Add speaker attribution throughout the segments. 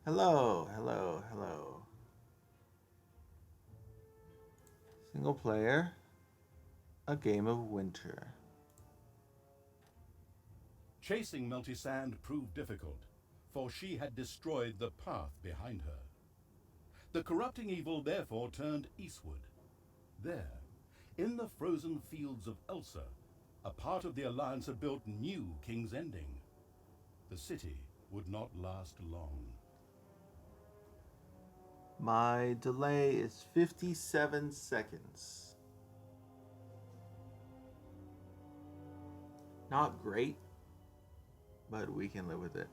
Speaker 1: Hello, hello, hello. Single player, a game of winter.
Speaker 2: Chasing Melty-Sand proved difficult, for she had destroyed the path behind her. The corrupting evil therefore turned eastward. There, in the frozen fields of Elsa, a part of the Alliance had built new King's Ending. The city would not last long.
Speaker 1: My delay is 57 seconds. Not great, but we can live with it.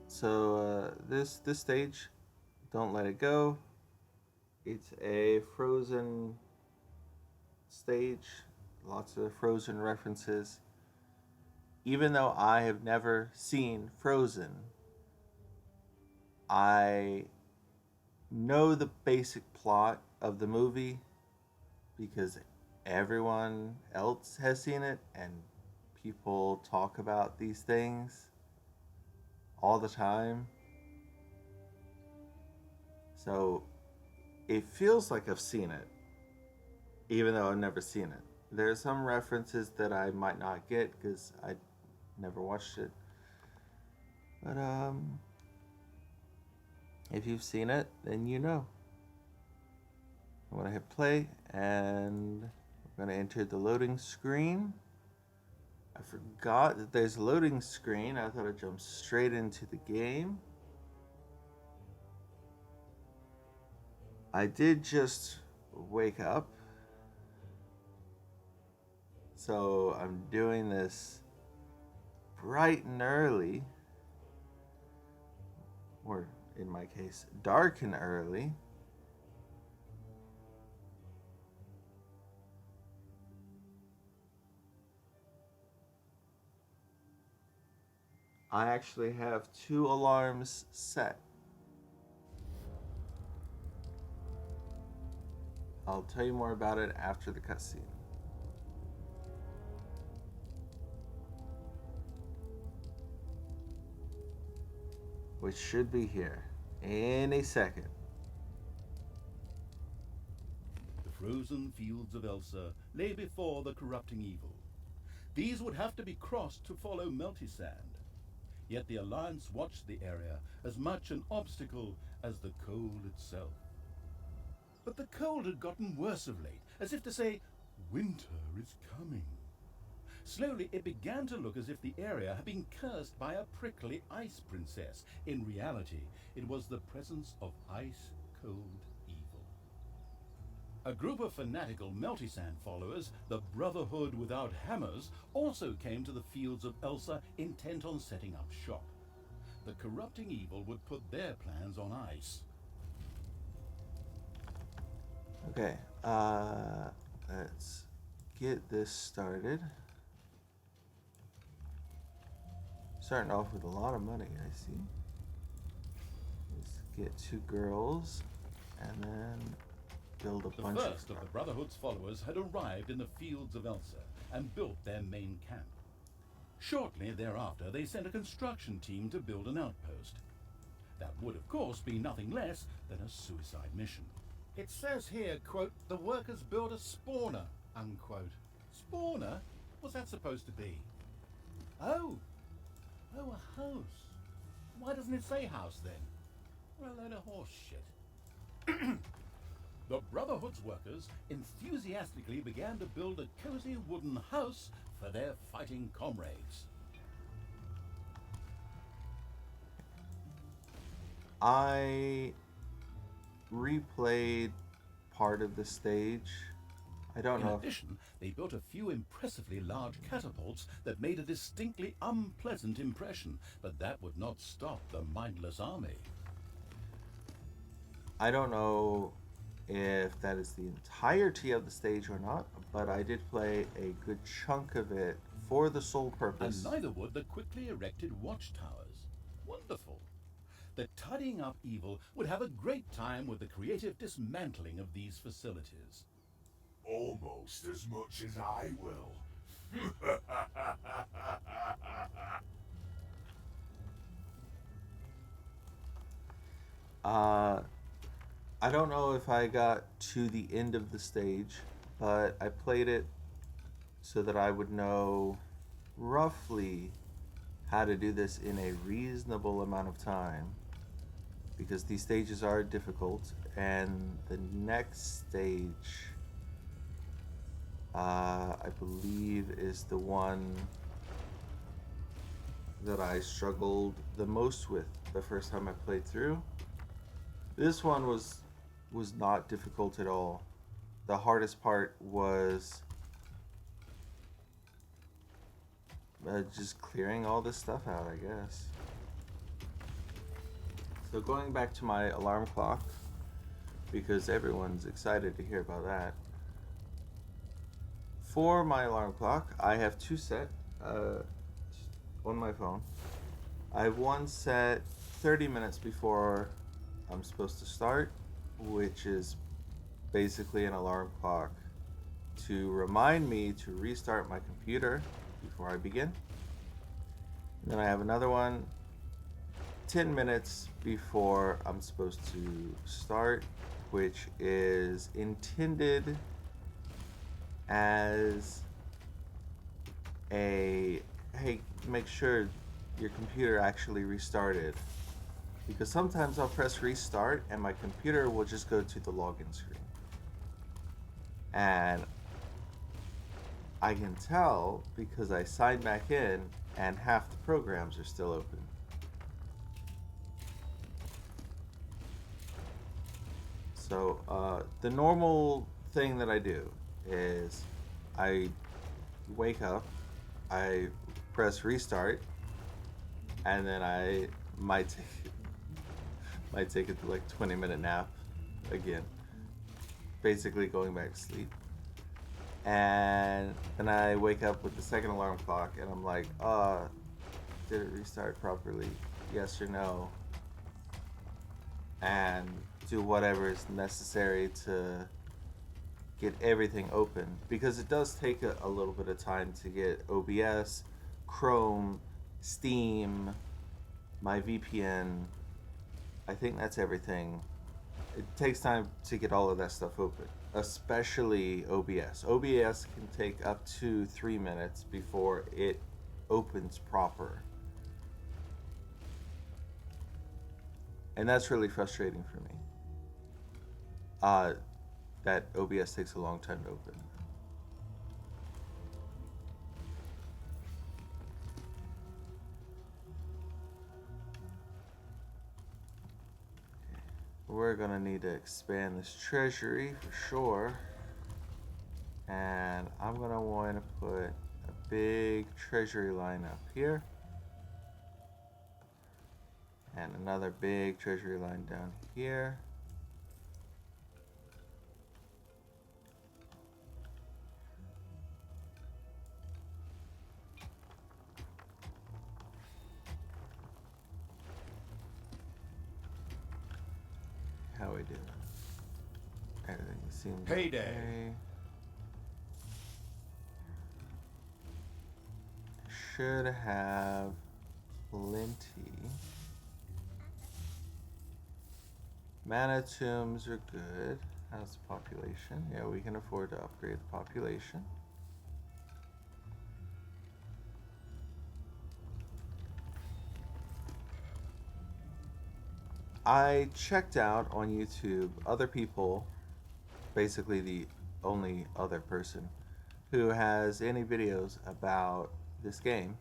Speaker 1: So this stage, don't let it go. It's a Frozen stage, lots of Frozen references. Even though I have never seen Frozen, I know the basic plot of the movie because everyone else has seen it and people talk about these things all the time. So it feels like I've seen it, even though I've never seen it. There are some references that I might not get because I never watched it. But if you've seen it, then you know. I'm gonna hit play and we're gonna enter the loading screen. I forgot that there's a loading screen. I thought I jumped straight into the game. I did just wake up. So I'm doing this bright and early, or in my case, dark and early. I actually have two alarms set. I'll tell you more about it after the cutscene. Which should be here in a second.
Speaker 2: The frozen fields of Elsa lay before the corrupting evil. These would have to be crossed to follow Melty-Sand. Yet the Alliance watched the area as much an obstacle as the cold itself. But the cold had gotten worse of late, as if to say, winter is coming. Slowly it began to look as if the area had been cursed by a prickly ice princess. In reality, it was the presence of ice-cold evil. A group of fanatical Melty-Sand followers, the Brotherhood Without Hammers, also came to the fields of Elsa intent on setting up shop. The corrupting evil would put their plans on ice.
Speaker 1: Okay, let's get this started. Starting off with a lot of money, I see. Let's get two girls and then build a
Speaker 2: The
Speaker 1: bunch
Speaker 2: first
Speaker 1: of.
Speaker 2: of the Brotherhood's followers had arrived in the fields of Elsa and built their main camp. Shortly thereafter, they sent a construction team to build an outpost. That would, of course, be nothing less than a suicide mission. It says here, quote, the workers built a spawner, unquote. Spawner? What's that supposed to be? Oh, a house. Why doesn't it say house then? What a load of horse shit. The Brotherhood's workers enthusiastically began to build a cozy wooden house for their fighting comrades.
Speaker 1: I replayed part of the stage. I don't
Speaker 2: In
Speaker 1: know if.
Speaker 2: addition, they built a few impressively large catapults that made a distinctly unpleasant impression, but that would not stop the mindless army.
Speaker 1: I don't know if that is the entirety of the stage or not, but I did play a good chunk of it for the sole
Speaker 2: And
Speaker 1: purpose.
Speaker 2: neither would the quickly erected watchtowers. Wonderful. The tidying up evil would have a great time with the creative dismantling of these facilities.
Speaker 3: Almost as much as I will.
Speaker 1: Uh, I don't know if I got to the end of the stage, but I played it so that I would know roughly how to do this in a reasonable amount of time because these stages are difficult, and the next stage, I believe, is the one that I struggled the most with the first time I played through. This one was not difficult at all. The hardest part was just clearing all this stuff out, I guess. So going back to my alarm clock, because everyone's excited to hear about that. For my alarm clock, I have two set on my phone. I have one set 30 minutes before I'm supposed to start, which is basically an alarm clock to remind me to restart my computer before I begin. And then I have another one 10 minutes before I'm supposed to start, which is intended as a hey, make sure your computer actually restarted. Because sometimes I'll press restart and my computer will just go to the login screen. And I can tell because I signed back in and half the programs are still open. So the normal thing that I do is I wake up, I press restart, and then I might take it to like 20-minute nap again, basically going back to sleep. And then I wake up with the second alarm clock, and I'm like, did it restart properly? Yes or no? And do whatever is necessary to get everything open, because it does take a little bit of time to get OBS, Chrome, Steam, my VPN. I think that's everything. It takes time to get all of that stuff open, especially OBS. OBS can take up to 3 minutes before it opens proper. And that's really frustrating for me. That OBS takes a long time to open. We're gonna need to expand this treasury for sure. And I'm gonna want to put a big treasury line up here. And another big treasury line down here. How we doing? Everything seems
Speaker 2: Payday.
Speaker 1: okay. Should have plenty. Mana tombs are good. How's the population? Yeah, we can afford to upgrade the population. I checked out on YouTube other people, basically the only other person who has any videos about this game.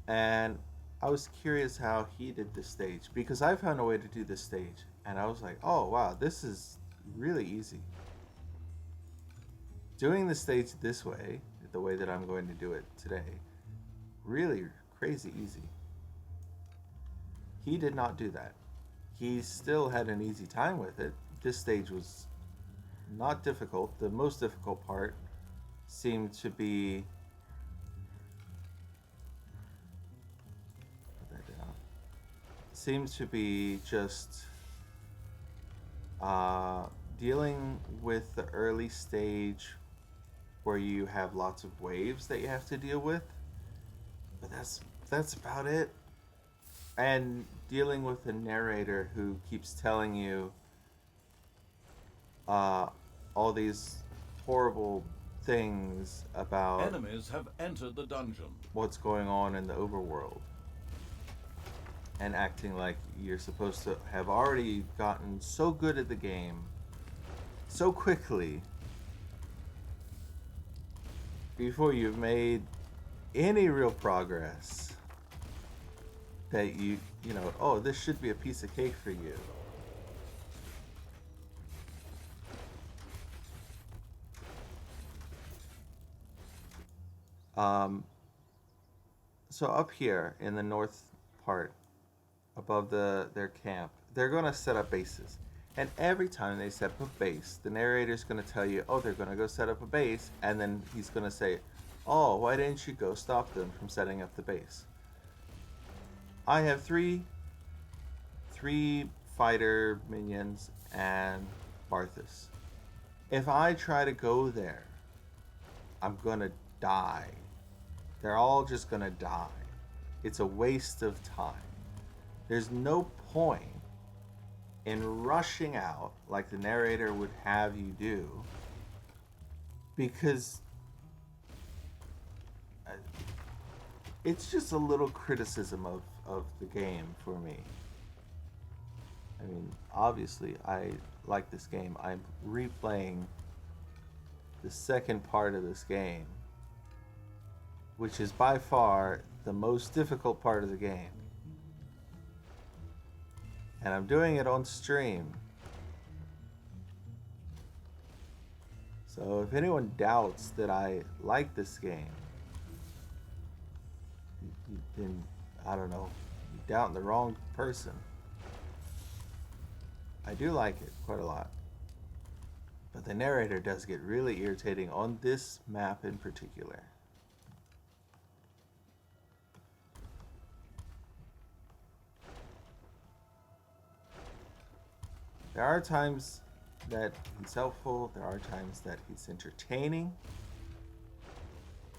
Speaker 1: And I was curious how he did this stage because I found a way to do this stage and I was like, oh wow, this is really easy. Doing the stage this way, the way that I'm going to do it today, really crazy easy. He did not do that. He still had an easy time with it. This stage was not difficult. The most difficult part seemed to be just dealing with the early stage where you have lots of waves that you have to deal with. But that's about it. And dealing with a narrator who keeps telling you uh, all these horrible things about
Speaker 2: Enemies have entered the dungeon.
Speaker 1: what's going on in the overworld, and acting like you're supposed to have already gotten so good at the game so quickly before you've made any real progress that you know, oh, this should be a piece of cake for you. Um, so up here in the north part, above their camp, they're going to set up bases. And every time they set up a base, the narrator's going to tell you, oh, they're going to go set up a base. And then he's going to say, oh, why didn't you go stop them from setting up the base? I have three fighter minions and Barthas. If I try to go there, I'm going to die. They're all just going to die. It's a waste of time. There's no point in rushing out like the narrator would have you do, because it's just a little criticism of the game for me. I mean, obviously, I like this game. I'm replaying the second part of this game, which is by far the most difficult part of the game. And I'm doing it on stream. So if anyone doubts that I like this game, then I don't know, you're doubting the wrong person. I do like it quite a lot. But the narrator does get really irritating on this map in particular. There are times that he's helpful, there are times that he's entertaining.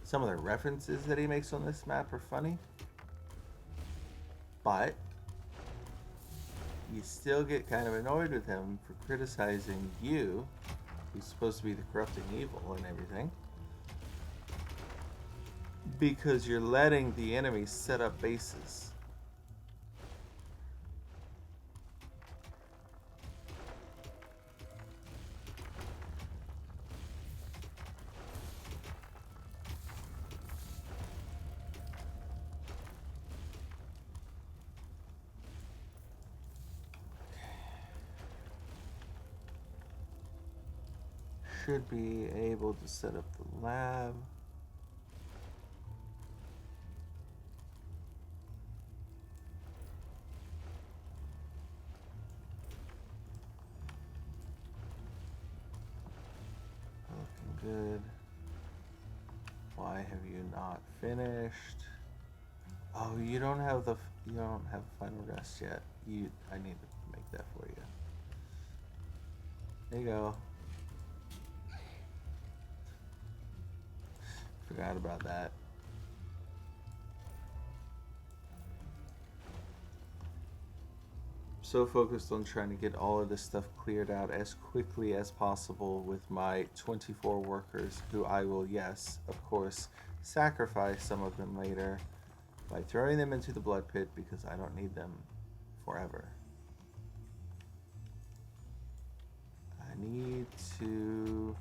Speaker 1: Some of the references that he makes on this map are funny. But you still get kind of annoyed with him for criticizing you, who's supposed to be the corrupting evil and everything, because you're letting the enemy set up bases. Should be able to set up the lab. Looking good. Why have you not finished? Oh, you don't have final rest yet. I need to make that for you. There you go. Forgot about that. So focused on trying to get all of this stuff cleared out as quickly as possible with my 24 workers, who I will, yes, of course, sacrifice some of them later by throwing them into the blood pit, because I don't need them forever. I need to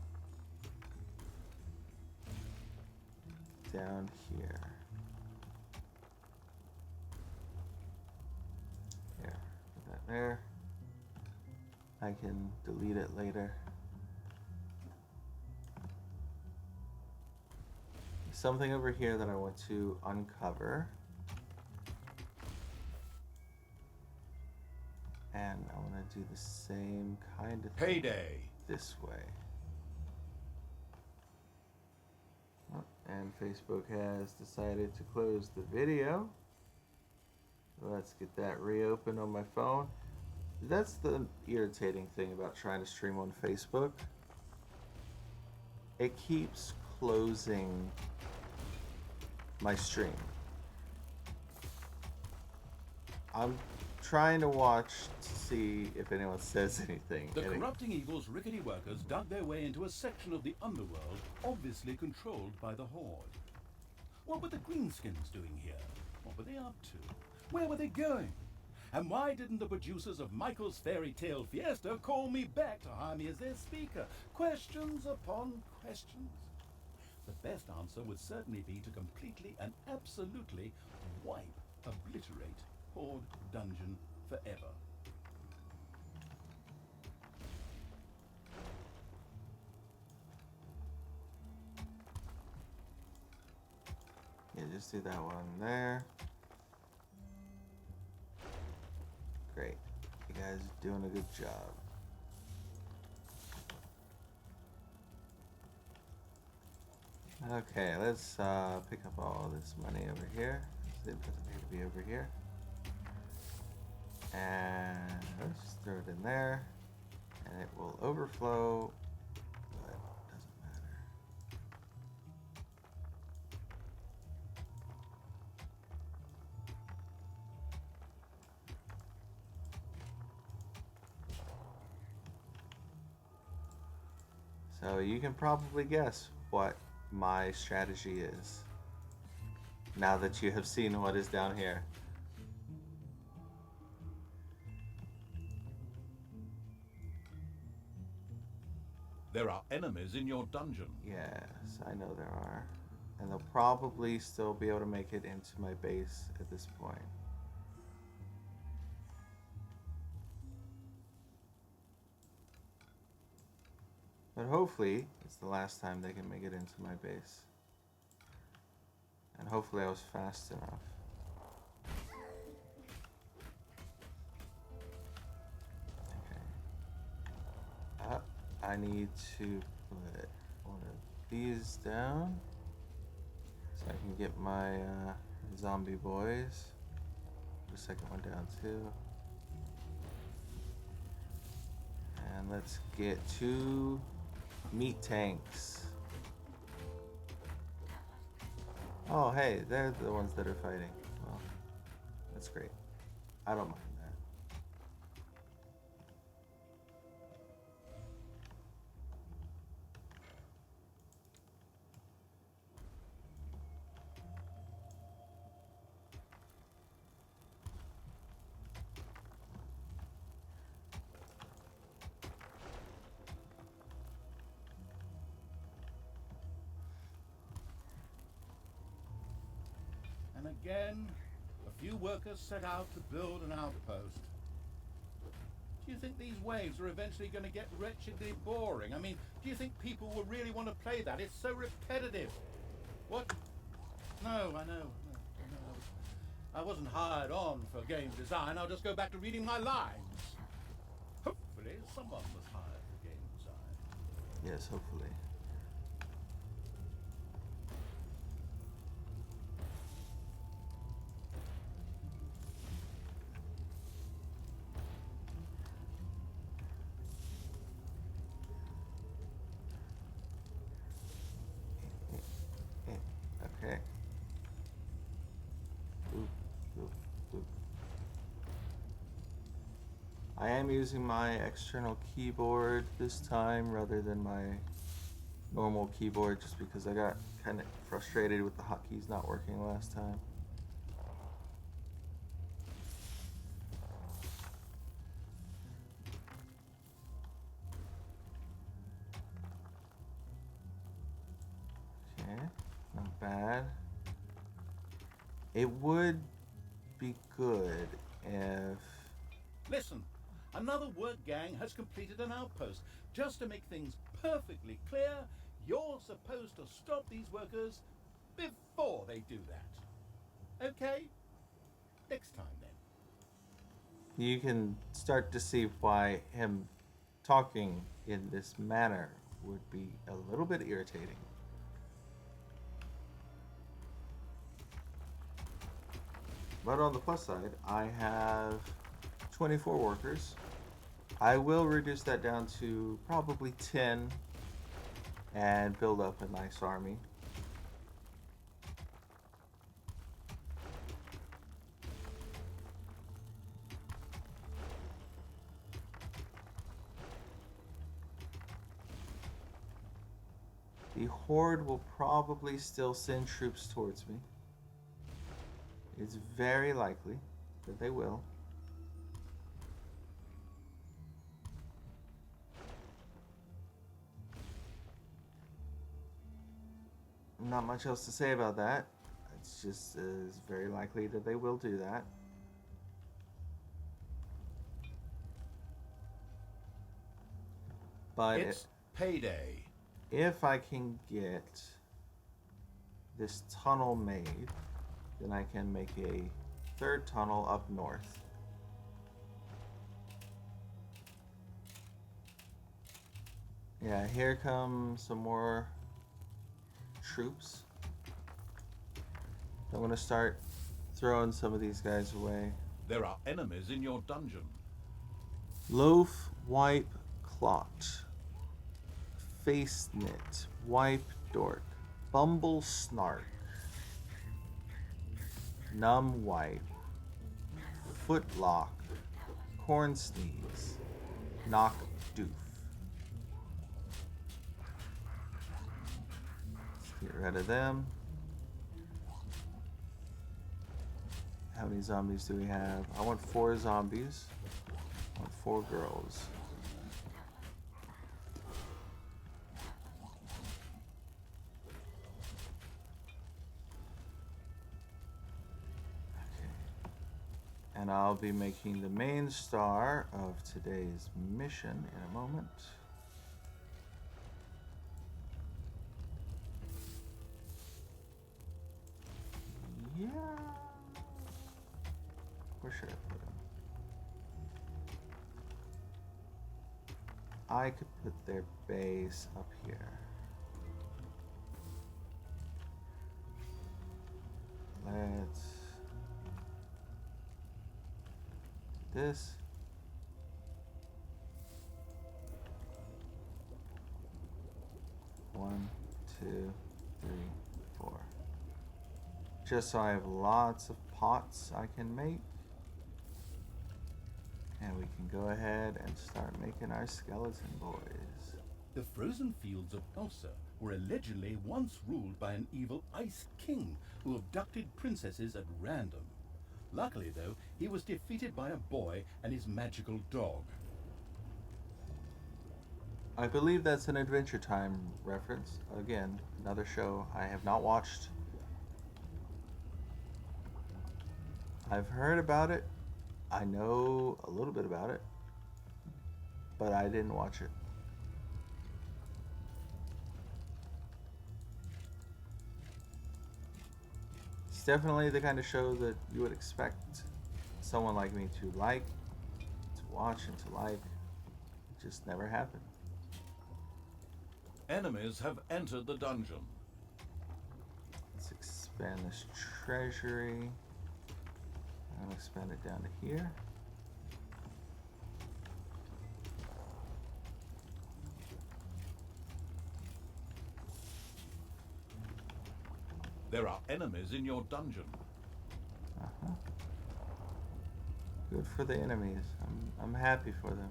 Speaker 1: down here. Here, put that there. I can delete it later. Something over here that I want to uncover. And I want to do the same kind of thing
Speaker 2: Payday.
Speaker 1: this way. Oh, and Facebook has decided to close the video. Let's get that reopened on my phone. That's the irritating thing about trying to stream on Facebook. It keeps closing my stream. I'm trying to watch to see if anyone says anything.
Speaker 2: The corrupting evil's rickety workers dug their way into a section of the underworld obviously controlled by the Horde. What were the Greenskins doing here? What were they up to? Where were they going? And why didn't the producers of Michael's Fairy Tale Fiesta call me back to hire me as their speaker? Questions upon questions. The best answer would certainly be to completely and absolutely wipe, obliterate Horde Dungeon forever.
Speaker 1: Yeah, just do that one there. Great. You guys are doing a good job. Okay, let's pick up all this money over here. It doesn't need to be over here. And let's just throw it in there. And it will overflow, but it doesn't matter. So you can probably guess what my strategy is now that you have seen what is down here.
Speaker 2: There are enemies in your dungeon.
Speaker 1: Yes, I know there are. And they'll probably still be able to make it into my base at this point. But hopefully, it's the last time they can make it into my base. And hopefully I was fast enough. Okay. I need to put one of these down so I can get my zombie boys. Put a second one down too. And let's get 2 meat tanks. Oh, hey, they're the ones that are fighting. Well, that's great. I don't mind that.
Speaker 2: And again, a few workers set out to build an outpost. Do you think these waves are eventually going to get wretchedly boring? I mean, do you think people will really want to play that? It's so repetitive. What? No, I know. I wasn't hired on for game design. I'll just go back to reading my lines. Hopefully, someone was hired for game design.
Speaker 1: Yes, hopefully. Okay. Oop, oop, oop. I am using my external keyboard this time rather than my normal keyboard just because I got kind of frustrated with the hotkeys not working last time. Okay, not bad. It would be good if...
Speaker 2: Listen, another work gang has completed an outpost. Just to make things perfectly clear, you're supposed to stop these workers before they do that. Okay? Next time then.
Speaker 1: You can start to see why him talking in this manner would be a little bit irritating. But on the plus side, I have 24 workers. I will reduce that down to probably 10 and build up a nice army. The Horde will probably still send troops towards me. It's very likely that they will. Not much else to say about that. It's just it's very likely that they will do that. But
Speaker 2: It's payday.
Speaker 1: if I can get this tunnel made, then I can make a third tunnel up north. Yeah, here come some more troops. I'm gonna start throwing some of these guys away.
Speaker 2: There are enemies in your dungeon.
Speaker 1: Loaf, wipe, clot. Face knit, wipe, dork. Bumble, snark. Numb, wipe. Footlock. Corn sneeze. Knock, doof. Let's get rid of them. How many zombies do we have? I want 4 zombies. I want 4 girls. Okay. And I'll be making the main star of today's mission in a moment. Yeah. Where should I put him? I could put their base up here. Let's do this. One, two, three, 4. Just so I have lots of pots I can make. And we can go ahead and start making our skeleton boys.
Speaker 2: The frozen fields of Elsa were allegedly once ruled by an evil ice king who abducted princesses at random. Luckily, though, he was defeated by a boy and his magical dog.
Speaker 1: I believe that's an Adventure Time reference. Again, another show I have not watched. I've heard about it. I know a little bit about it, but I didn't watch it. It's definitely the kind of show that you would expect someone like me to like, to watch, and to like. It just never happened.
Speaker 2: Enemies have entered the dungeon.
Speaker 1: Let's expand this treasury. I'll expand it down to here.
Speaker 2: There are enemies in your dungeon.
Speaker 1: Uh-huh. Good for the enemies. I'm happy for them.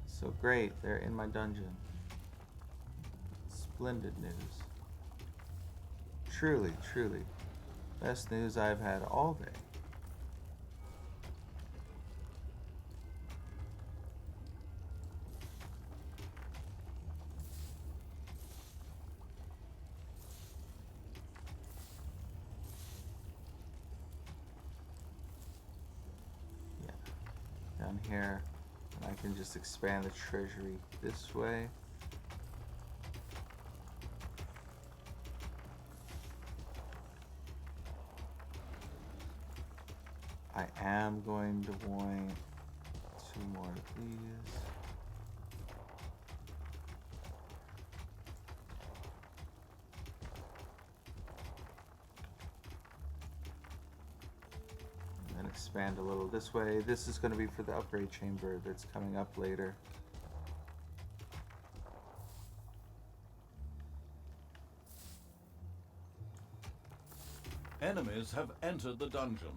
Speaker 1: So great, they're in my dungeon. Splendid news. Truly, truly. Best news I've had all day. Yeah. Down here, and I can just expand the treasury this way. I am going to want 2 more of these. And then expand a little this way. This is going to be for the upgrade chamber that's coming up later.
Speaker 2: Enemies have entered the dungeon.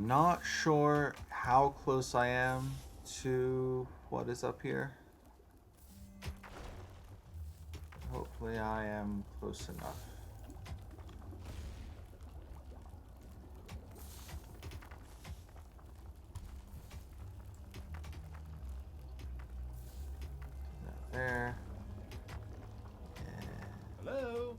Speaker 1: I'm not sure how close I am to what is up here. Hopefully I am close enough. That there.
Speaker 2: Hello?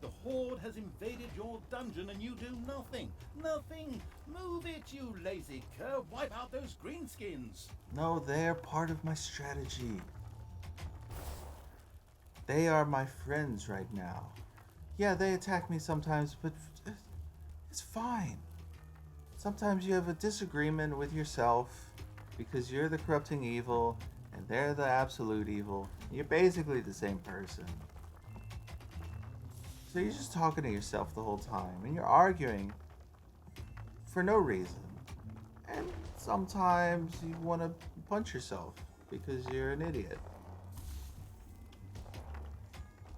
Speaker 2: The Horde has invaded your dungeon and you do nothing. Nothing. Move it, you lazy cur. Wipe out those greenskins.
Speaker 1: No, they're part of my strategy. They are my friends right now. Yeah, they attack me sometimes, but it's fine. Sometimes you have a disagreement with yourself because you're the corrupting evil and they're the absolute evil. You're basically the same person. So you're just talking to yourself the whole time and you're arguing for no reason. And sometimes you want to punch yourself because you're an idiot.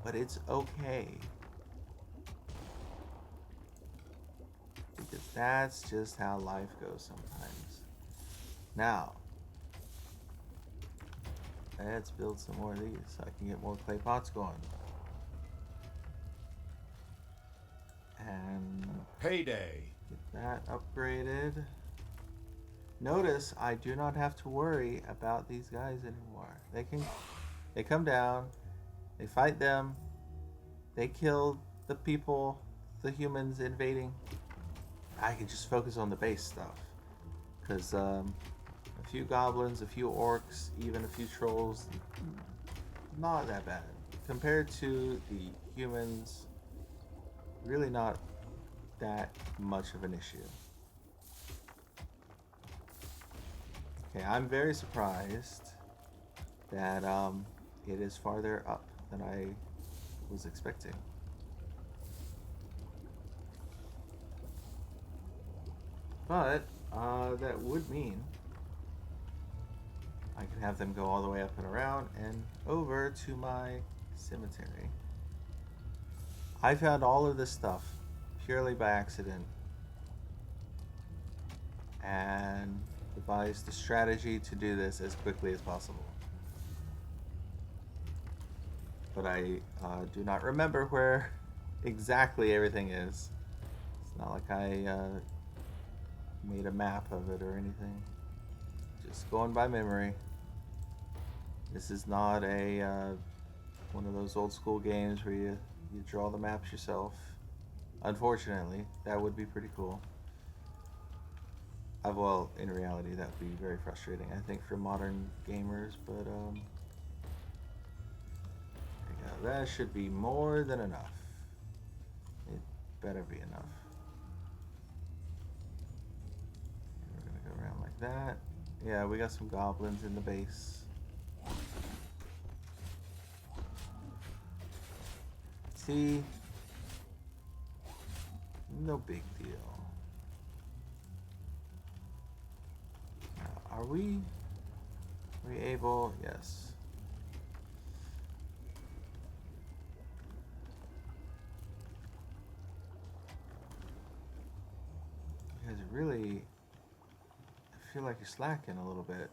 Speaker 1: But it's okay. Because that's just how life goes sometimes. Now, let's build some more of these so I can get more clay pots going. And
Speaker 2: Payday.
Speaker 1: get that upgraded. Notice I do not have to worry about these guys anymore. They come down, they fight them, they kill the people, the humans invading. I can just focus on the base stuff. Because a few goblins, a few orcs, even a few trolls, not that bad. Compared to the humans, really not that much of an issue. Okay, I'm very surprised that it is farther up than I was expecting. But that would mean I can have them go all the way up and around and over to my cemetery. I found all of this stuff purely by accident and devised the strategy to do this as quickly as possible. But I do not remember where exactly everything is. It's not like I made a map of it or anything. Just going by memory. This is not a one of those old school games where you draw the maps yourself. Unfortunately, that would be pretty cool. Well, in reality, that would be very frustrating, I think, for modern gamers, but yeah, that should be more than enough. It better be enough. We're gonna go around like that. Yeah, we got some goblins in the base. See? No big deal. Now, are we able? Yes. You guys really, I feel like you're slacking a little bit.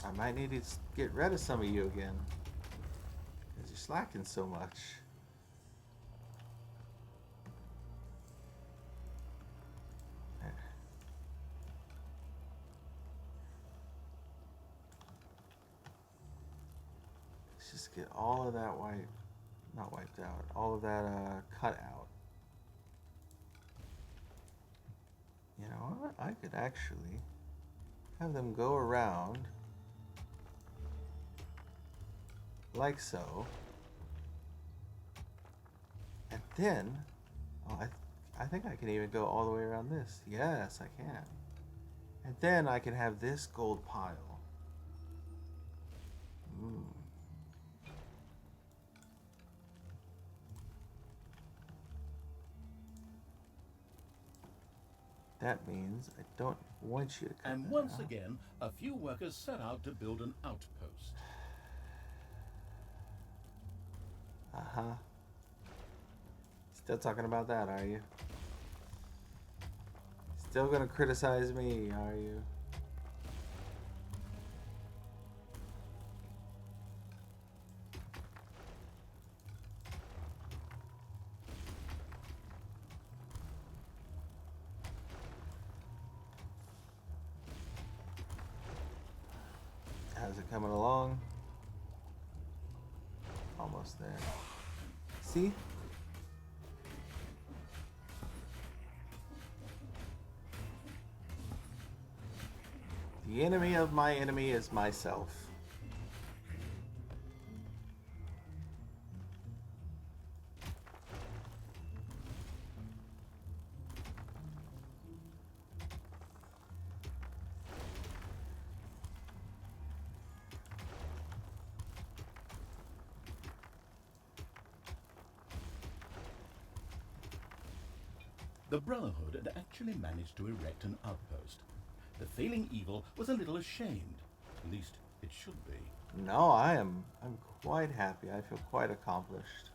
Speaker 1: I might need to get rid of some of you again. Because you're slacking so much. Let's just get all of that not wiped out, all of that cut out. You know what? I could actually have them go around like so. And then, oh, I think I can even go all the way around this. Yes, I can. And then I can have this gold pile. That means I don't want you to cut
Speaker 2: And
Speaker 1: that
Speaker 2: once
Speaker 1: out.
Speaker 2: again, a few workers set out to build an outpost.
Speaker 1: Still talking about that, are you? Still gonna criticize me, are you? How's it coming along? Almost there. See? The enemy of my enemy is myself.
Speaker 2: The Brotherhood had actually managed to erect an outpost. The failing evil was a little ashamed. At least, it should be.
Speaker 1: No, I'm quite happy. I feel quite accomplished.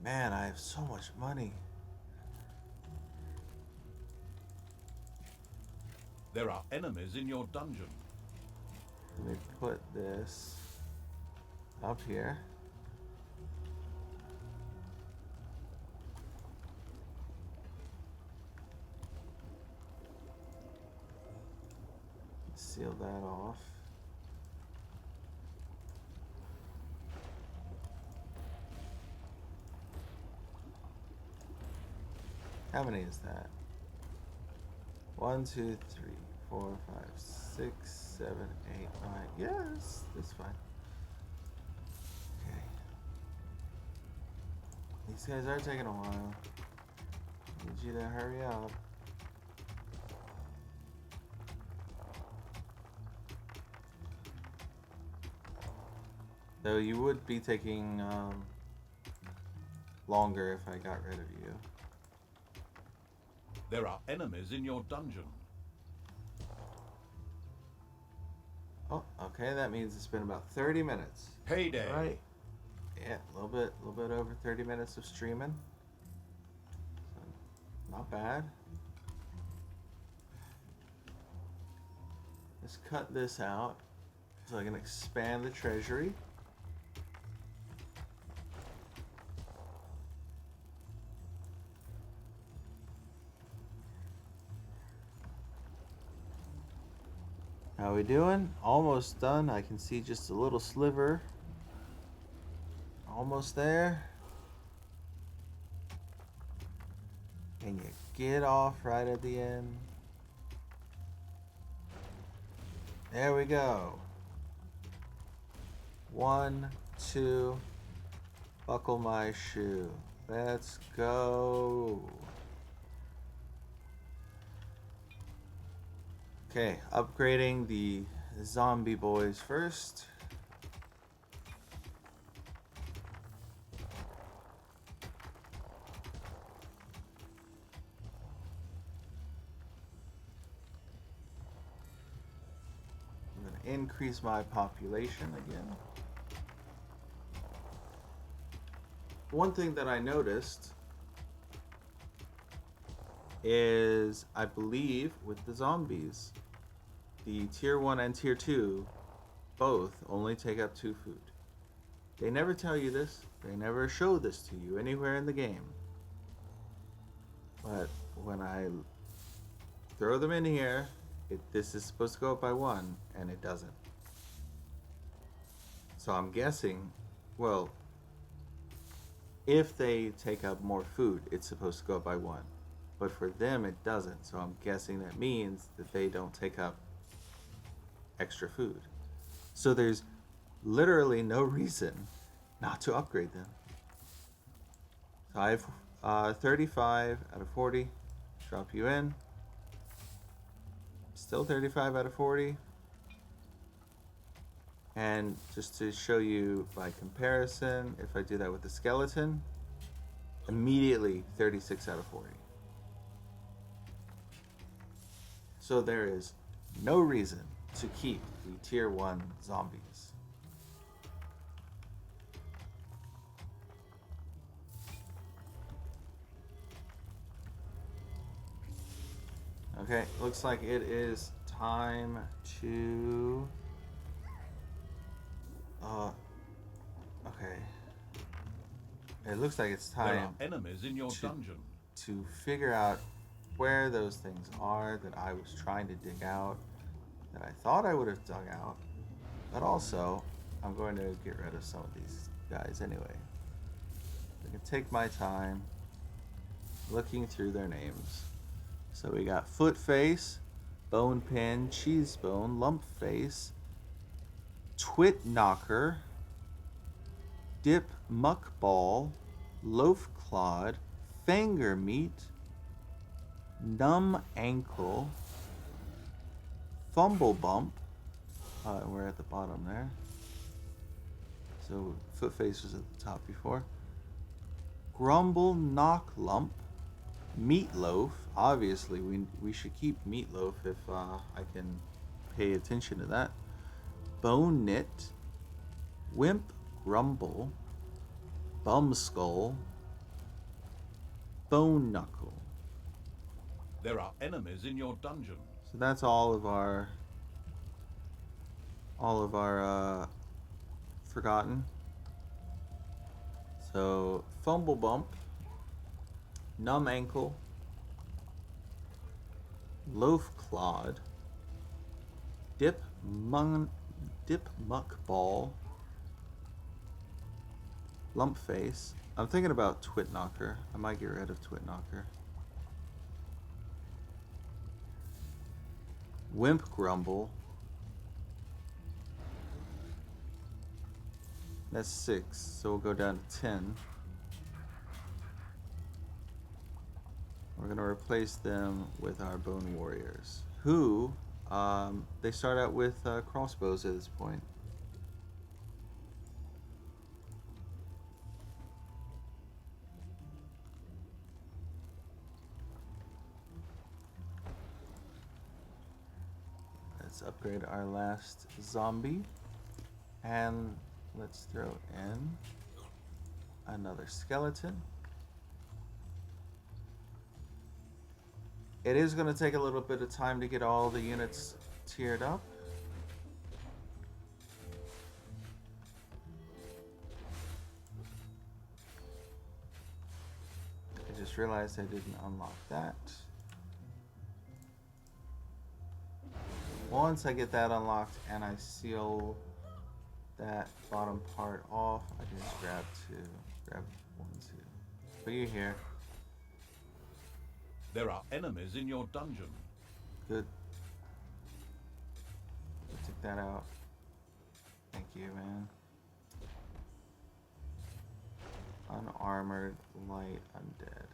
Speaker 1: Man, I have so much money.
Speaker 2: There are enemies in your dungeon.
Speaker 1: Let me put this up here. Seal that off. How many is that? 1, 2, 3, 4, 5, 6, 7, 8, 9. Yes, that's fine. Okay. These guys are taking a while. Need you to hurry up. Though you would be taking longer if I got rid of you.
Speaker 2: There are enemies in your dungeon.
Speaker 1: Oh, okay, that means it's been about 30 minutes.
Speaker 2: Payday.
Speaker 1: Right. Yeah, a little bit over 30 minutes of streaming. So, not bad. Let's cut this out so I can expand the treasury. How we doing? Almost done. I can see just a little sliver. Almost there. Can you get off right at the end? There we go. 1, 2. Buckle my shoe. Let's go. Okay, upgrading the zombie boys first. I'm going to increase my population again. One thing that I noticed is, I believe, with the zombies, the tier 1 and tier 2 both only take up 2 food. They never tell you this. They never show this to you anywhere in the game. But when I throw them in here, this is supposed to go up by 1, and it doesn't. So I'm guessing, well, if they take up more food, it's supposed to go up by 1. But for them, it doesn't. So I'm guessing that means that they don't take up extra food. So there's literally no reason not to upgrade them. So I have 35 out of 40. Drop you in. Still 35 out of 40. And just to show you by comparison, if I do that with the skeleton, immediately 36 out of 40. So there is no reason to keep the tier 1 zombies. Okay, looks like it is time to... okay. It looks like it's
Speaker 2: There are
Speaker 1: time
Speaker 2: enemies in your dungeon.
Speaker 1: to figure out where those things are that I was trying to dig out, that I thought I would have dug out, but also I'm going to get rid of some of these guys anyway. I can take my time looking through their names. So we got Footface, Bone Pin, Cheesebone, Lumpface, Twit Knocker, Dip Muckball, Loaf Clod, Finger Meat, Numb Ankle, Fumble Bump. We're at the bottom there. So Footface was at the top before. Grumble Knock Lump, Meatloaf. Obviously, we should keep Meatloaf if I can pay attention to that. Bone Knit, Wimp Grumble, Bum Skull, Bone Knuckle.
Speaker 2: There are enemies in your dungeon.
Speaker 1: So that's all of our forgotten. So Fumble Bump, Numb Ankle, Loaf Clod, Dip Muck Ball, Lump Face. I'm thinking about Twit Knocker. I might get rid of Twit Knocker. Wimp Grumble. That's 6, so we'll go down to 10. We're gonna replace them with our Bone Warriors, who they start out with crossbows at this point. Let's upgrade our last zombie, and let's throw in another skeleton. It is going to take a little bit of time to get all the units tiered up. I just realized I didn't unlock that. Once I get that unlocked and I seal that bottom part off, I can just grab 1, 2. But you're here.
Speaker 2: There are enemies in your dungeon.
Speaker 1: Good. Take that out. Thank you, man. Unarmored light undead.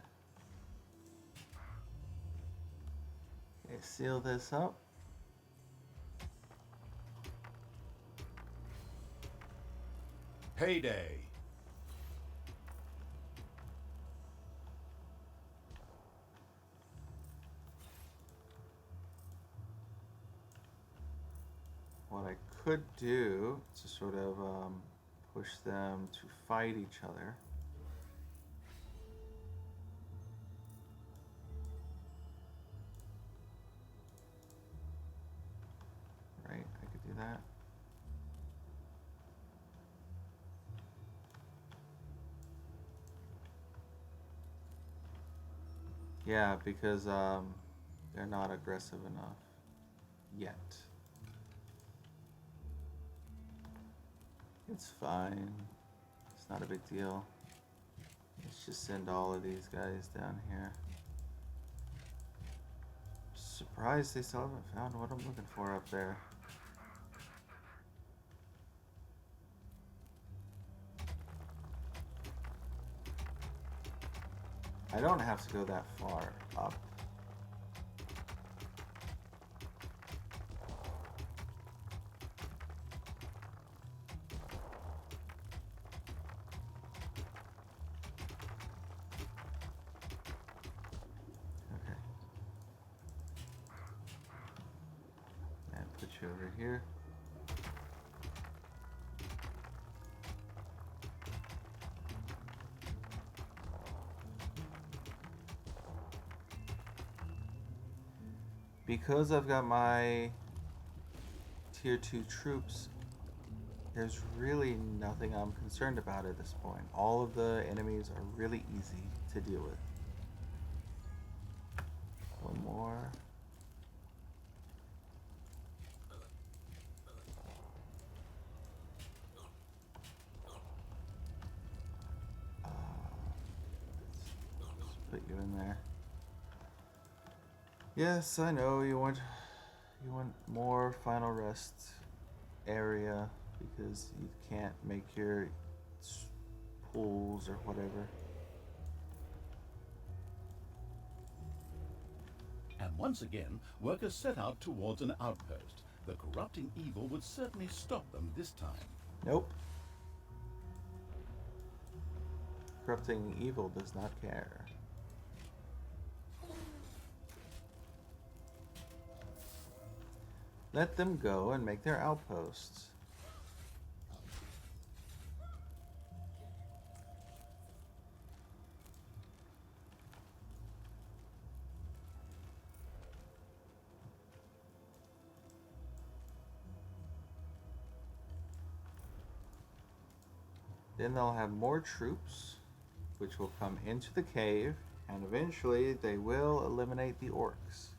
Speaker 1: Okay, seal this up.
Speaker 2: Payday.
Speaker 1: What I could do to sort of push them to fight each other. Right, I could do that. Yeah, because they're not aggressive enough yet. It's fine. It's not a big deal. Let's just send all of these guys down here. Surprised they still haven't found what I'm looking for up there. I don't have to go that far up. put you over here. Because I've got my tier 2 troops, there's really nothing I'm concerned about at this point. All of the enemies are really easy to deal with. One more. Let's put you in there. Yes, I know you want more final rest area because you can't make your pools or whatever.
Speaker 2: And once again, workers set out towards an outpost. The corrupting evil would certainly stop them this time.
Speaker 1: Nope. Corrupting evil does not care. Let them go and make their outposts. Then they'll have more troops, which will come into the cave, and eventually they will eliminate the orcs.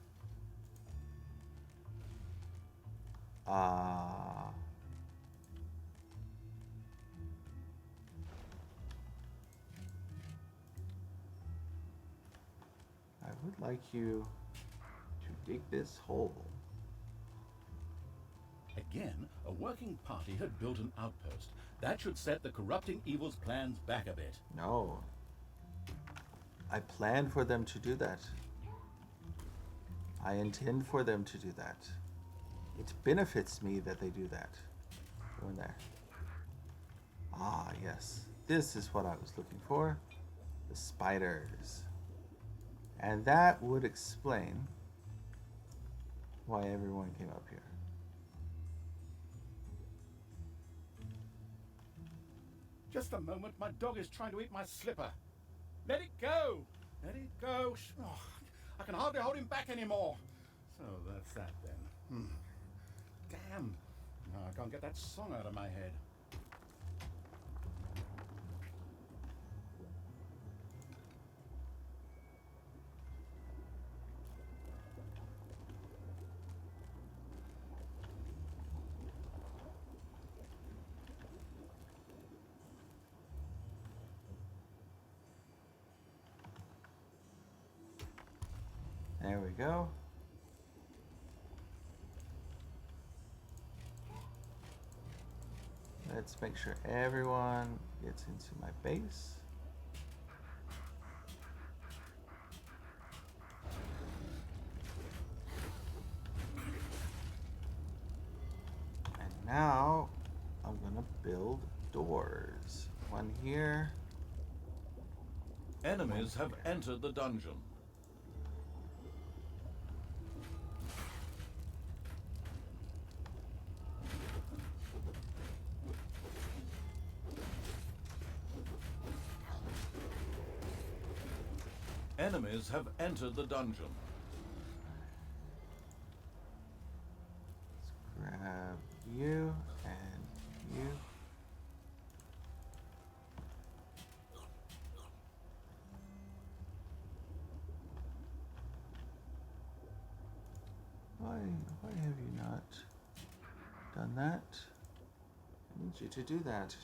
Speaker 1: I would like you to dig this hole.
Speaker 2: Again, a working party had built an outpost. That should set the corrupting evil's plans back a bit.
Speaker 1: No. I planned for them to do that. I intend for them to do that. It benefits me that they do that. Go in there. Ah, yes. This is what I was looking for. The spiders. And that would explain why everyone came up here.
Speaker 2: Just a moment, my dog is trying to eat my slipper. Let it go! Let it go! Oh, I can hardly hold him back anymore. So that's that then. Damn! No, I can't get that song out of my head.
Speaker 1: There we go. Let's make sure everyone gets into my base. And now I'm gonna build doors. One here.
Speaker 4: Enemies have entered the dungeon. Enemies have entered the dungeon.
Speaker 1: Let's grab you and you. Why have you not done that? I need you to do that.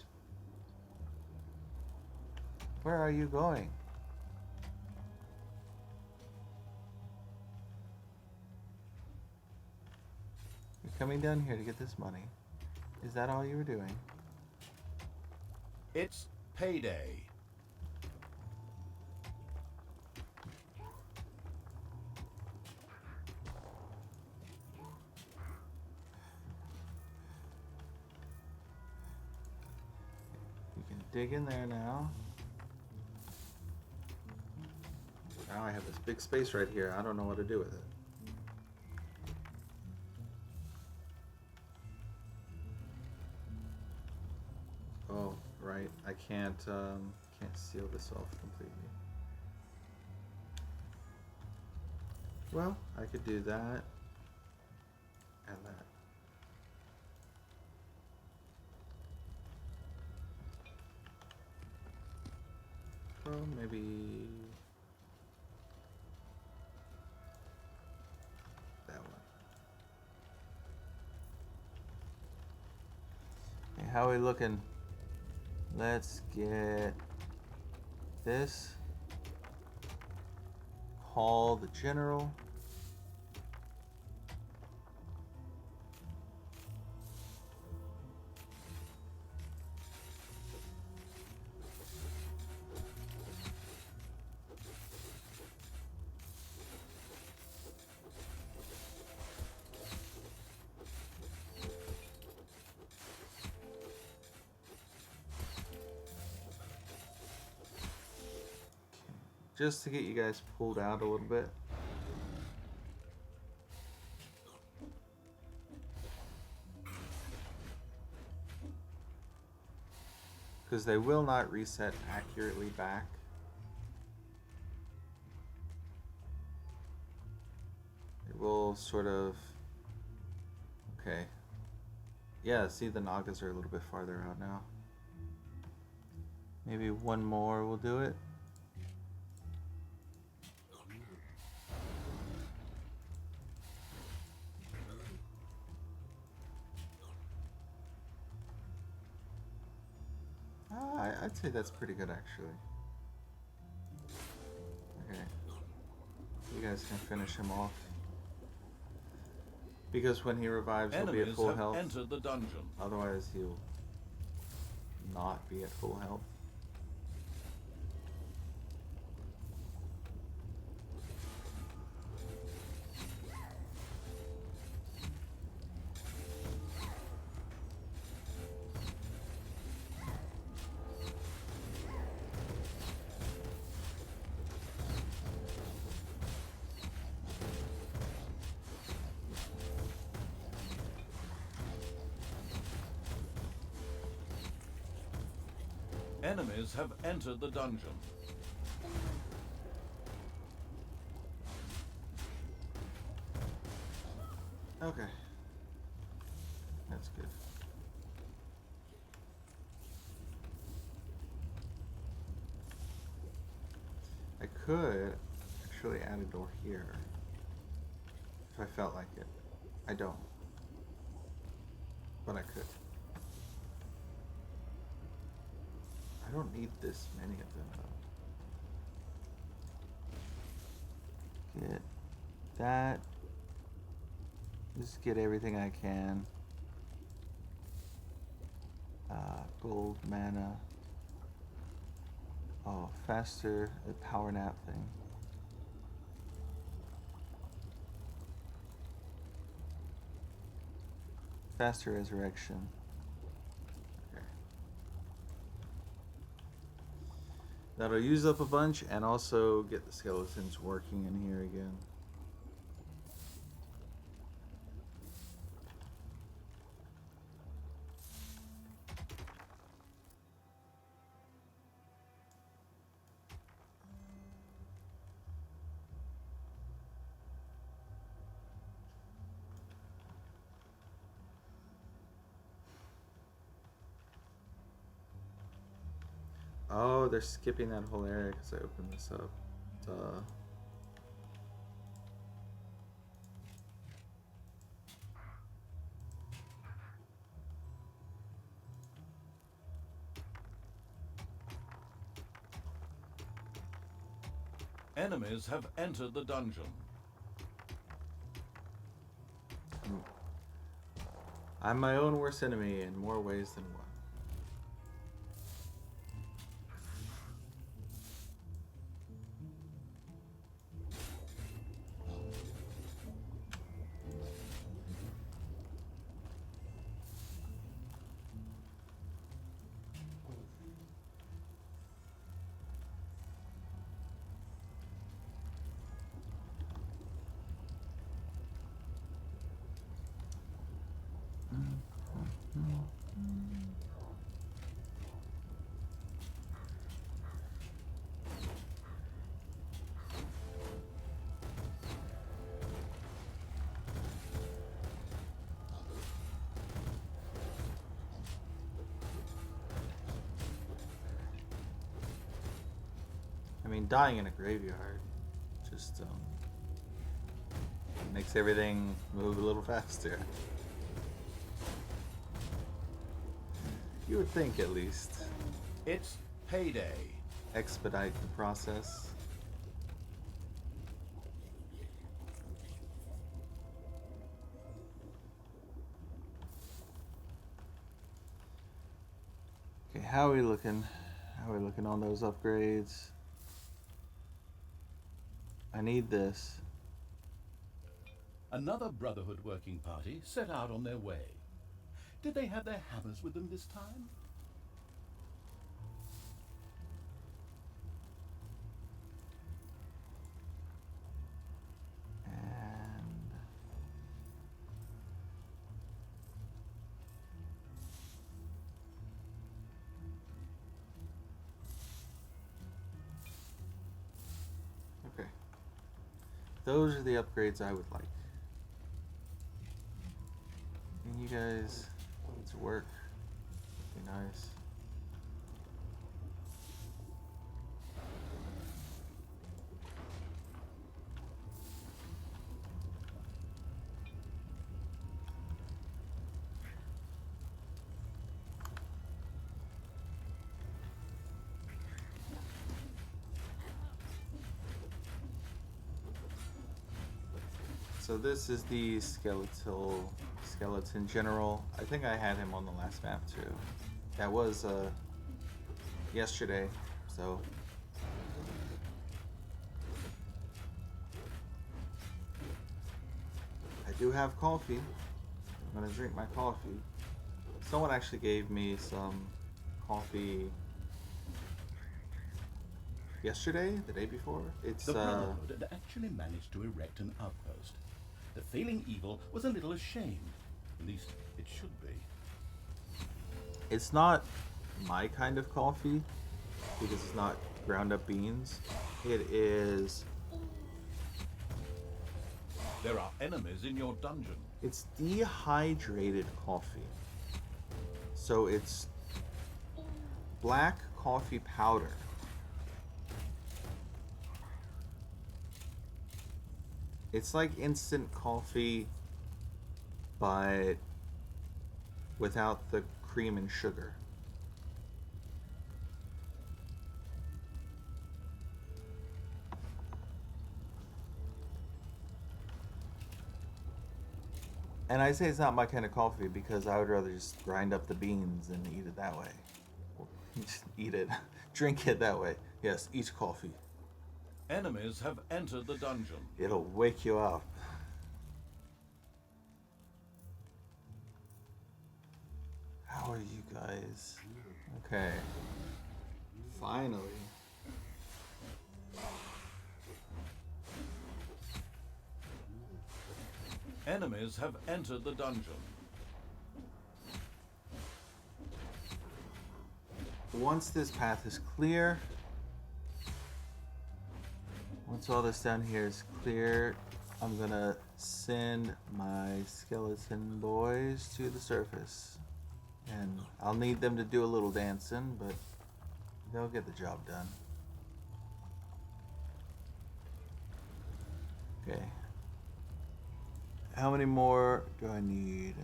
Speaker 1: Where are you going? You're coming down here to get this money. Is that all you were doing?
Speaker 2: It's payday.
Speaker 1: You can dig in there now. Now I have this big space right here. I don't know what to do with it. can't seal this off completely. Well, I could do that and that. Well, maybe that one. Hey, how are we looking? Let's get this. Call the general. Just to get you guys pulled out a little bit. Because they will not reset accurately back. It will sort of... Okay. Yeah, see, the Nagas are a little bit farther out now. Maybe one more will do it. I'd say that's pretty good, actually. Okay. You guys can finish him off. Because when he revives, he'll be at
Speaker 4: Enemies
Speaker 1: full
Speaker 4: have
Speaker 1: health.
Speaker 4: entered the dungeon.
Speaker 1: Otherwise, he'll not be at full health.
Speaker 4: Enemies have entered the dungeon.
Speaker 1: Okay. That's good. I could actually add a door here if I felt like it. I don't. But I could. I don't need this many of them though. Get that. Just get everything I can. Gold, mana. Oh, faster, the power nap thing. Faster resurrection. Okay. That'll use up a bunch and also get the skeletons working in here again. Oh, they're skipping that whole area because I opened this up. Duh.
Speaker 4: Enemies have entered the dungeon.
Speaker 1: I'm my own worst enemy in more ways than one. mean, dying in a graveyard just makes everything move a little faster. You would think, at least.
Speaker 2: It's payday.
Speaker 1: Expedite the process. Okay, how are we looking? How are we looking on those upgrades? I need this.
Speaker 2: Another Brotherhood working party set out on their way. Did they have their hammers with them this time?
Speaker 1: And okay. Those are the upgrades I would like. And you guys need to work. Be nice. So this is the skeleton general. I think I had him on the last map too. That was yesterday, so I do have coffee. I'm gonna drink my coffee. Someone actually gave me some coffee yesterday, the day before. It's
Speaker 2: The Brotherhood had actually managed to erect an outpost. The failing evil was a little ashamed. At least it should be.
Speaker 1: it's not my kind of coffee because it's not ground up beans. It is
Speaker 4: There are enemies in your dungeon.
Speaker 1: It's dehydrated coffee. So it's black coffee powder. It's like instant coffee, but without the cream and sugar. And I say it's not my kind of coffee because I would rather just grind up the beans and eat it that way. Just eat it. Drink it that way. Yes, eat coffee.
Speaker 4: Enemies have entered the dungeon.
Speaker 1: It'll wake you up. How are you guys? Okay. Finally.
Speaker 4: Enemies have entered the dungeon.
Speaker 1: Once this path is clear, once all this down here is clear, I'm gonna send my skeleton boys to the surface. And I'll need them to do a little dancing, but they'll get the job done. Okay. How many more do I need?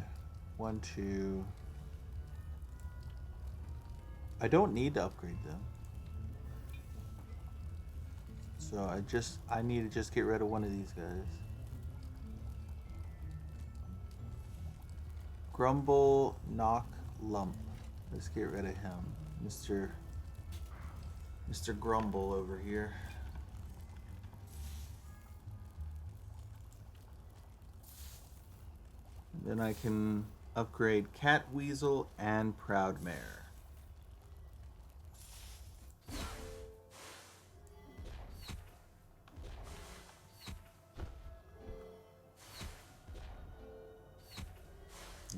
Speaker 1: 1, 2. I don't need to upgrade them. So I need to just get rid of one of these guys. Grumble, knock, lump. Let's get rid of him. Mr. Grumble over here. Then I can upgrade Cat Weasel and Proud Mare.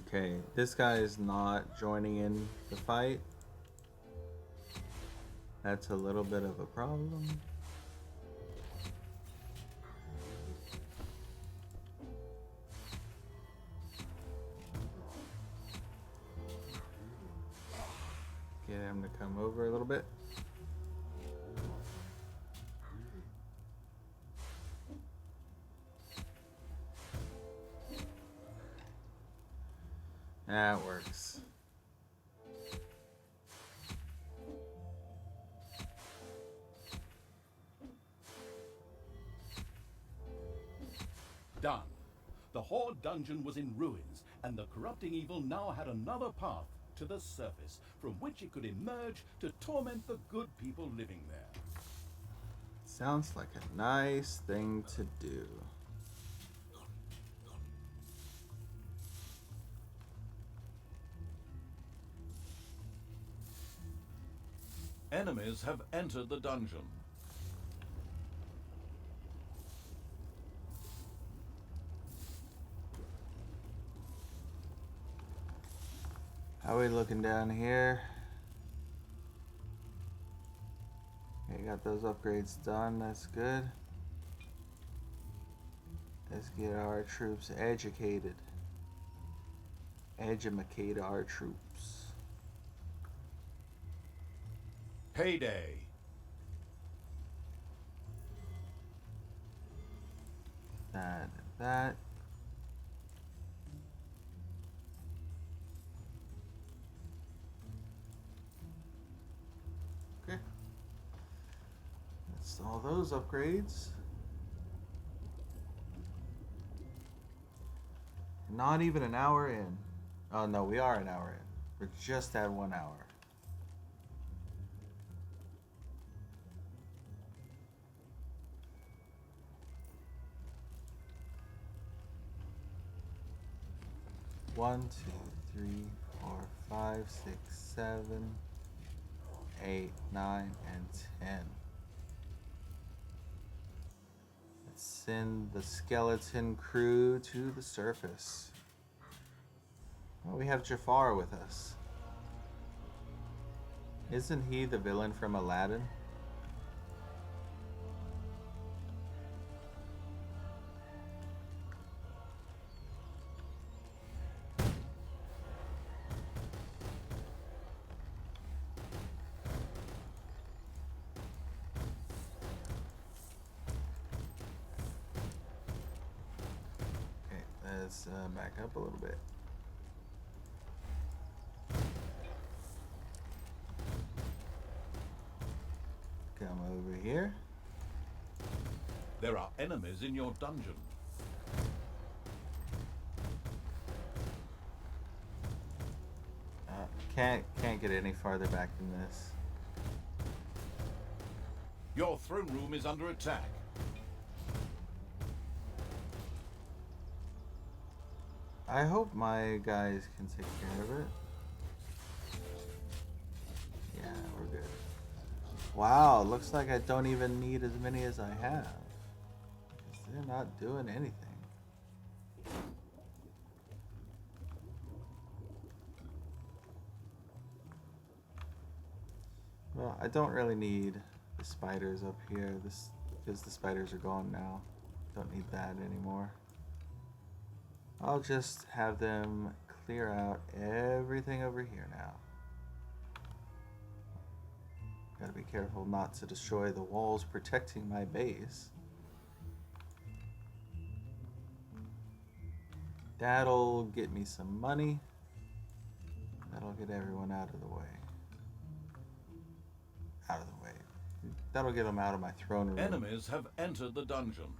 Speaker 1: Okay, this guy is not joining in the fight. That's a little bit of a problem. Get him to come over a little bit. That works.
Speaker 2: Done. The Horde dungeon was in ruins, and the corrupting evil now had another path to the surface from which it could emerge to torment the good people living there.
Speaker 1: Sounds like a nice thing to do.
Speaker 4: Enemies have entered the dungeon.
Speaker 1: How are we looking down here? Okay, got those upgrades done. That's good. Let's get our troops educated. Educate our troops.
Speaker 4: Payday.
Speaker 1: That. Okay. That's all those upgrades. Not even an hour in. Oh no, we are an hour in. We're just at 1 hour. One, two, three, 4, 5, 6, 7, 8, 9, and 10. Let's send the skeleton crew to the surface. Oh, we have Jafar with us. Isn't he the villain from Aladdin? Okay, let's back up a little bit. Come over here.
Speaker 4: There are enemies in your dungeon.
Speaker 1: Can't get any farther back than this.
Speaker 4: Your throne room is under attack.
Speaker 1: I hope my guys can take care of it. Yeah, we're good. Wow, looks like I don't even need as many as I have. 'Cause they're not doing anything. Well, I don't really need the spiders up here, because the spiders are gone now. Don't need that anymore. I'll just have them clear out everything over here now. Gotta be careful not to destroy the walls protecting my base. That'll get me some money. That'll get everyone out of the way. Out of the way. That'll get them out of my throne room.
Speaker 4: Enemies have entered the dungeon.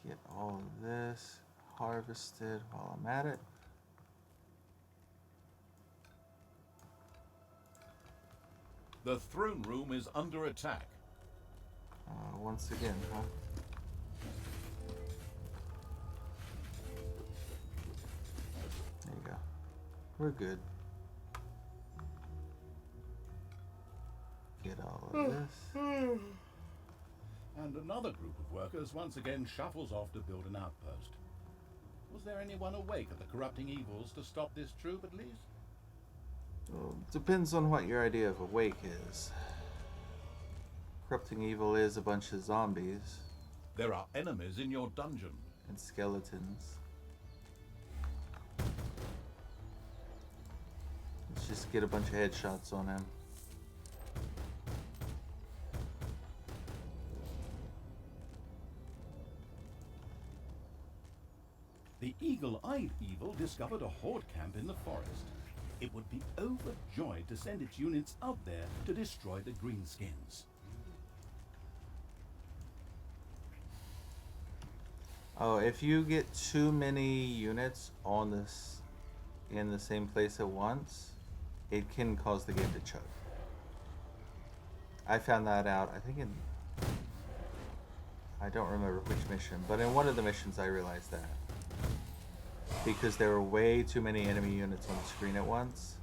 Speaker 1: Get all of this harvested while I'm at it.
Speaker 4: The throne room is under attack.
Speaker 1: Once again, huh? There you go. We're good. Get all of this.
Speaker 2: And another group of workers once again shuffles off to build an outpost. Was there anyone awake at the corrupting evils to stop this troop at least?
Speaker 1: Well, depends on what your idea of awake is. Corrupting evil is a bunch of zombies
Speaker 4: There are enemies in your dungeon.
Speaker 1: and skeletons. Let's just get a bunch of headshots on him.
Speaker 2: discovered a horde camp in the forest, it would be overjoyed to send its units out there to destroy the greenskins.
Speaker 1: Oh, if you get too many units on this in the same place at once, it can cause the game to choke. I found that out, I think I don't remember which mission, but in one of the missions I realized that. Because there were way too many enemy units on the screen at once.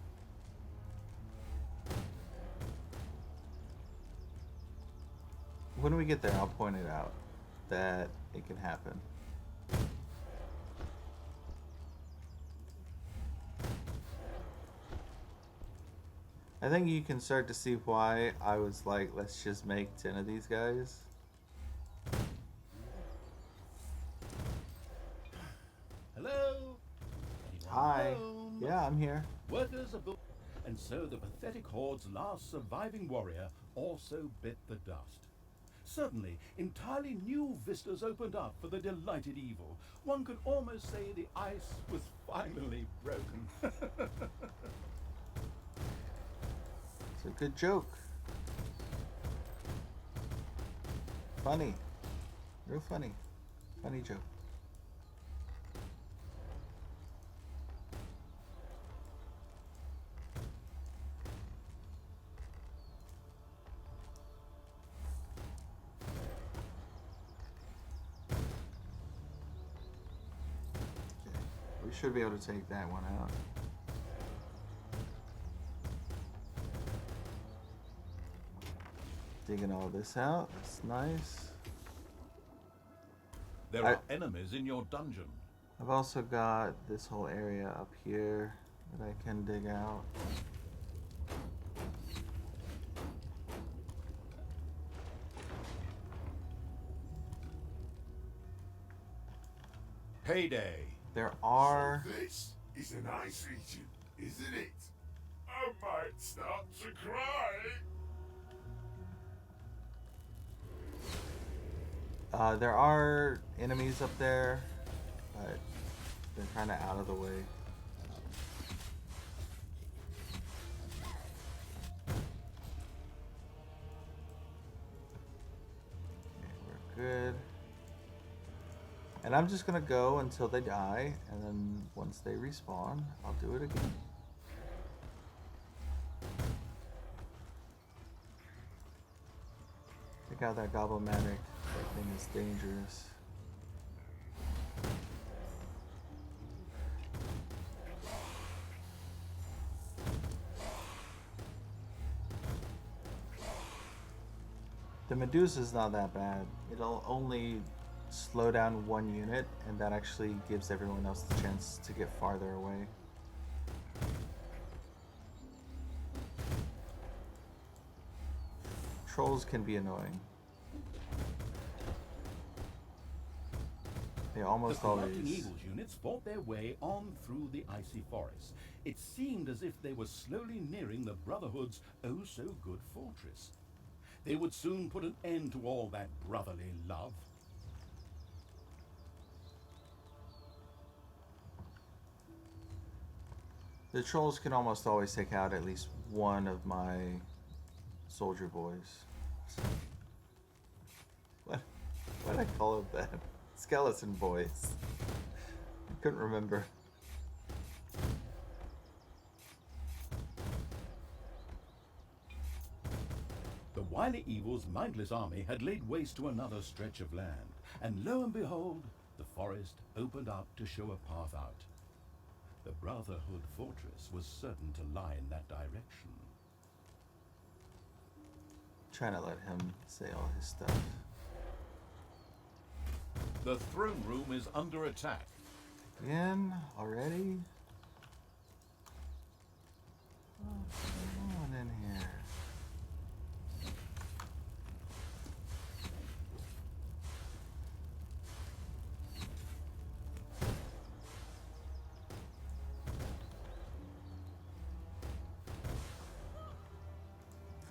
Speaker 1: When we get there, I'll point it out that it can happen. I think you can start to see why I was like, let's just make 10 of these guys.
Speaker 2: Hello? Anyone
Speaker 1: Hi.
Speaker 2: home?
Speaker 1: Yeah, I'm here.
Speaker 2: Workers are built, and so the pathetic horde's last surviving warrior also bit the dust. Suddenly, entirely new vistas opened up for the delighted evil. One could almost say the ice was finally broken.
Speaker 1: It's a good joke. Funny. Real funny. Funny joke. We should be able to take that one out. Digging all this out. That's nice.
Speaker 4: There are enemies in your dungeon.
Speaker 1: I've also got this whole area up here that I can dig out.
Speaker 4: Payday.
Speaker 1: There are...
Speaker 3: So this is an ice region, isn't it? I might start to cry.
Speaker 1: There are enemies up there, but they're kind of out of the way. Okay, we're good. And I'm just gonna go until they die, and then once they respawn, I'll do it again. Take out that goblin-matic. That thing is dangerous. The Medusa's not that bad. It'll only slow down one unit, and that actually gives everyone else the chance to get farther away. Trolls can be annoying. They almost
Speaker 2: The corrupting
Speaker 1: always...
Speaker 2: evil's units fought their way on through the icy forest. It seemed as if they were slowly nearing the Brotherhood's oh-so-good fortress. They would soon put an end to all that brotherly love.
Speaker 1: The trolls can almost always take out at least one of my soldier boys. What did I call it that? Skeleton boys. I couldn't remember.
Speaker 2: The wily evil's mindless army had laid waste to another stretch of land, and lo and behold, the forest opened up to show a path out. The Brotherhood fortress was certain to lie in that direction.
Speaker 1: Trying to let him say all his stuff.
Speaker 4: The throne room is under attack.
Speaker 1: Again? Already? What's going on in here?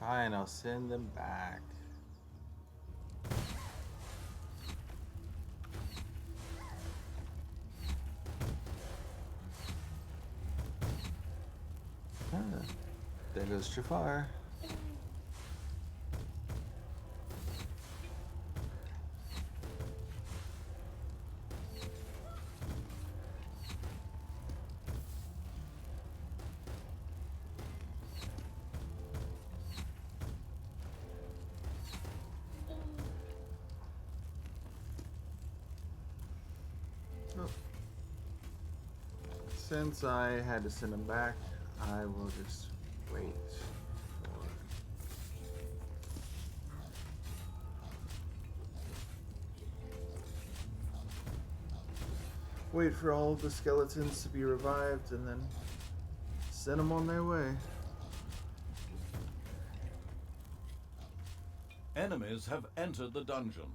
Speaker 1: Fine, I'll send them back. Ah, there goes Jafar. Oh. Since I had to send him back, I will just wait. Wait for all the skeletons to be revived and then send them on their way.
Speaker 4: Enemies have entered the dungeon.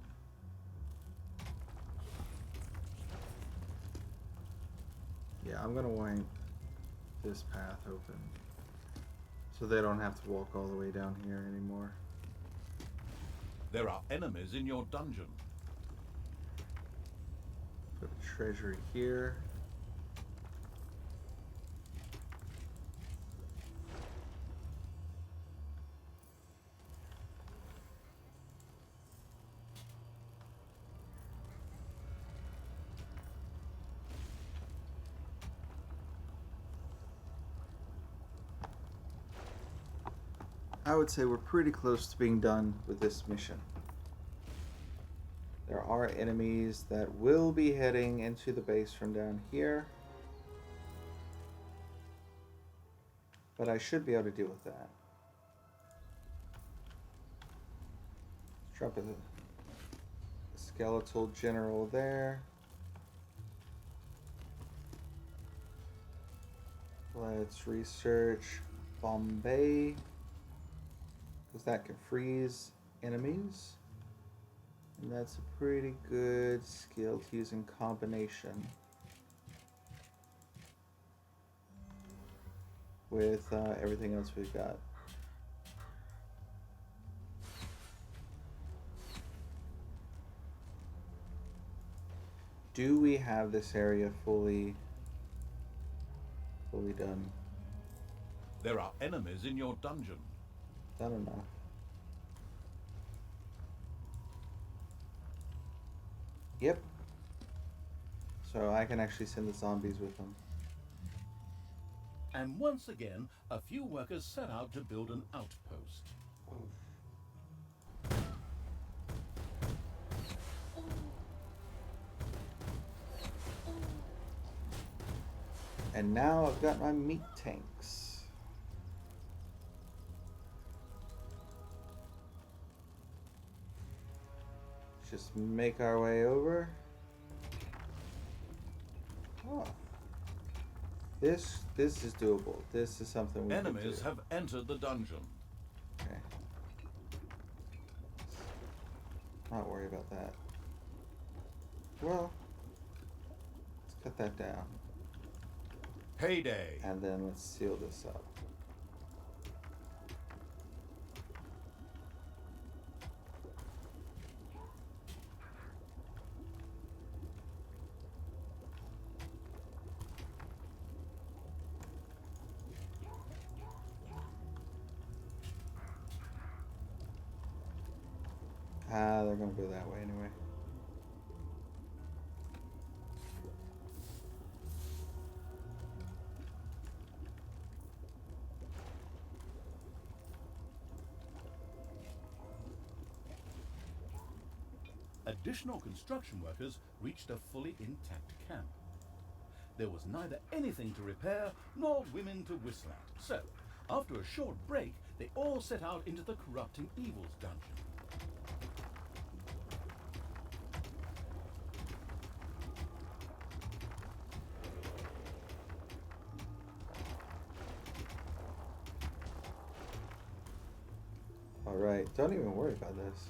Speaker 1: Yeah, I'm gonna wind this path open so they don't have to walk all the way down here anymore.
Speaker 4: There are enemies in your dungeon.
Speaker 1: Put a treasury here. I would say we're pretty close to being done with this mission. There are enemies that will be heading into the base from down here, but I should be able to deal with that. Let's drop a skeletal general there. Let's research Bombay, because that can freeze enemies. And that's a pretty good skill to use in combination with everything else we've got. Do we have this area fully done?
Speaker 4: There are enemies in your dungeon.
Speaker 1: Done enough. Yep. So I can actually send the zombies with them.
Speaker 2: And once again, a few workers set out to build an outpost.
Speaker 1: And now I've got my meat tanks. Just make our way over. Oh. This is doable. This is something we can do.
Speaker 4: Enemies have entered the dungeon.
Speaker 1: Okay. Not worry about that. Well, let's cut that down.
Speaker 4: Payday.
Speaker 1: And then let's seal this up. They're gonna go that way anyway.
Speaker 2: Additional construction workers reached a fully intact camp. There was neither anything to repair nor women to whistle at. So, after a short break, they all set out into the corrupting evils dungeon.
Speaker 1: Alright, don't even worry about this.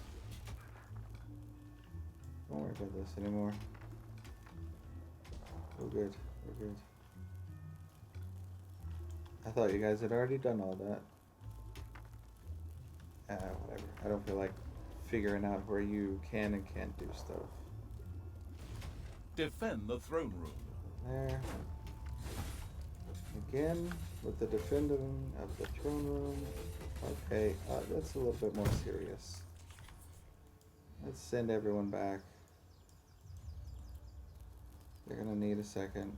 Speaker 1: Don't worry about this anymore. We're good. We're good. I thought you guys had already done all that. Whatever. I don't feel like figuring out where you can and can't do stuff.
Speaker 4: Defend the throne room.
Speaker 1: There. Again. with the defending of the throne room. Okay, that's a little bit more serious. Let's send everyone back. They're gonna need a second.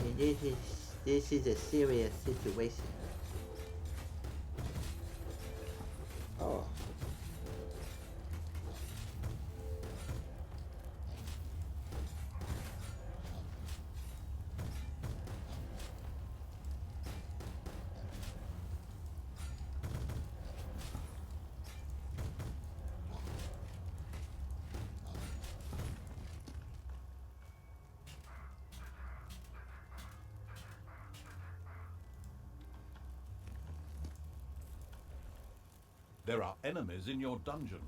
Speaker 5: And this is a serious situation.
Speaker 1: Oh.
Speaker 4: There are enemies in your dungeon.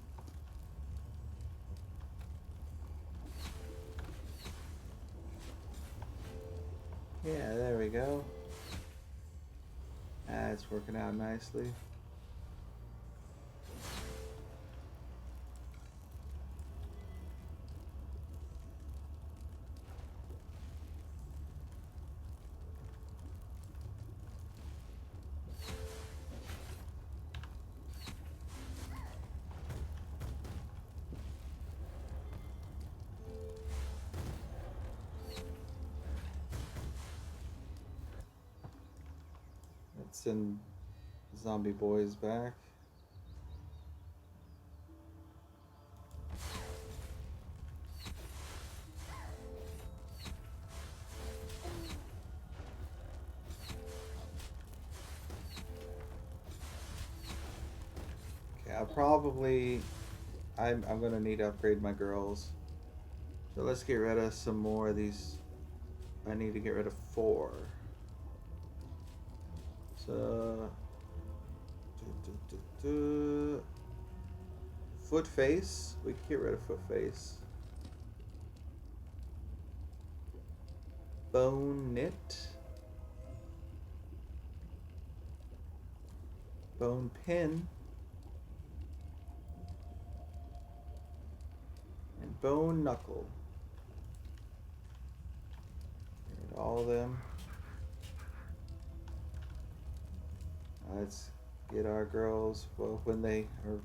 Speaker 1: Yeah, there we go. It's working out nicely. Let's send zombie boys back. Okay, I'm gonna need to upgrade my girls. So let's get rid of some more of these. I need to get rid of 4. So foot face. We can get rid of foot face. Bone knit. Bone pin. And bone knuckle. Get all of them. Let's get our girls, well, when they are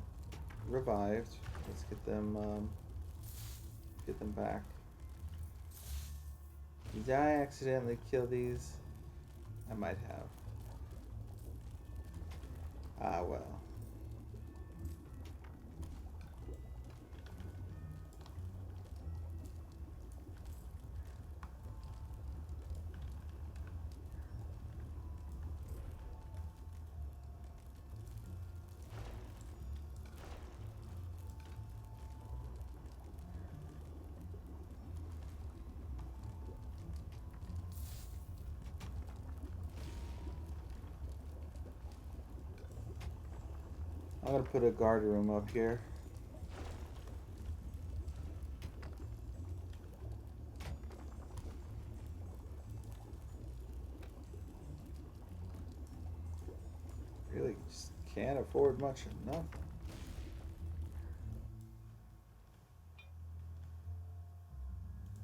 Speaker 1: revived, let's get them back. Did I accidentally kill these? I might have. Ah, well. I'm gonna put a guard room up here. Really just can't afford much of nothing.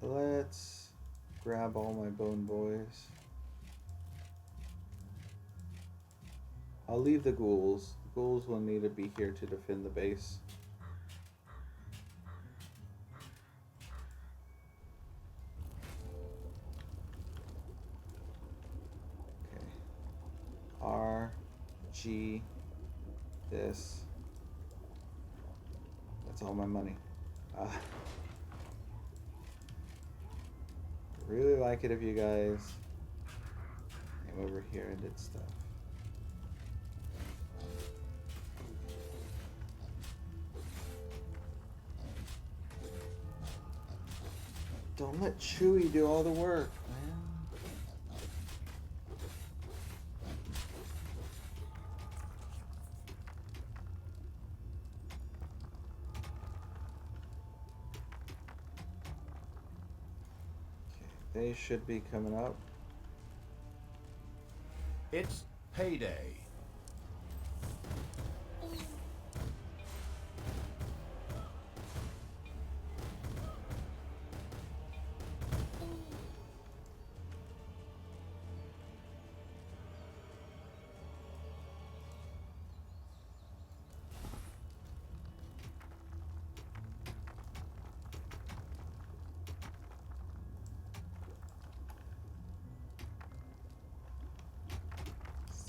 Speaker 1: Let's grab all my bone boys. I'll leave the ghouls. The ghouls will need to be here to defend the base. Okay. R, G, this. That's all my money. Really like it if you guys came over here and did stuff. Don't let Chewie do all the work, man. Okay, they should be coming up.
Speaker 4: It's payday.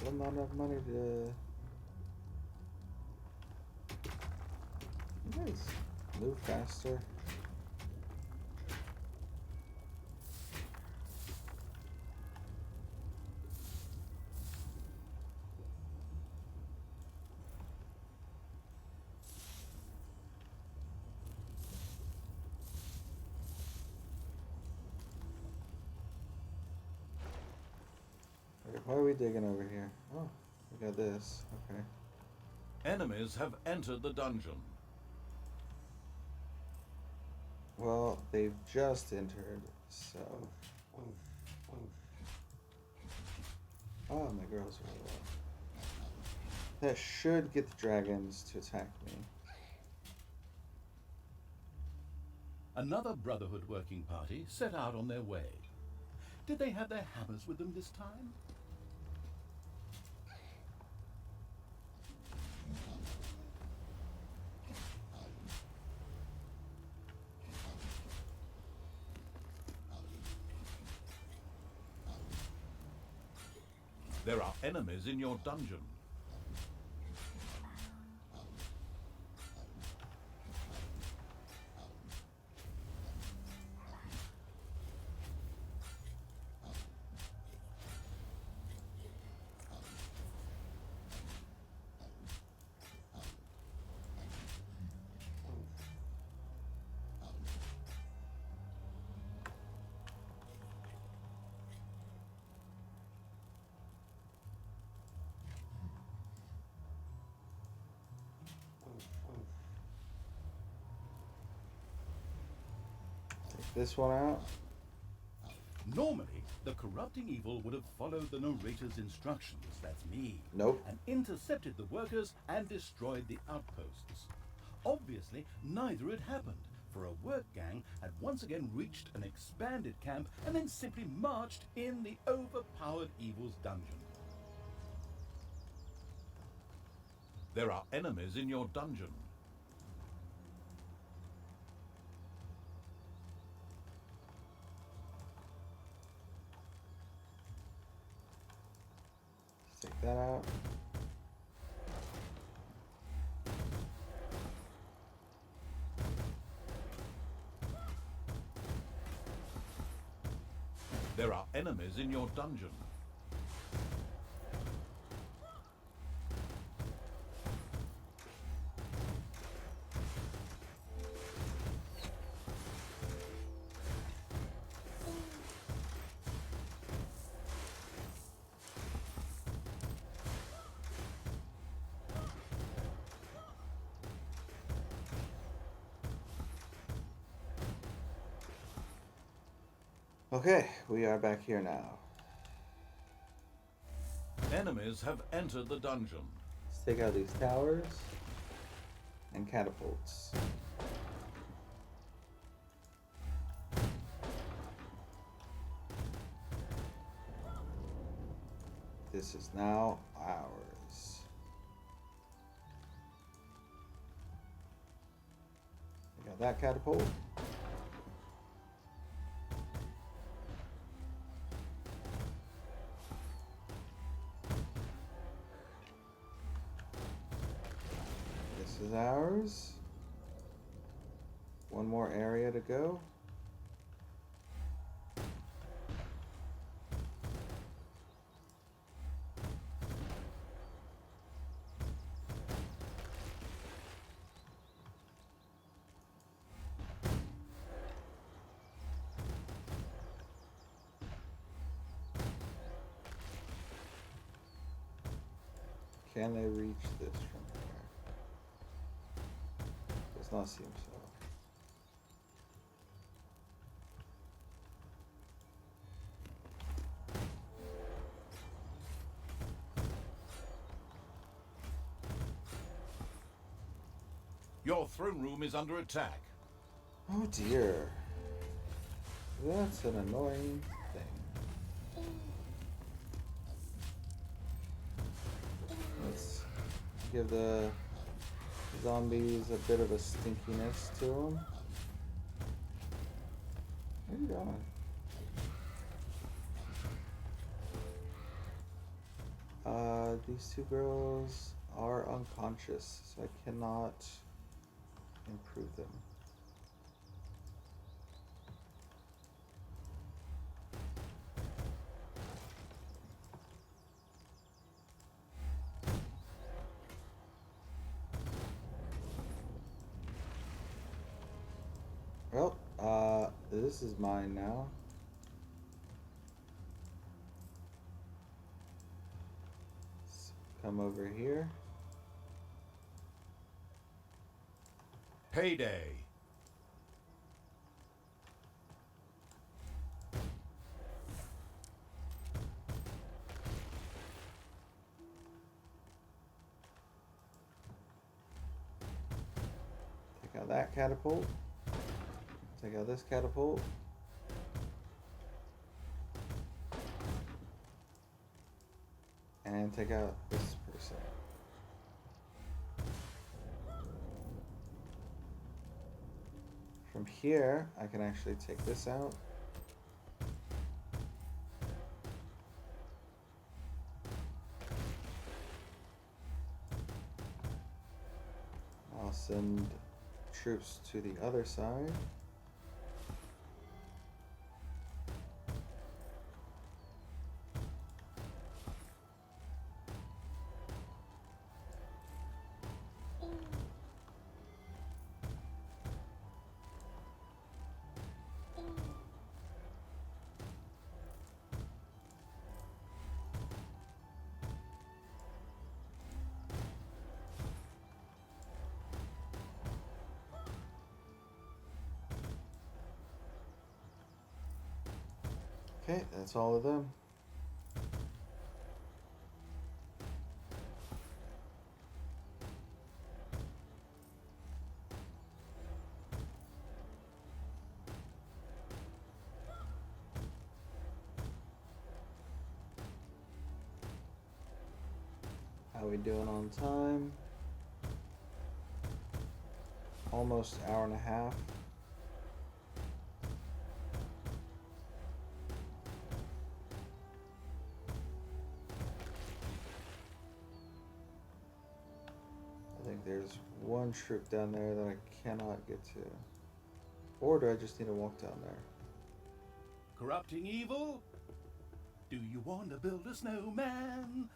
Speaker 1: Still not enough money to. You guys move faster. Okay, why are we digging over here? Oh, we got this. Okay.
Speaker 4: Enemies have entered the dungeon.
Speaker 1: Well, they've just entered, so. Oh, my girls are low. That should get the dragons to attack me.
Speaker 2: Another Brotherhood working party set out on their way. Did they have their hammers with them this time?
Speaker 4: There are enemies in your dungeon.
Speaker 1: Take this one out.
Speaker 2: Normally, the corrupting evil would have followed the narrator's instructions, that's me,
Speaker 1: Nope.
Speaker 2: and intercepted the workers and destroyed the outposts. Obviously, neither had happened, for a work gang had once again reached an expanded camp and then simply marched in the overpowered evil's dungeon.
Speaker 4: There are enemies in your dungeon.
Speaker 1: Take that out.
Speaker 4: There are enemies in your dungeon.
Speaker 1: Okay, we are back here now.
Speaker 4: Enemies have entered the dungeon.
Speaker 1: Let's take out these towers and catapults. This is now ours. We got that catapult. This is ours. One more area to go. Can they reach this from here? Does not seem so.
Speaker 4: Your throne room is under attack.
Speaker 1: Oh dear. That's an annoying thing. Let's give the zombies a bit of a stinkiness to them. Where are you going? These two girls are unconscious, so I cannot improve them. Well, this is mine now. So come over here.
Speaker 4: Payday.
Speaker 1: Take out that catapult. Take out this catapult. And take out this person. From here, I can actually take this out. I'll send troops to the other side. Okay, that's all of them. How we doing on time? Almost hour and a half. I think there's one troop down there that I cannot get to. Or do I just need to walk down there?
Speaker 2: Corrupting evil? Do you want to build a snowman?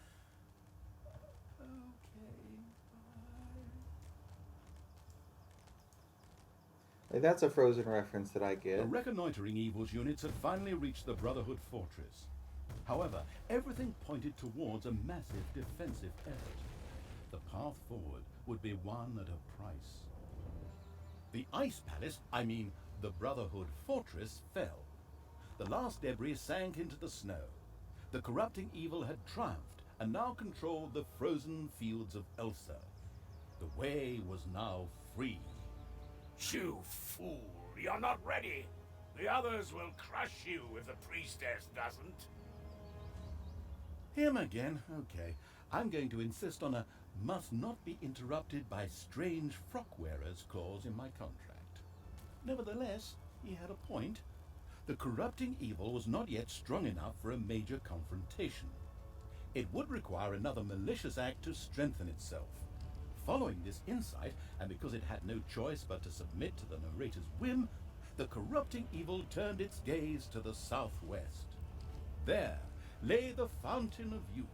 Speaker 2: Okay,
Speaker 1: Like, that's a Frozen reference that I
Speaker 2: The
Speaker 1: get.
Speaker 2: reconnoitering evils units had finally reached the Brotherhood fortress. However, everything pointed towards a massive defensive effort. The path forward would be won at a price. The Ice Palace, the Brotherhood fortress, fell. The last debris sank into the snow. The corrupting evil had triumphed and now controlled the frozen fields of Elsa. The way was now free.
Speaker 3: You fool! You're not ready! The others will crush you if the priestess doesn't.
Speaker 2: Him again? Okay. I'm going to insist on a must not be interrupted by strange frock wearers clause in my contract. Nevertheless, he had a point. The corrupting evil was not yet strong enough for a major confrontation. It would require another malicious act to strengthen itself. Following this insight, and because it had no choice but to submit to the narrator's whim, the corrupting evil turned its gaze to the southwest. There lay the Fountain of Youth.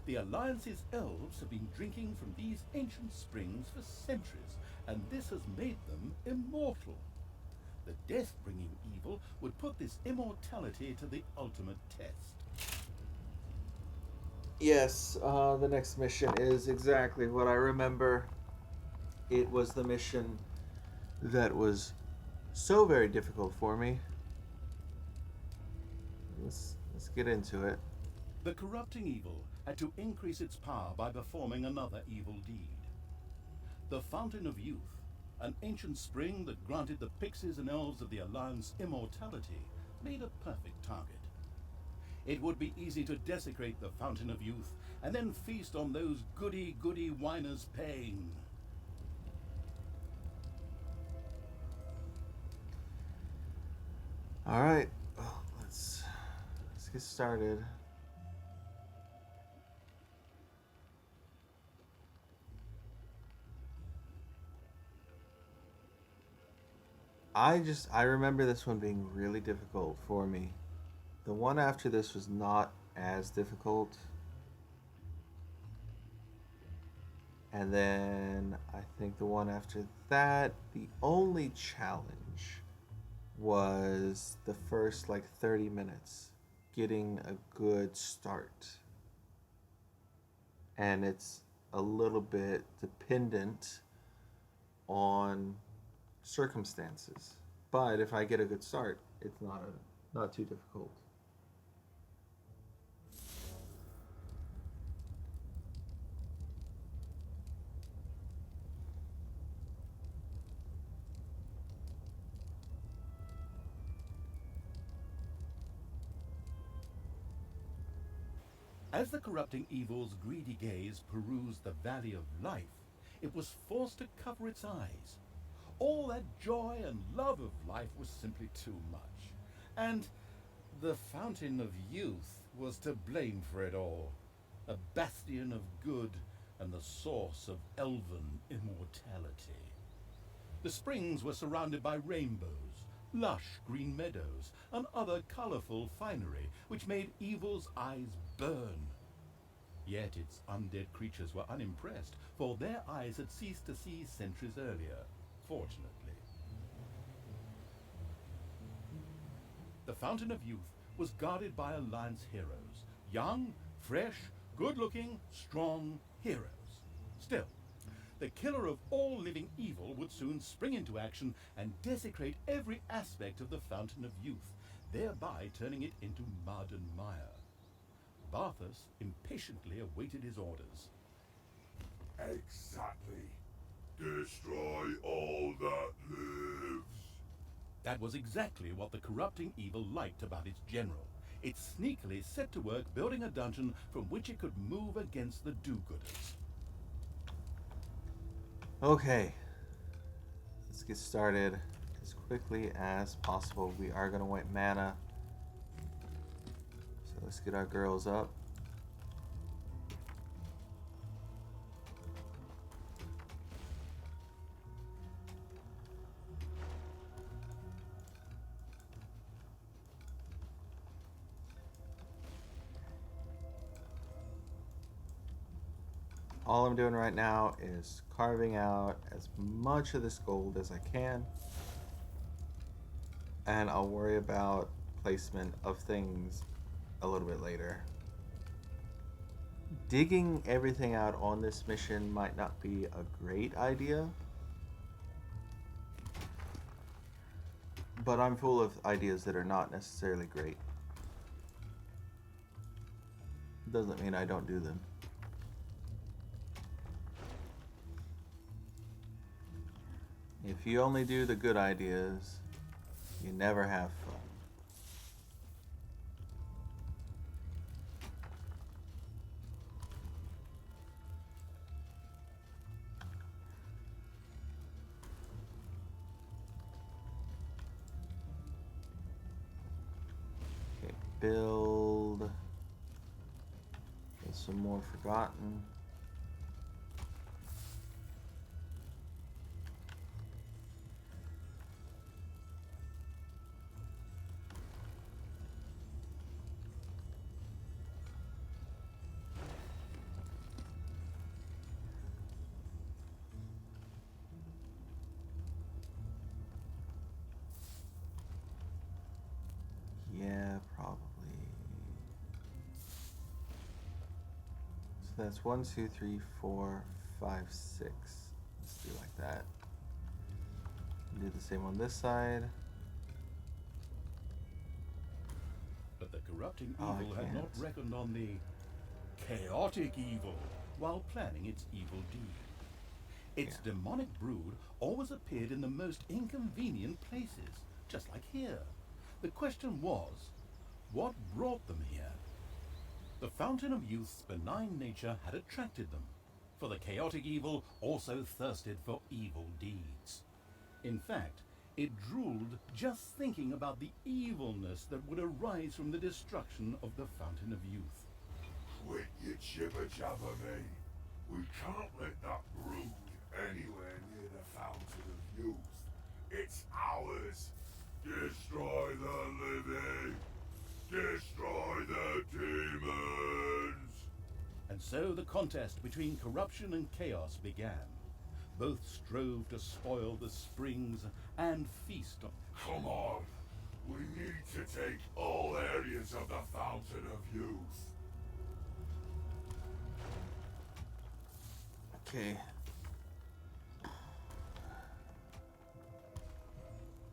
Speaker 2: The Alliance's elves have been drinking from these ancient springs for centuries, and this has made them immortal. The death-bringing evil would put this immortality to the ultimate test.
Speaker 1: Yes, the next mission is exactly what I remember. It was the mission that was so very difficult for me. Let's get into it.
Speaker 2: The corrupting evil had to increase its power by performing another evil deed. The Fountain of Youth, an ancient spring that granted the pixies and elves of the Alliance immortality, made a perfect target. It would be easy to desecrate the Fountain of Youth and then feast on those goody-goody whiners' pain.
Speaker 1: All right, well, let's get started. I remember this one being really difficult for me. The one after this was not as difficult. And then I think the one after that, the only challenge was the first like 30 minutes, getting a good start. And it's a little bit dependent on circumstances. But if I get a good start, it's not too difficult.
Speaker 2: As the corrupting evil's greedy gaze perused the valley of life, it was forced to cover its eyes. All that joy and love of life was simply too much. And the fountain of youth was to blame for it all. A bastion of good and the source of elven immortality. The springs were surrounded by rainbows, lush green meadows, and other colorful finery which made evil's eyes burn. Yet its undead creatures were unimpressed, for their eyes had ceased to see centuries earlier, fortunately. The Fountain of Youth was guarded by Alliance heroes. Young, fresh, good-looking, strong heroes. Still, the killer of all living evil would soon spring into action and desecrate every aspect of the Fountain of Youth, thereby turning it into mud and mire. Barthas impatiently awaited his orders.
Speaker 3: Exactly. Destroy all that lives.
Speaker 2: That was exactly what the corrupting evil liked about its general. It sneakily set to work building a dungeon from which it could move against the do-gooders.
Speaker 1: Okay, let's get started as quickly as possible. We are going to want mana. So let's get our girls up. All I'm doing right now is carving out as much of this gold as I can. And I'll worry about placement of things a little bit later. Digging everything out on this mission might not be a great idea. But I'm full of ideas that are not necessarily great. Doesn't mean I don't do them. If you only do the good ideas, you never have fun. Okay, build. Get some more forgotten. Yeah, probably. So that's 1, 2, 3, 4, 5, 6. Let's do like that. Do the same on this side.
Speaker 2: But the corrupting
Speaker 1: Oh, I
Speaker 2: evil had not
Speaker 1: can't.
Speaker 2: reckoned on the chaotic evil while planning its evil deed. Its
Speaker 1: Yeah.
Speaker 2: demonic brood always appeared in the most inconvenient places, just like here. The question was, what brought them here? The Fountain of Youth's benign nature had attracted them, for the chaotic evil also thirsted for evil deeds. In fact, it drooled just thinking about the evilness that would arise from the destruction of the Fountain of Youth.
Speaker 3: Quit your jibber-jabber, mate. We can't let that brood anywhere near the Fountain of Youth. It's ours. Destroy the living. Destroy the demons.
Speaker 2: And so the contest between corruption and chaos began. Both strove to spoil the springs and feast on.
Speaker 3: Come on. We need to take all areas of the Fountain of Youth.
Speaker 1: Okay.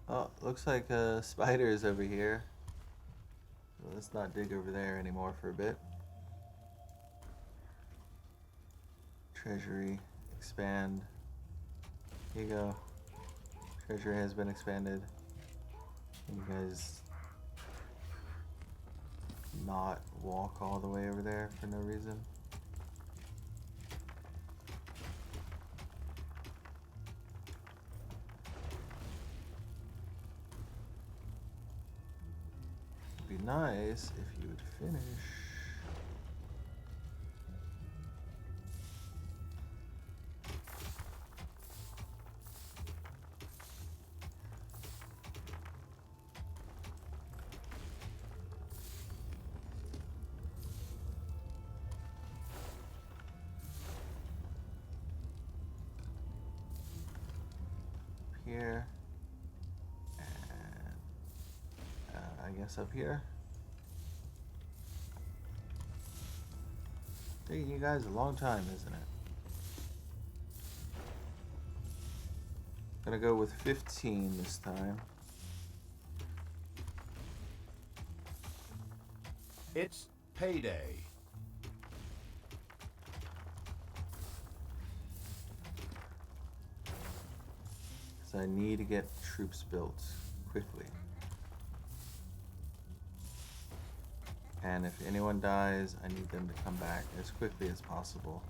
Speaker 1: Oh, looks like spiders over here. Well, let's not dig over there anymore for a bit. Treasury, expand. Here you go. Treasury has been expanded. Can you guys not walk all the way over there for no reason? It'd be nice if you would finish. Here and I guess up here. Taking you guys a long time, isn't it? Gonna go with 15 this time.
Speaker 2: It's payday.
Speaker 1: So I need to get troops built quickly. And if anyone dies, I need them to come back as quickly as possible.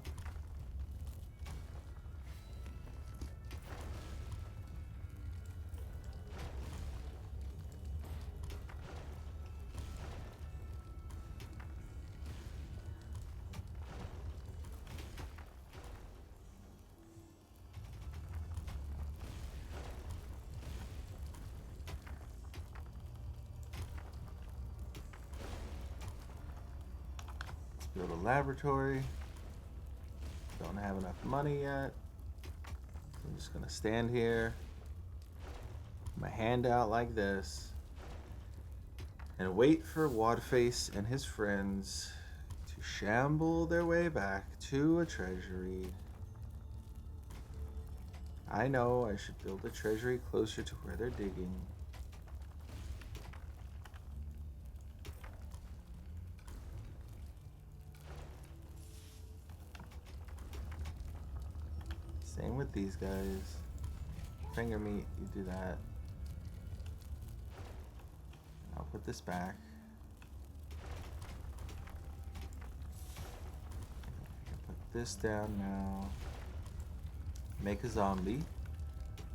Speaker 1: Build a laboratory. Don't have enough money yet. I'm just gonna stand here, put my hand out like this, and wait for Wadface and his friends to shamble their way back to a treasury. I know I should build a treasury closer to where they're digging. Same with these guys. Finger meat, you do that. I'll put this back. I can put this down now. Make a zombie.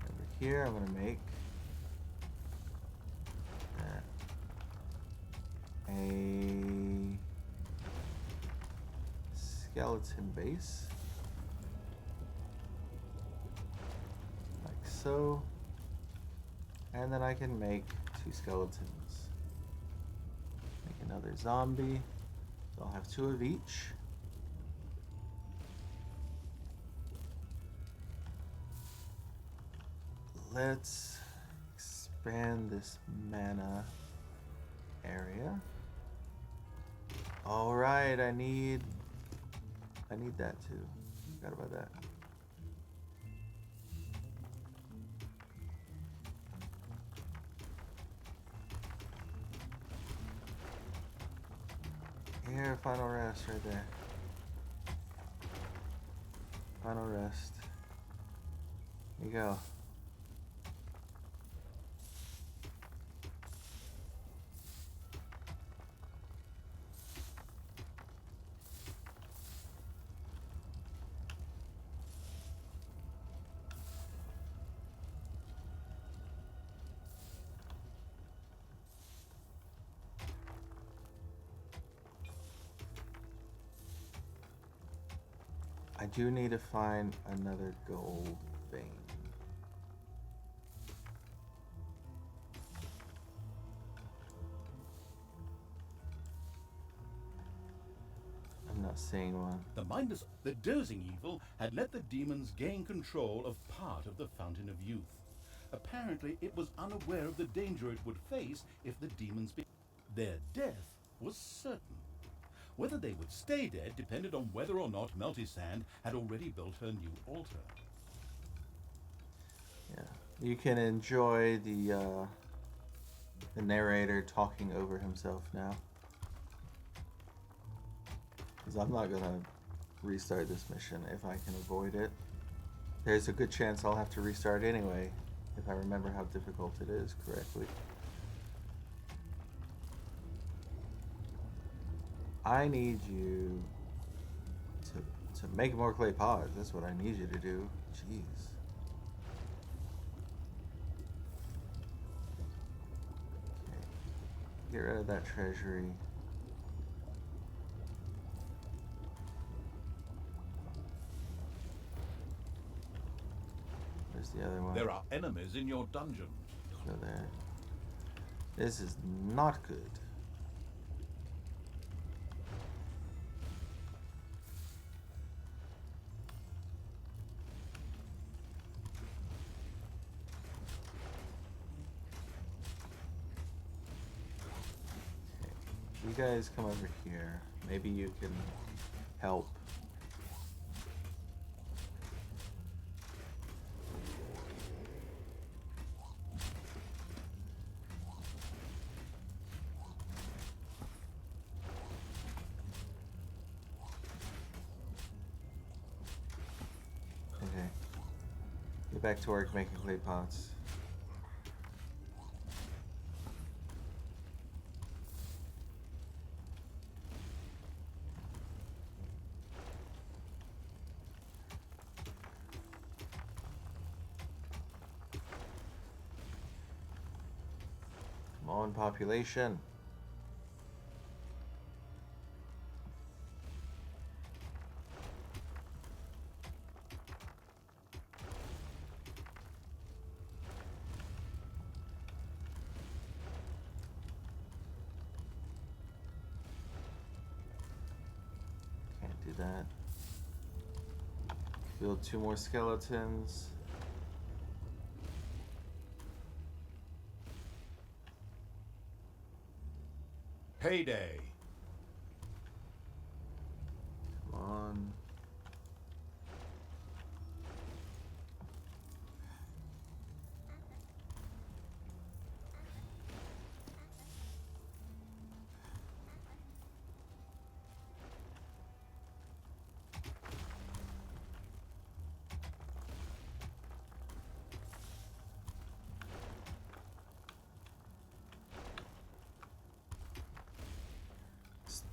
Speaker 1: Over here, I'm gonna make a skeleton base. So, and then I can make 2 skeletons. Make another zombie. So I'll have 2 of each. Let's expand this mana area. All right, I need that too. Forgot about that. Here, final rest right there. Final rest. Here you go. I do need to find another gold vein. seeing one.
Speaker 2: The dozing evil had let the demons gain control of part of the Fountain of Youth. Apparently, it was unaware of the danger it would face if the demons their death was certain. Whether they would stay dead depended on whether or not Meltisand had already built her new altar.
Speaker 1: Yeah, you can enjoy the narrator talking over himself now, because I'm not gonna restart this mission if I can avoid it. There's a good chance I'll have to restart anyway, if I remember how difficult it is correctly. I need you to make more clay pods. That's what I need you to do. Jeez. Okay. Get rid of that treasury. Where's the other one?
Speaker 4: There are enemies in your dungeon.
Speaker 1: So there. This is not good. You guys come over here. Maybe you can help. Okay. Get back to work making clay pots. Come on, population. Can't do that. Build 2 more skeletons.
Speaker 4: Payday.
Speaker 1: Come on.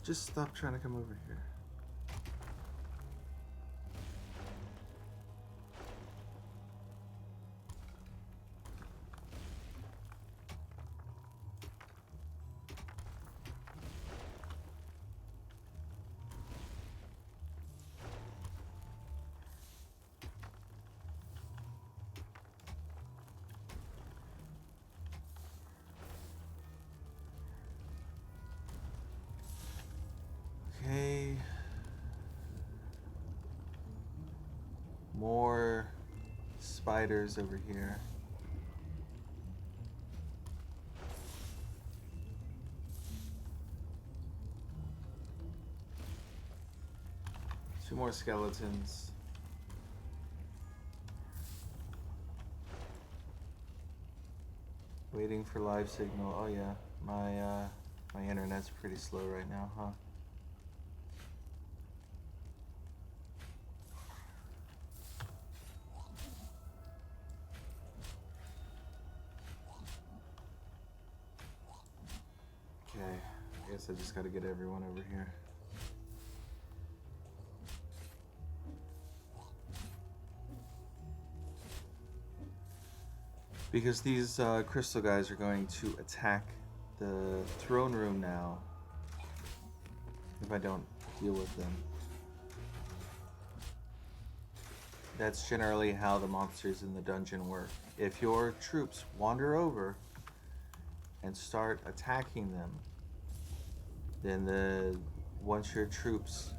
Speaker 1: Just stop trying to come over here. Okay. More spiders over here. Two more skeletons. Waiting for live signal. Oh yeah, my internet's pretty slow right now, huh? Okay, I guess I just gotta get everyone over here. Because these crystal guys are going to attack the throne room now if I don't deal with them. That's generally how the monsters in the dungeon work. If your troops wander over and start attacking them, then once your troops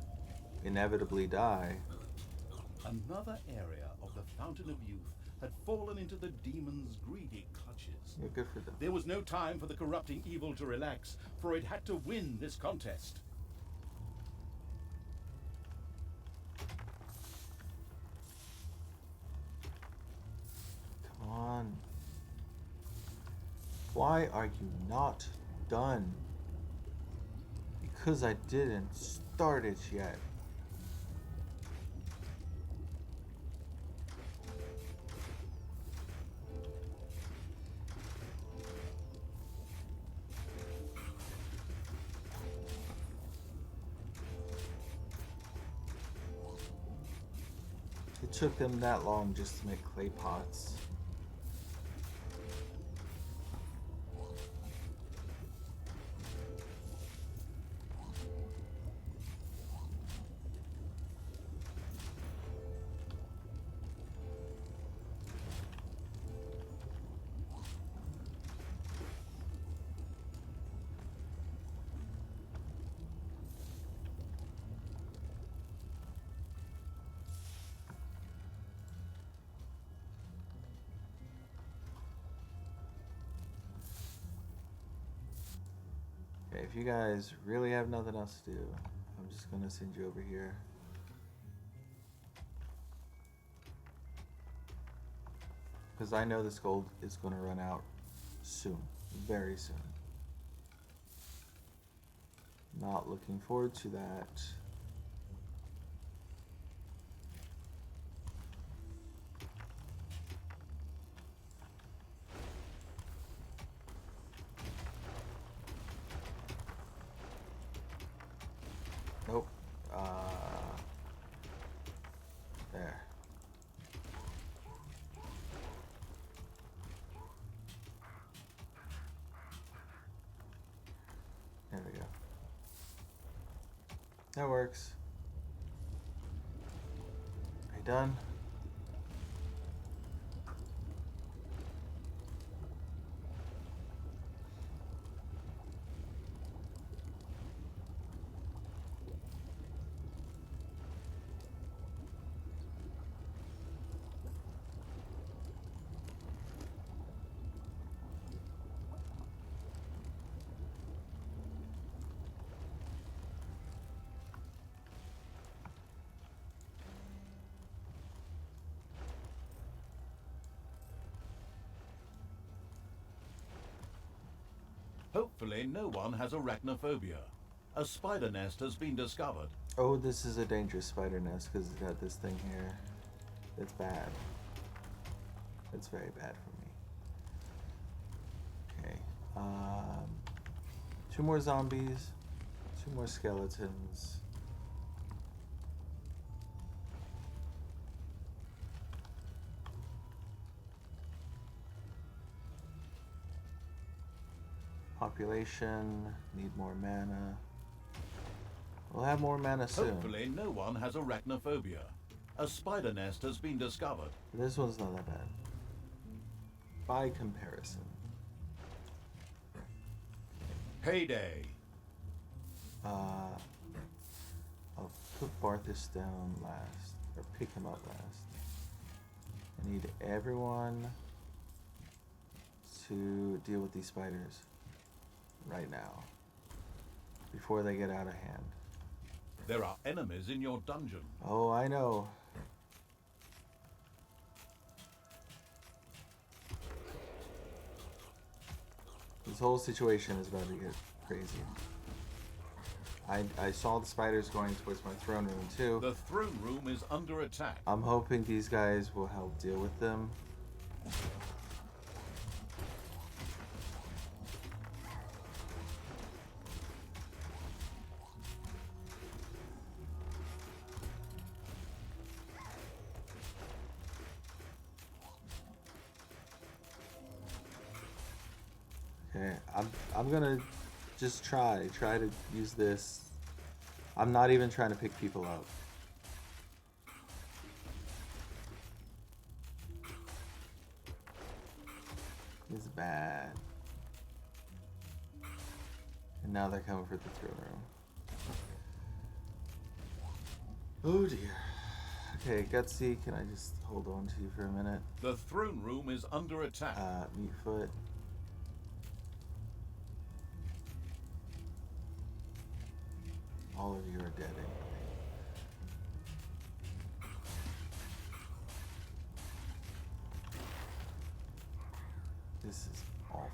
Speaker 1: inevitably die.
Speaker 2: Another area of the Fountain of Youth had fallen into the demon's greedy clutches.
Speaker 1: Yeah, good for them.
Speaker 2: There was no time for the corrupting evil to relax, for it had to win this contest.
Speaker 1: Come on. Why are you not done? Because I didn't start it yet. It took them that long just to make clay pots. Okay, if you guys really have nothing else to do, I'm just gonna send you over here. Because I know this gold is gonna run out soon, very soon. Not looking forward to that. Nope. There. There we go. That works. Are you done?
Speaker 4: Hopefully no one has arachnophobia. A spider nest has been discovered.
Speaker 1: Oh, this is a dangerous spider nest because it's got this thing here. It's bad. It's very bad for me. Okay. 2 more zombies. 2 more skeletons. Population, need more mana. We'll have more mana soon.
Speaker 4: Hopefully no one has arachnophobia. A spider nest has been discovered.
Speaker 1: This one's not that bad. By comparison.
Speaker 4: Payday.
Speaker 1: I'll put Barthus down last, or pick him up last. I need everyone to deal with these spiders right now, before they get out of hand.
Speaker 4: There are enemies in your dungeon.
Speaker 1: Oh, I know. This whole situation is about to get crazy. I saw the spiders going towards my throne room too.
Speaker 4: The throne room is under attack.
Speaker 1: I'm hoping these guys will help deal with them. Okay, I'm gonna just try to use this. I'm not even trying to pick people up. It's bad. And now they're coming for the throne room. Oh dear. Okay, Gutsy, can I just hold on to you for a minute?
Speaker 4: The throne room is under attack.
Speaker 1: Meatfoot. All of you are dead anyway. This is awful.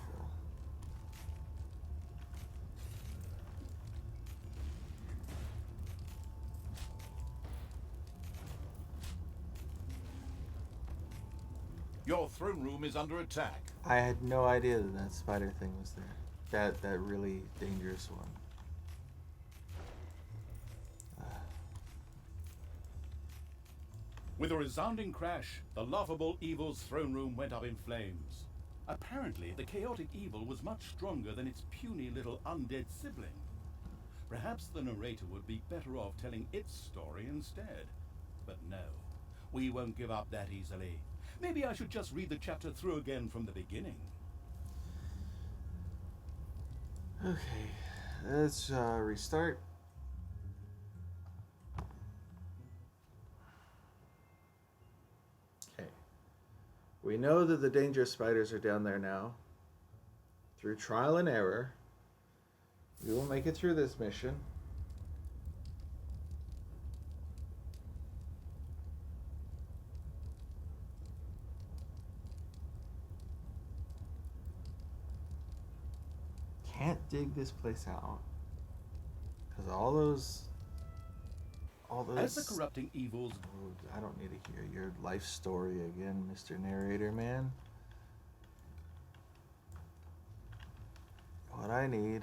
Speaker 4: Your throne room is under attack.
Speaker 1: I had no idea that that spider thing was there. That really dangerous one.
Speaker 2: With a resounding crash, the laughable evil's throne room went up in flames. Apparently, the chaotic evil was much stronger than its puny little undead sibling. Perhaps the narrator would be better off telling its story instead. But no, we won't give up that easily. Maybe I should just read the chapter through again from the beginning.
Speaker 1: Okay, let's restart. Okay. We know that the dangerous spiders are down there now. Through trial and error, we will make it through this mission. Can't dig this place out because all those
Speaker 2: As the corrupting evils...
Speaker 1: Oh, I don't need to hear your life story again, Mr. Narrator Man. What I need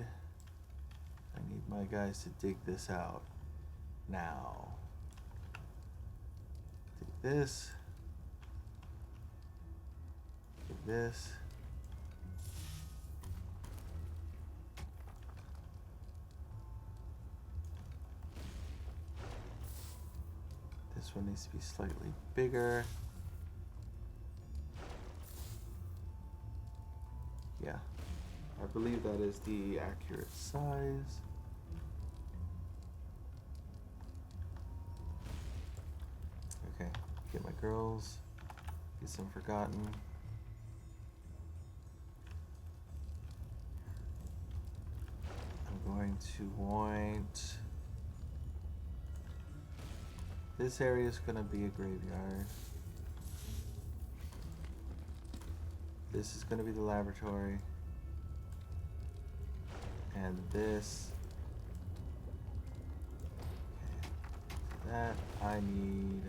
Speaker 1: my guys to dig this out now. Dig this. Dig this. This one needs to be slightly bigger. Yeah, I believe that is the accurate size. Okay, get my girls, get some forgotten. I'm going to want... This area is going to be a graveyard. This is going to be the laboratory. And this. Okay. For that I need...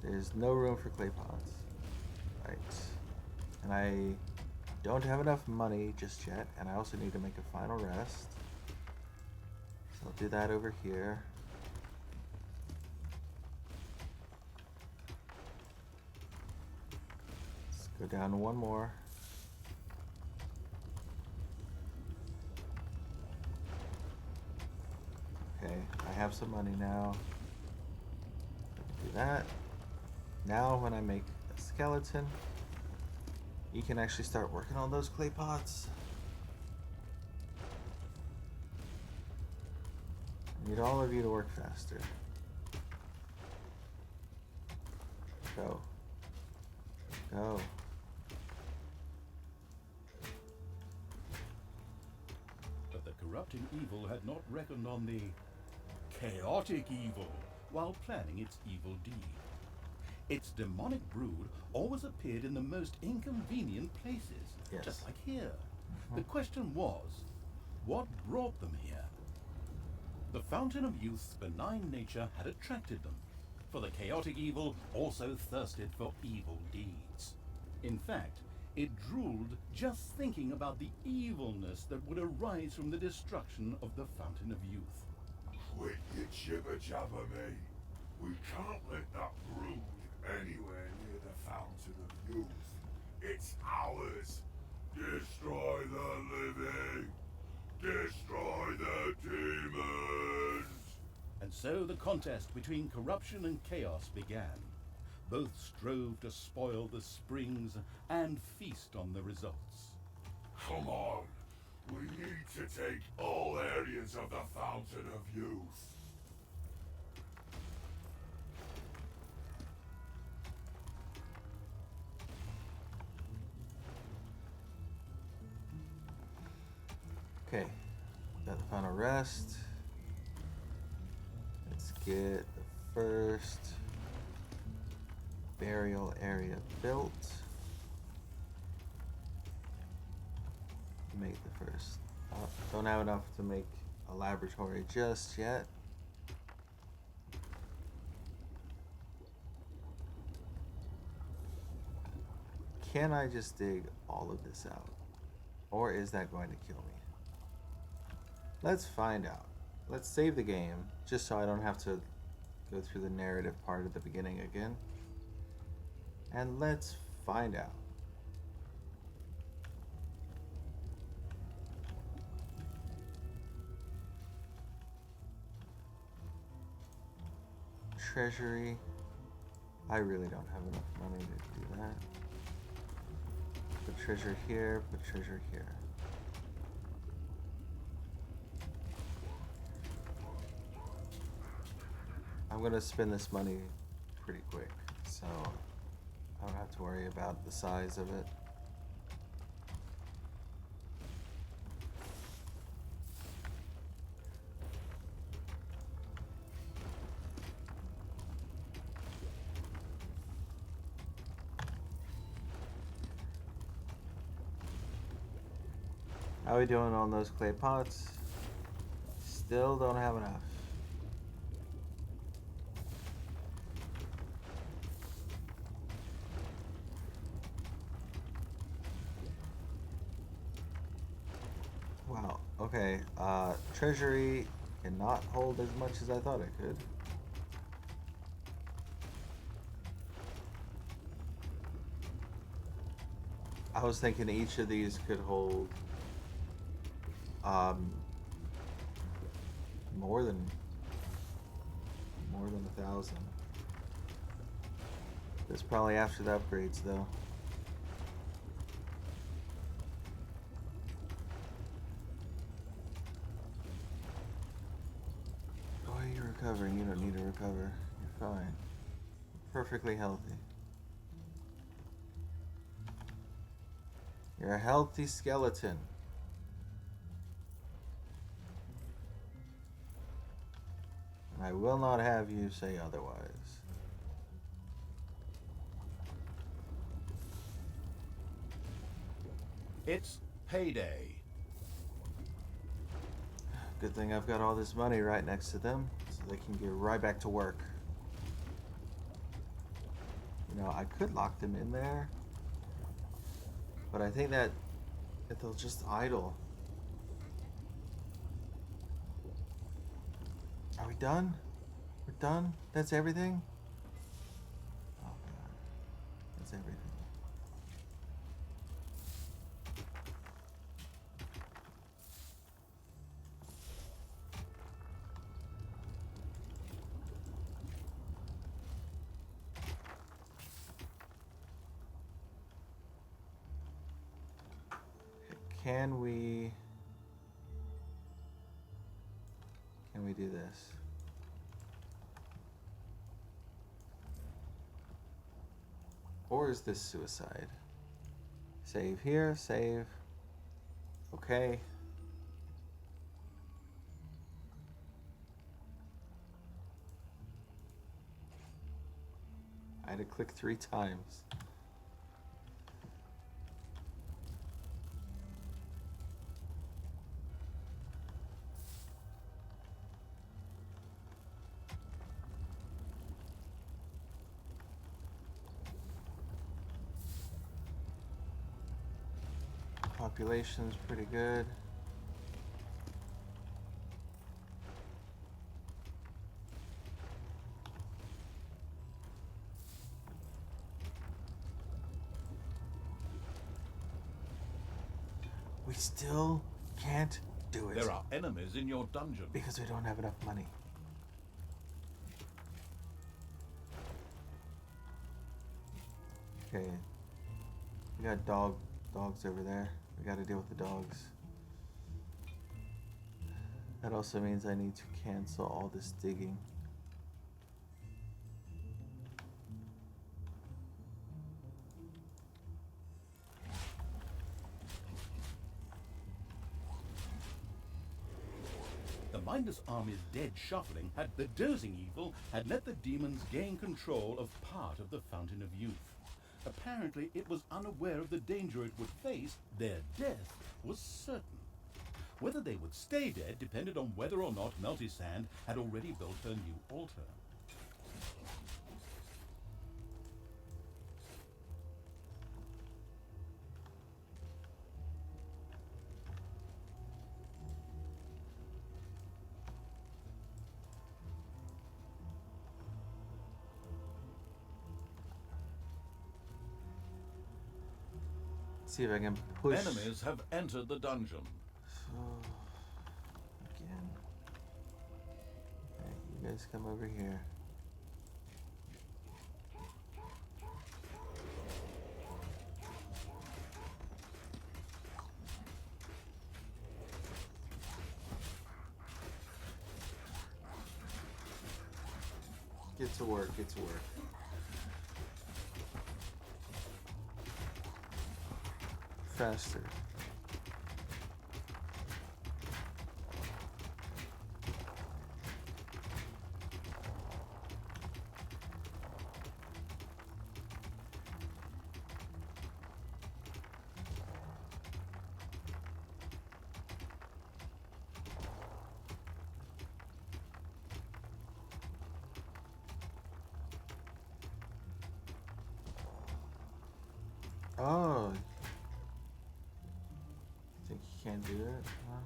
Speaker 1: There's no room for clay pots. Right. And I don't have enough money just yet. And I also need to make a final rest. So I'll do that over here. Go down one more. Okay, I have some money now. Do that. Now when I make a skeleton, you can actually start working on those clay pots. I need all of you to work faster. Go. Go.
Speaker 2: But the corrupting evil had not reckoned on the chaotic evil while planning its evil deed. Its demonic brood always appeared in the most inconvenient places,
Speaker 1: Yes.
Speaker 2: just like here. The question was, what brought them here? The Fountain of Youth's benign nature had attracted them, for the chaotic evil also thirsted for evil deeds. In fact, it drooled just thinking about the evilness that would arise from the destruction of the Fountain of Youth.
Speaker 3: Quit your jibber-jabber, mate. We can't let that brood anywhere near the Fountain of Youth. It's ours. Destroy the living. Destroy the demons.
Speaker 2: And so the contest between corruption and chaos began. Both strove to spoil the springs and feast on the results.
Speaker 3: Come on. We need to take all areas of the Fountain of Youth.
Speaker 1: Okay, got the final rest. Let's get the first burial area built. Make the first. Don't have enough to make a laboratory just yet. Can I just dig all of this out? Or is that going to kill me? Let's find out. Let's save the game, just so I don't have to go through the narrative part at the beginning again. And let's find out. Treasury. I really don't have enough money to do that. Put treasure here, put treasure here. I'm gonna spend this money pretty quick, so I don't have to worry about the size of it. How are we doing on those clay pots? Still don't have enough. Wow, okay. Treasury cannot hold as much as I thought it could. I was thinking each of these could hold more than 1,000. That's probably after the upgrades though. Boy, you're recovering. You don't need to recover. You're fine. Perfectly healthy. You're a healthy skeleton. I will not have you say otherwise.
Speaker 4: It's payday.
Speaker 1: Good thing I've got all this money right next to them, so they can get right back to work. You know, I could lock them in there, but I think that they'll just idle. Are we done? We're done? That's everything? Oh god. That's everything. Can we do this? Or is this suicide? Save here, save. Okay. I had to click 3 times. Population's pretty good. We still can't do it.
Speaker 4: There are enemies in your dungeon.
Speaker 1: Because we don't have enough money. Okay. We got dogs over there. We gotta deal with the dogs. That also means I need to cancel all this digging.
Speaker 2: mindless army's dead shuffling the dozing evil had let the demons gain control of part of the Fountain of Youth. Apparently, it was unaware of the danger it would face. Their death was certain. Whether they would stay dead depended on whether or not Melty-Sand had already built her new altar.
Speaker 1: See if I can push.
Speaker 4: Enemies have entered the dungeon.
Speaker 1: So, again. Alright, you guys come over here. Get to work, get to work. Faster. Oh. Think you can't do it? Huh?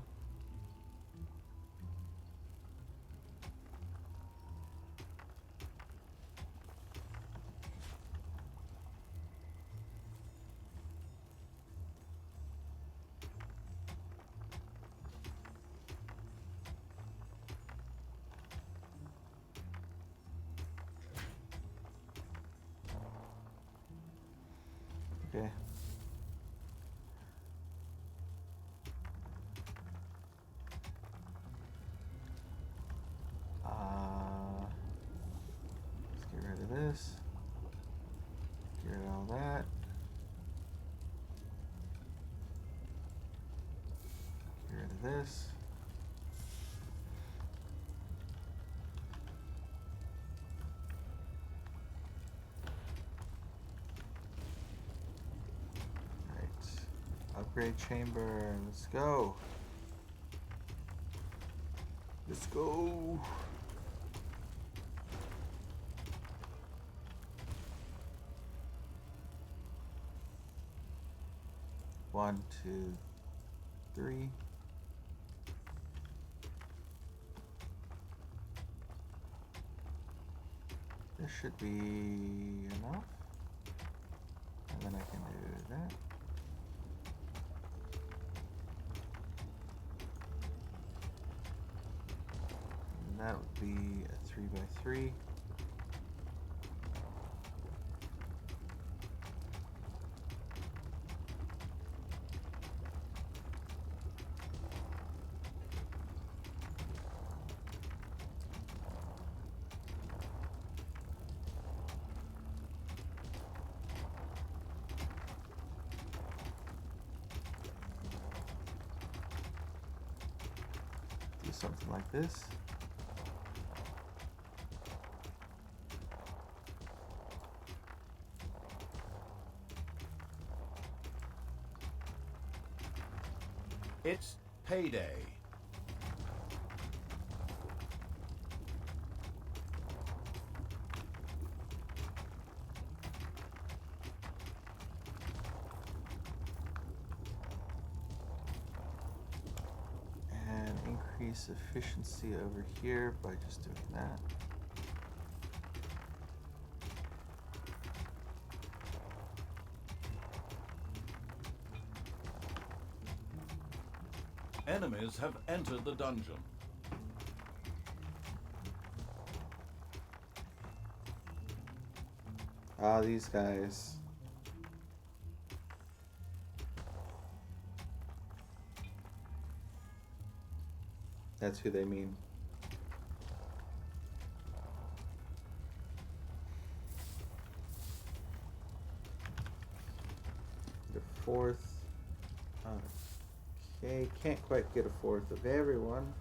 Speaker 1: Okay. Let's get rid of this. Get rid of all that. Get rid of this. Upgrade chamber. Let's go. Let's go. One, two, three. This should be enough. And then I can do that. That would be a 3x3. Do something like this.
Speaker 4: It's payday.
Speaker 1: And increase efficiency over here by just doing that.
Speaker 4: Enemies have entered the dungeon.
Speaker 1: Ah, these guys. That's who they mean. The fourth. Okay, can't quite get a fourth of everyone.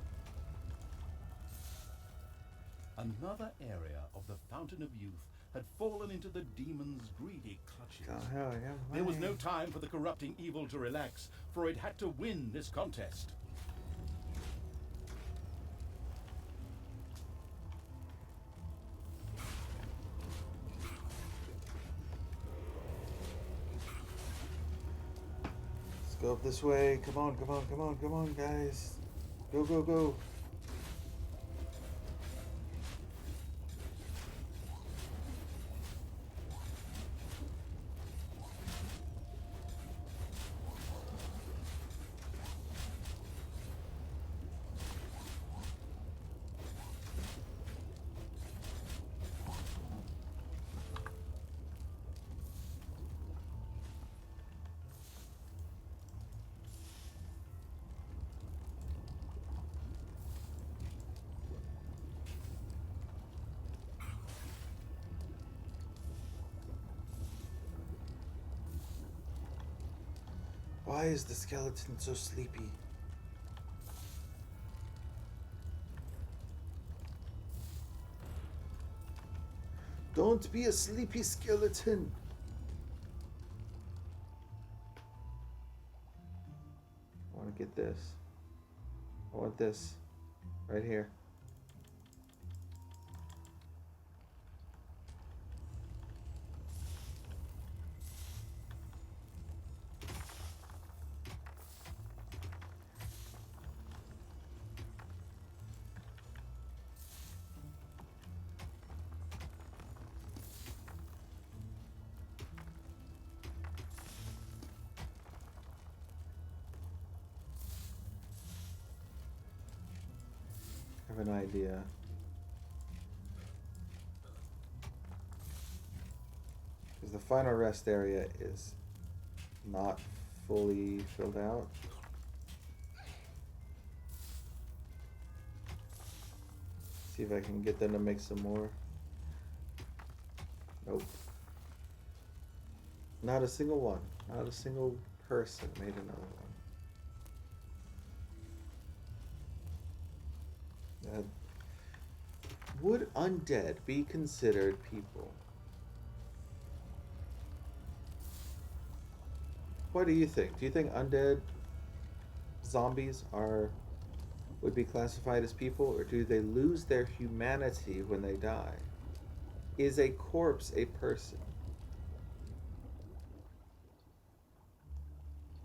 Speaker 2: Another area of the Fountain of Youth had fallen into the demon's greedy clutches.
Speaker 1: Oh, hell, I got
Speaker 2: There was
Speaker 1: money.
Speaker 2: no time for the corrupting evil to relax, for it had to win this contest.
Speaker 1: Let's go up this way. Come on, come on, come on, come on, guys. Go, go, go. Why is the skeleton so sleepy? Don't be a sleepy skeleton. I want to get this. I want this. Right here. I have an idea. Because the final rest area is not fully filled out. See if I can get them to make some more. Nope. Not a single one. Not a single person made another one. Would undead be considered people? What do you think? Do you think undead zombies would be classified as people, or do they lose their humanity when they die? Is a corpse a person?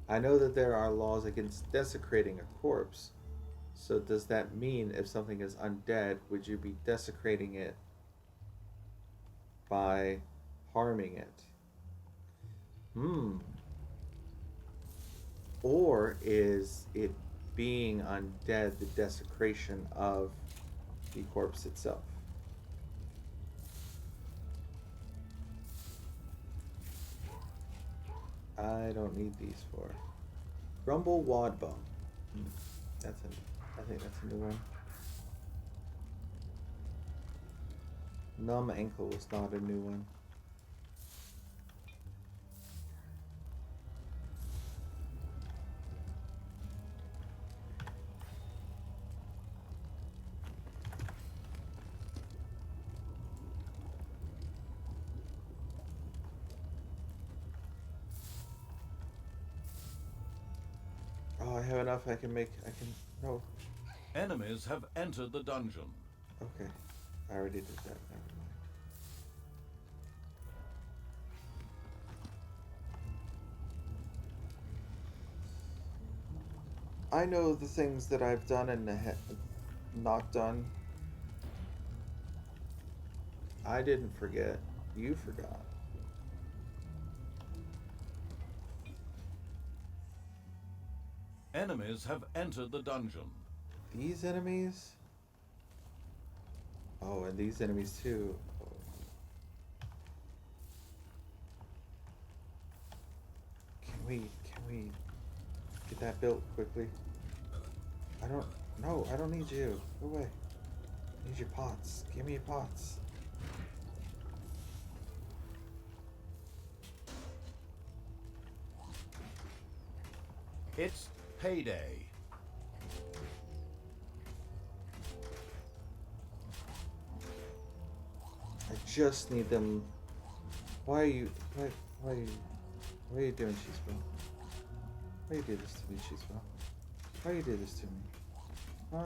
Speaker 1: I know that there are laws against desecrating a corpse. So does that mean if something is undead, would you be desecrating it by harming it? Or is it being undead the desecration of the corpse itself? I don't need these for. Grumble Wadbum. I think that's a new one. Numb Ankle was not a new one. Oh, I have enough. No.
Speaker 4: Enemies have entered the dungeon.
Speaker 1: Okay. I already did that. Never mind. I know the things that I've done and not done. I didn't forget. You forgot.
Speaker 4: Enemies have entered the dungeon.
Speaker 1: These enemies? Oh, and these enemies too. Oh. Can we get that built quickly? I don't need you. Go away. I need your pots. Give me your pots.
Speaker 4: It's payday.
Speaker 1: just need them. Why are you? Why are you? Why are you doing Cheesebro? Why you do this to me, Cheesebro? Why you do this to me? Huh?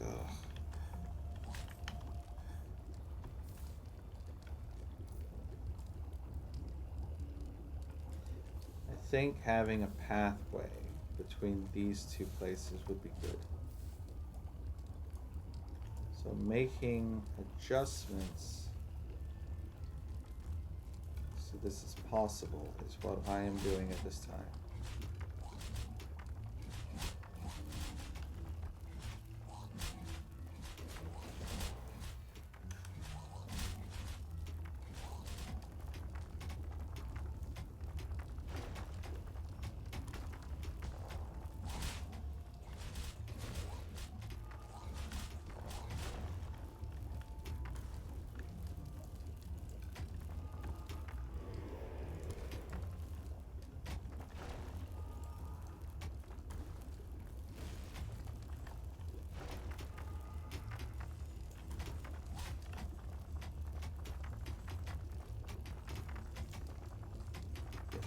Speaker 1: Ugh. I think having a pathway between these two places would be good. So making adjustments so this is possible is what I am doing at this time.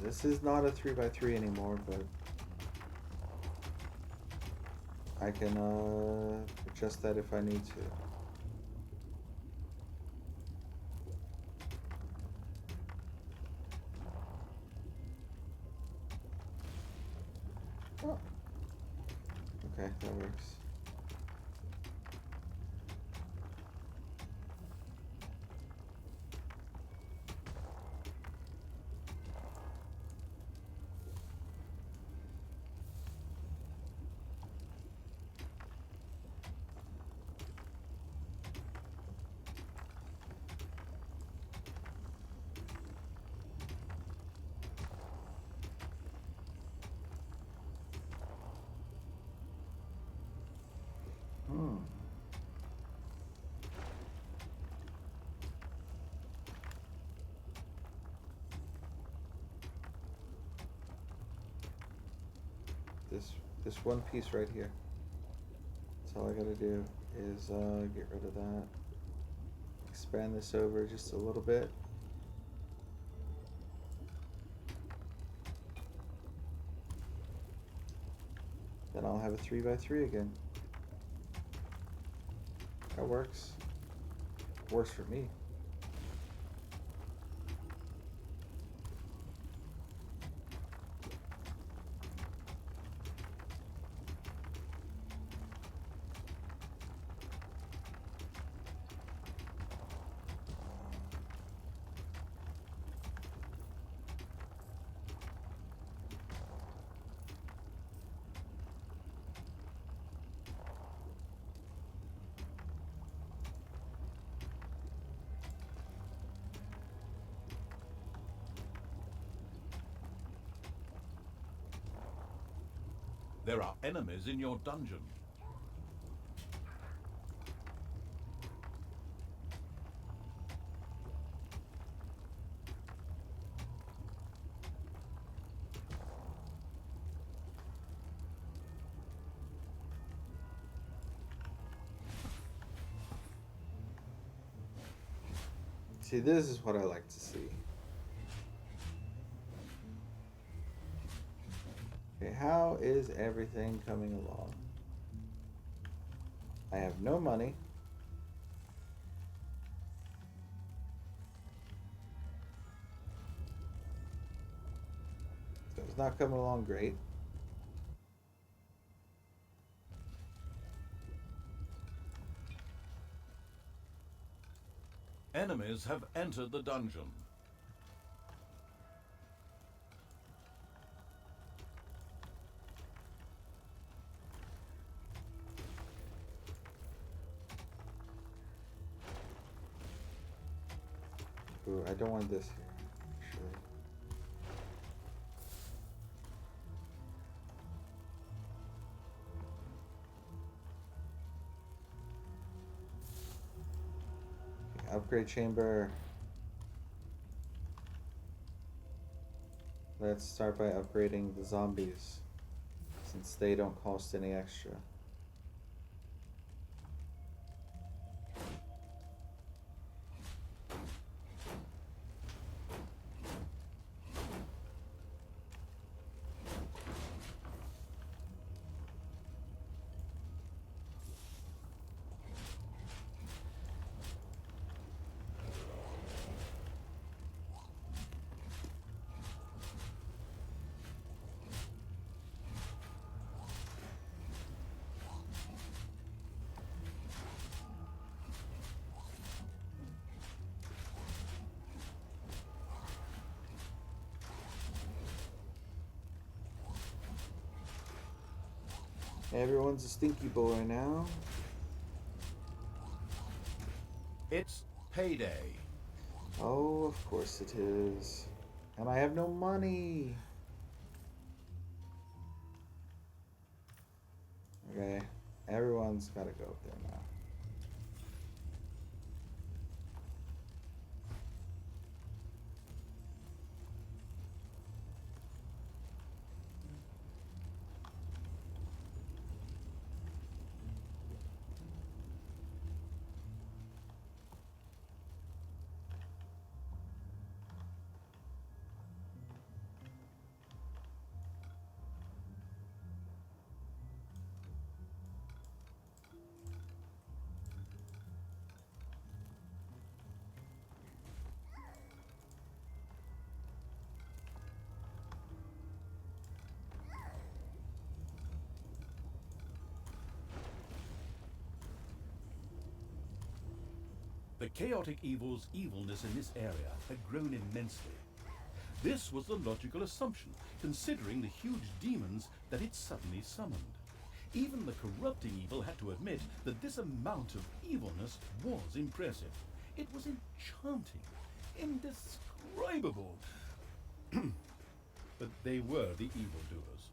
Speaker 1: This is not a 3x3 anymore, but I can adjust that if I need to. Oh. Okay, that works. This one piece right here. That's all I gotta do is get rid of that. Expand this over just a little bit. Then I'll have a 3x3 again. That works. Works for me.
Speaker 4: There are enemies in your dungeon.
Speaker 1: See, this is what I like to see. Okay, how is everything coming along? I have no money. So it's not coming along great.
Speaker 4: Enemies have entered the dungeon.
Speaker 1: Ooh, I don't want this here, actually. Okay, upgrade chamber. Let's start by upgrading the zombies. since they don't cost any extra. Everyone's a stinky boy now.
Speaker 4: It's payday.
Speaker 1: Oh, of course it is. And I have no money. Okay, everyone's gotta go up there now.
Speaker 2: The chaotic evil's evilness in this area had grown immensely. This was the logical assumption, considering the huge demons that it suddenly summoned. Even the corrupting evil had to admit that this amount of evilness was impressive. It was enchanting, indescribable. But they were the evildoers.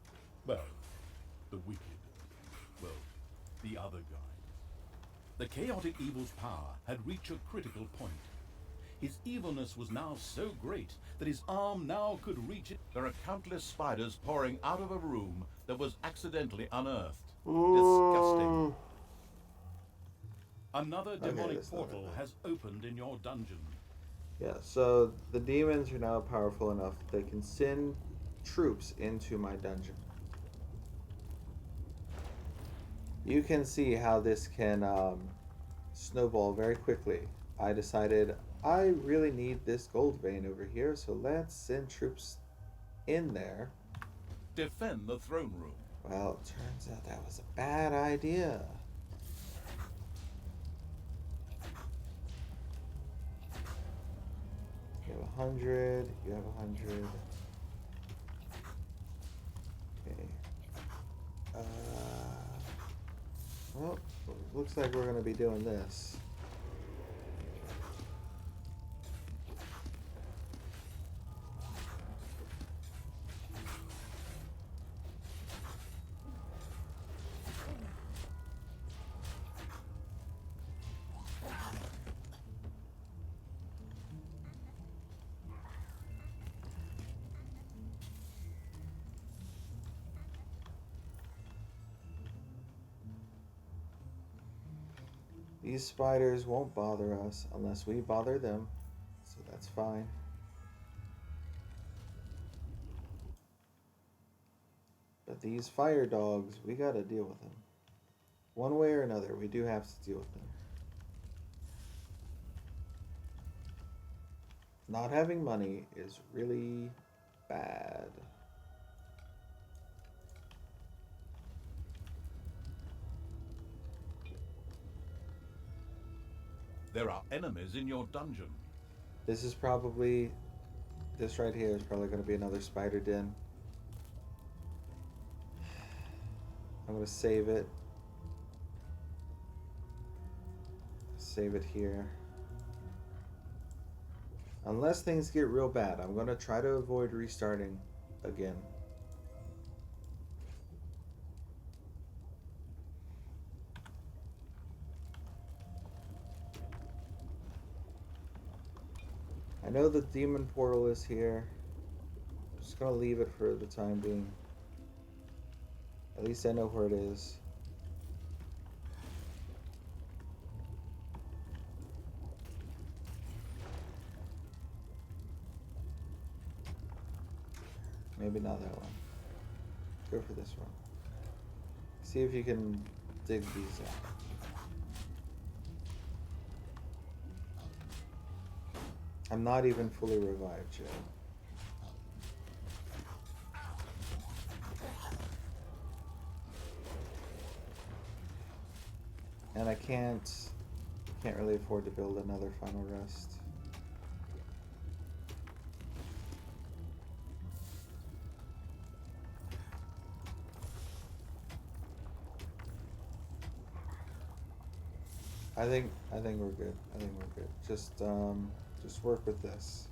Speaker 2: Well, the wicked. Well, the other guys. The chaotic evil's power had reached a critical point. His evilness was now so great that his arm now could reach it.
Speaker 4: There are countless spiders pouring out of a room that was accidentally unearthed.
Speaker 1: Ooh.
Speaker 4: Disgusting.
Speaker 2: Another demonic
Speaker 1: that's not
Speaker 2: portal
Speaker 1: enough.
Speaker 2: has opened in your dungeon.
Speaker 1: Yeah, so the demons are now powerful enough that they can send troops into my dungeon. You can see how this can snowball very quickly. I decided I really need this gold vein over here, so let's send troops in there.
Speaker 4: Defend the throne room.
Speaker 1: Well, it turns out that was a bad idea. You have 100, you have 100. Okay. Well, looks like we're going to be doing this. These spiders won't bother us unless we bother them, so that's fine. But these fire dogs, we gotta deal with them. One way or another, we do have to deal with them. Not having money is really bad.
Speaker 4: There are enemies in your dungeon.
Speaker 1: This right here is probably going to be another spider den. I'm going to save it. Save it here. Unless things get real bad, I'm going to try to avoid restarting again. I know the demon portal is here. I'm just gonna leave it for the time being. At least I know where it is. Maybe not that one. Go for this one. See if you can dig these out. I'm not even fully revived yet. And I can't really afford to build another final rest. I think we're good. I think we're good. Just work with this.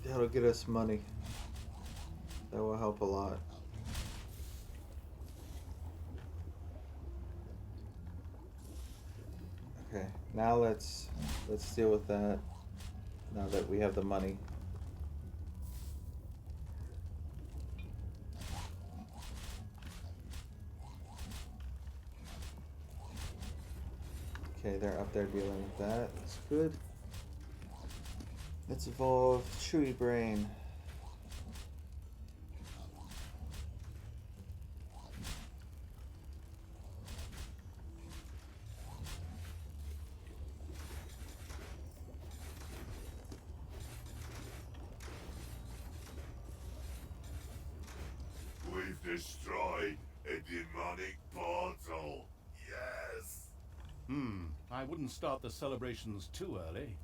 Speaker 1: That'll get us money. That will help a lot. Okay, now let's deal with that. Now that we have the money. Okay, they're up there dealing with that. That's good. Let's evolve Chewy Brain.
Speaker 3: We've destroyed a demonic portal. Yes.
Speaker 2: I wouldn't start the celebrations too early.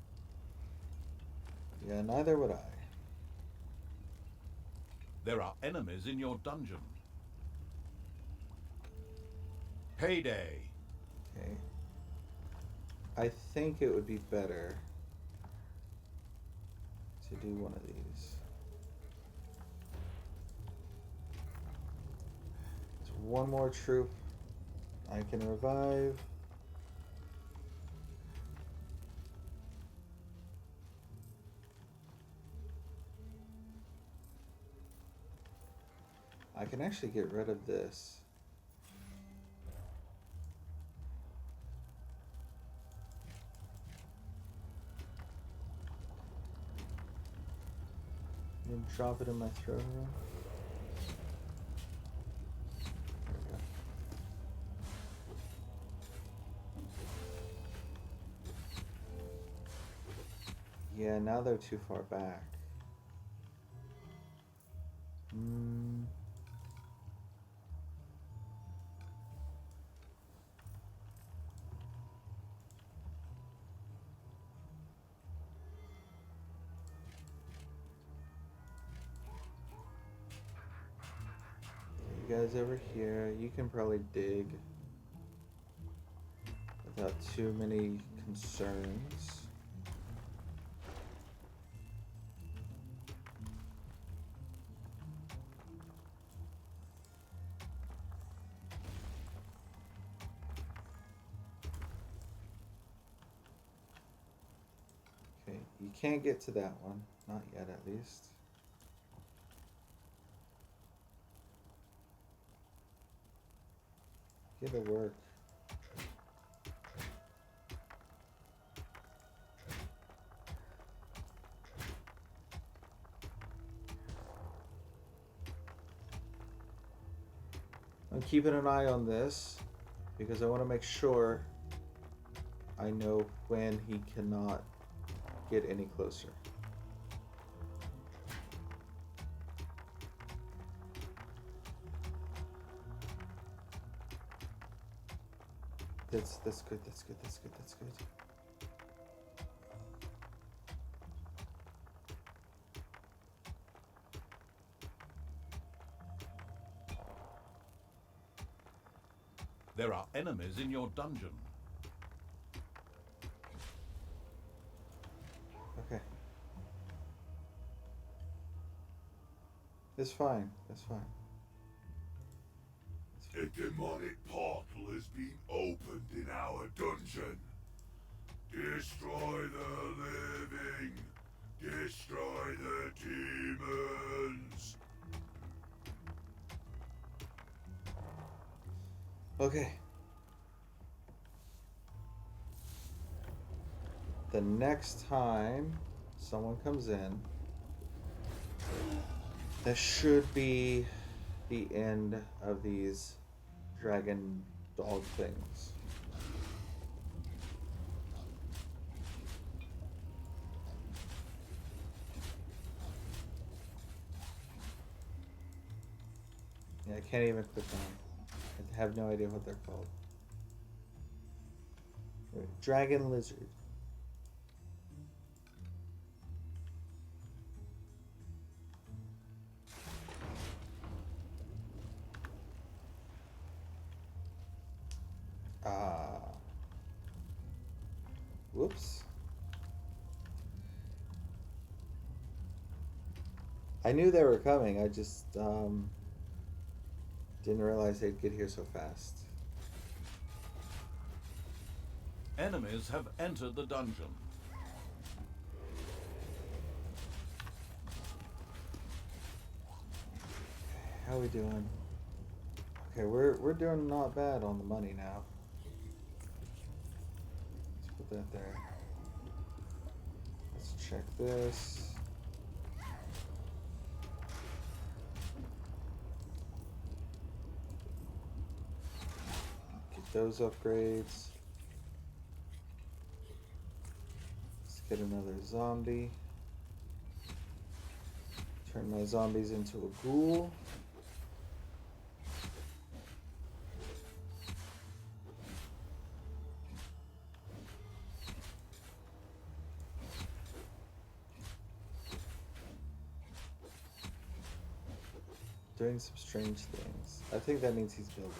Speaker 1: Yeah, neither would I.
Speaker 4: There are enemies in your dungeon. Payday.
Speaker 1: Okay. I think it would be better to do one of these. So one more troop I can revive. I can actually get rid of this. And drop it in my throne room. There we go. Yeah, now they're too far back. You guys over here, you can probably dig without too many concerns. Okay, you can't get to that one. Not yet, at least. Get to work. I'm keeping an eye on this because I want to make sure I know when he cannot get any closer. That's good, that's good, that's good, that's good.
Speaker 4: There are enemies in your dungeon.
Speaker 1: Okay. It's fine, it's fine.
Speaker 3: A demonic portal has been opened in our dungeon. Destroy the living.
Speaker 1: Okay. The next time someone comes in, that should be the end of these dragon dog things. Yeah, I can't even click on them. I have no idea what they're called. Dragon lizard. Ah. Whoops. I knew they were coming. I just didn't realize they'd get here so fast.
Speaker 4: Enemies have entered the dungeon.
Speaker 1: How are we doing? Okay, we're doing not bad on the money now. Let's put that there. Let's check this. Get those upgrades. Let's get another zombie. Turn my zombies into a ghoul. Doing some strange things. I think that means he's building.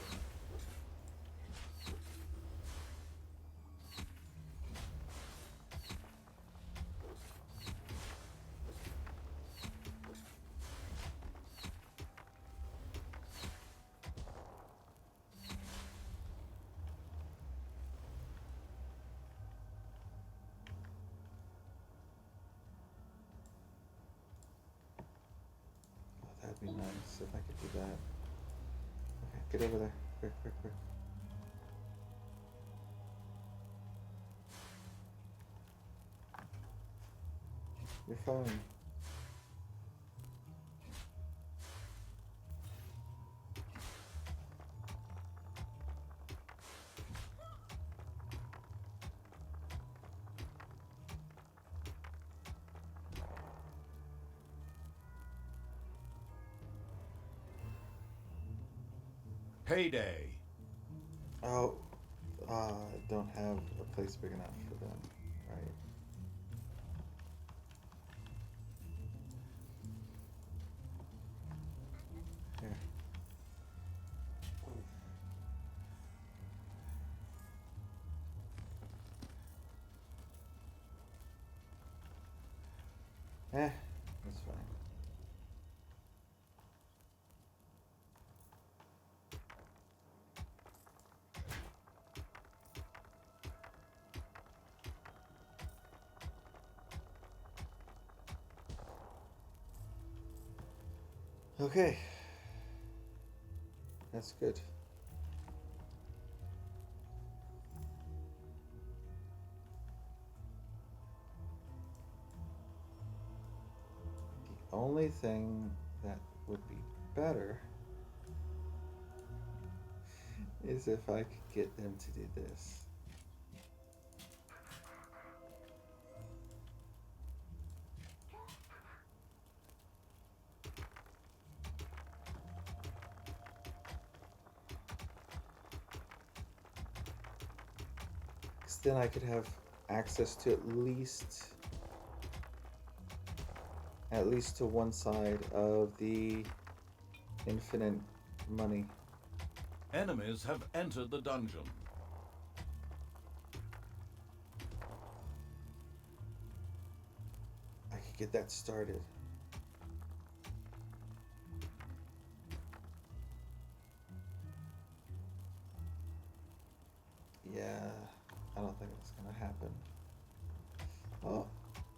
Speaker 1: Oh, that'd be nice if I could do that. Okay, get over there. Quick, quick, quick. You're fine.
Speaker 4: Payday.
Speaker 1: Oh, I don't have a place big enough for them, right? Here. That's fine. Okay. That's good. The only thing that would be better is if I could get them to do this. Because then I could have access to at least to one side of the infinite money.
Speaker 4: Enemies have entered the dungeon.
Speaker 1: I could get that started. Yeah, I don't think it's gonna happen. Oh,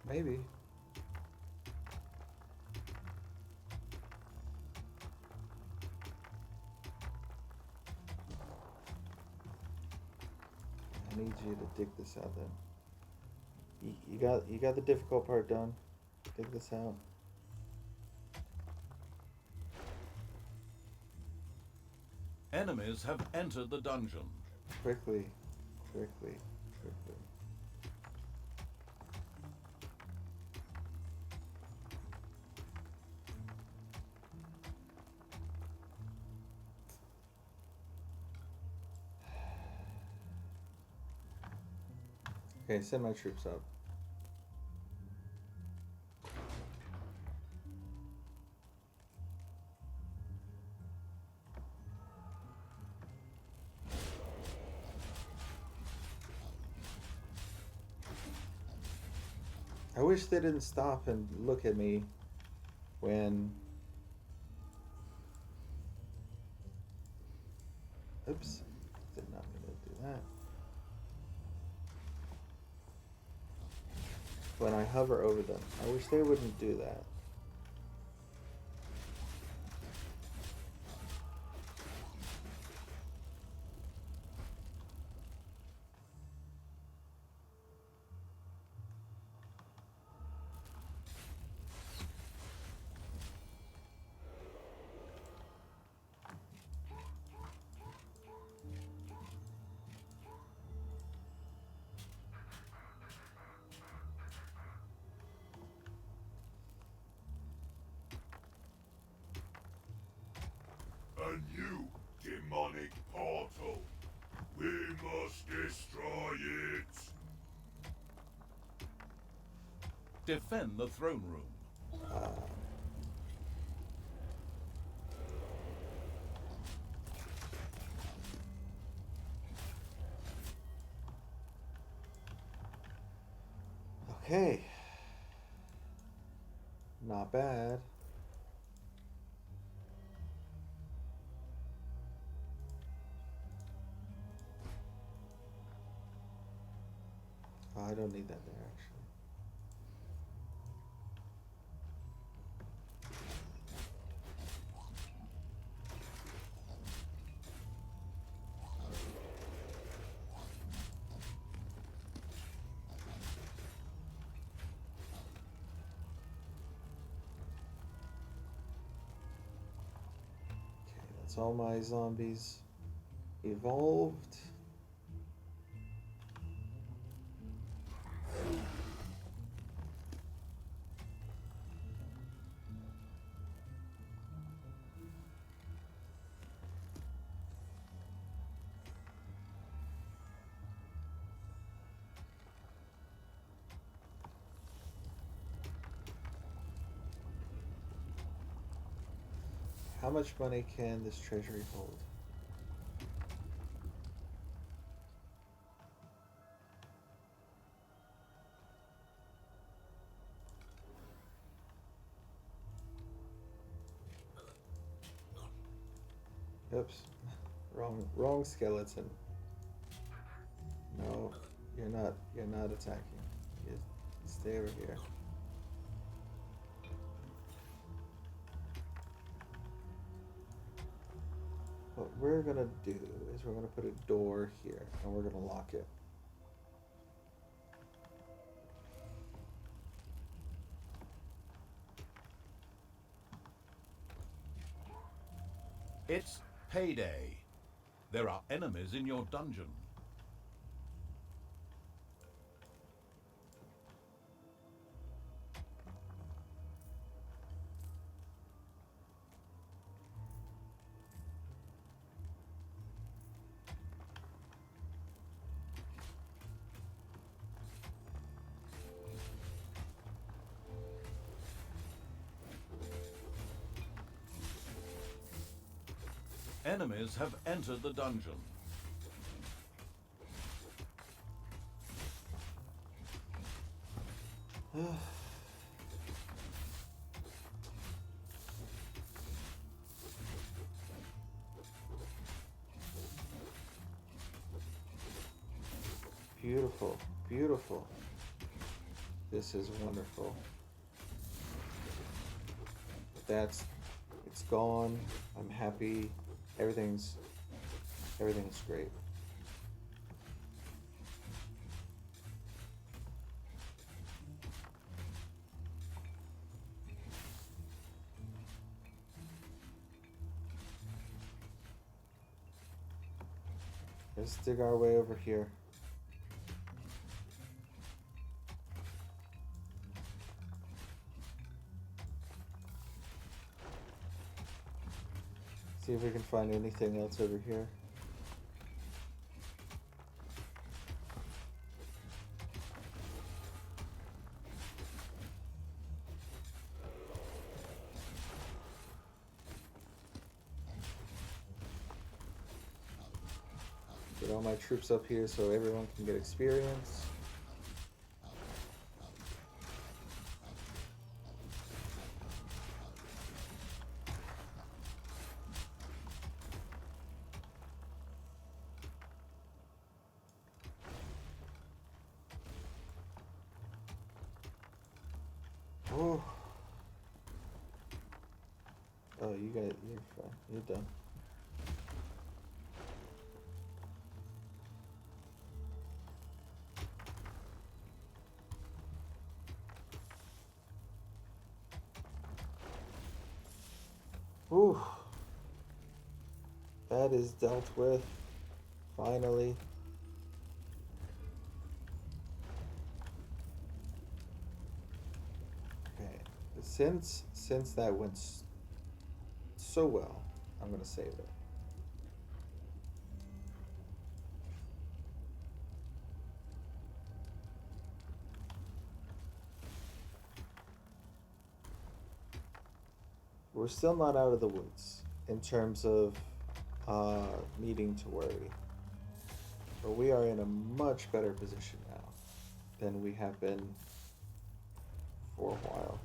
Speaker 1: maybe. need you to dig this out then. You got the difficult part done. Dig this out.
Speaker 4: Enemies have entered the dungeon.
Speaker 1: Quickly, quickly, quickly. Okay, send my troops up. I wish they didn't stop and look at me when... Oops, did not mean to do that. When I hover over them. I wish they wouldn't do that.
Speaker 3: A new demonic portal. We must destroy it.
Speaker 4: Defend the throne room.
Speaker 1: Okay. Not bad. Oh, I don't need that there, actually. Okay, that's all my zombies evolved. How much money can this treasury hold? Oops. Wrong skeleton. No, you're not attacking. You stay over here. What we're gonna do is we're gonna put a door here and we're gonna lock it.
Speaker 4: It's payday. There are enemies in your dungeon. Enemies have entered the dungeon.
Speaker 1: Beautiful, beautiful. This is wonderful. It's gone. I'm happy. Everything's great. Let's dig our way over here. See if we can find anything else over here. Get all my troops up here so everyone can get experience. Oh. Oh, you're fine. You're done. Whew. That is dealt with. Finally. Okay. Since that went so well, I'm gonna save it. We're still not out of the woods in terms of needing to worry. But we are in a much better position now than we have been for a while.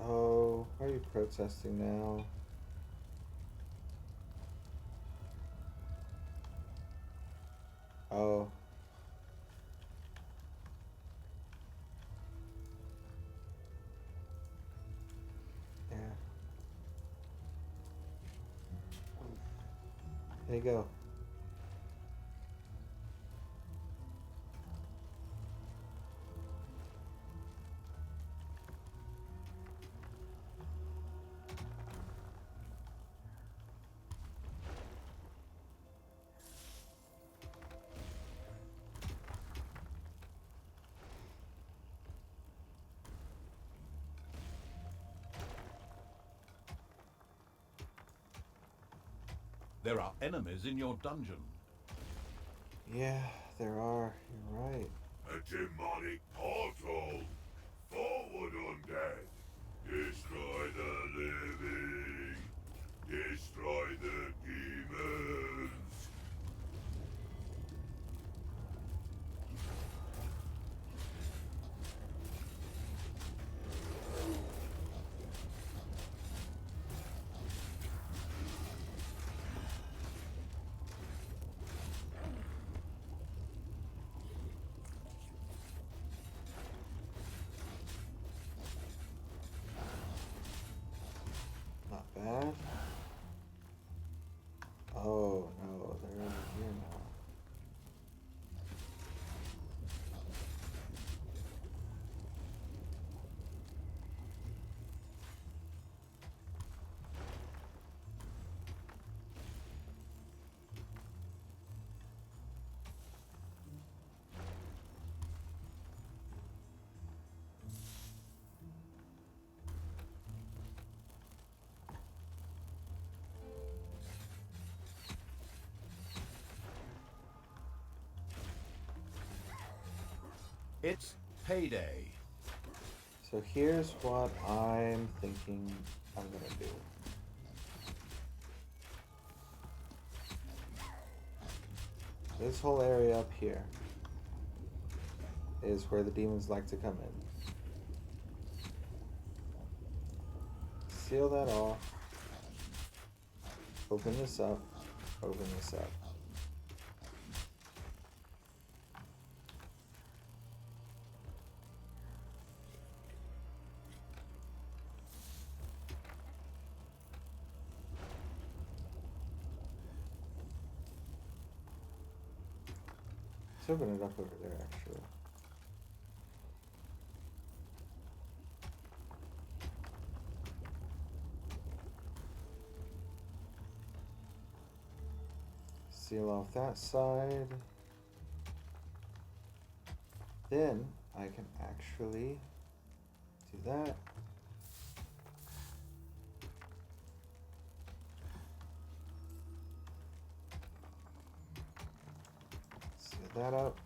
Speaker 1: Oh, why are you protesting now? Oh. Yeah. There you go.
Speaker 4: There are enemies in your dungeon.
Speaker 1: Yeah, there are. You're right.
Speaker 3: A demonic portal! Forward, undead! Destroy the living! Destroy the demons!
Speaker 1: Not bad. Oh no, they're over here now.
Speaker 4: It's payday.
Speaker 1: So here's what I'm thinking I'm gonna do. This whole area up here is where the demons like to come in. Seal that off. Open this up. Open this up. Let's open it up over there, actually. Seal off that side. Then I can actually do that. Seal that up.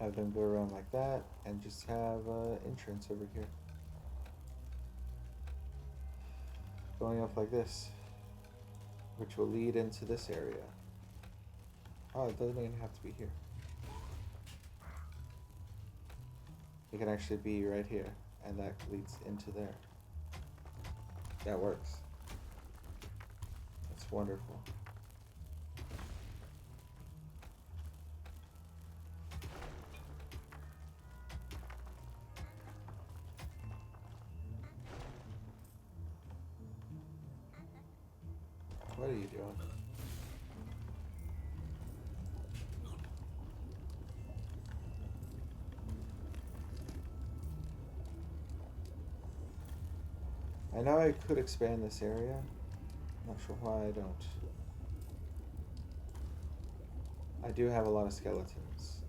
Speaker 1: Have them go around like that, and just have entrance over here. Going up like this, which will lead into this area. Oh, it doesn't even have to be here. It can actually be right here, and that leads into there. That works. That's wonderful. What are you doing? I know I could expand this area. Not sure why I don't. I do have a lot of skeletons.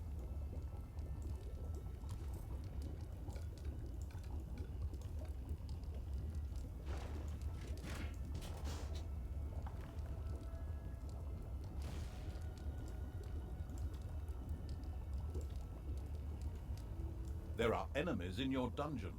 Speaker 4: There are enemies in your dungeon.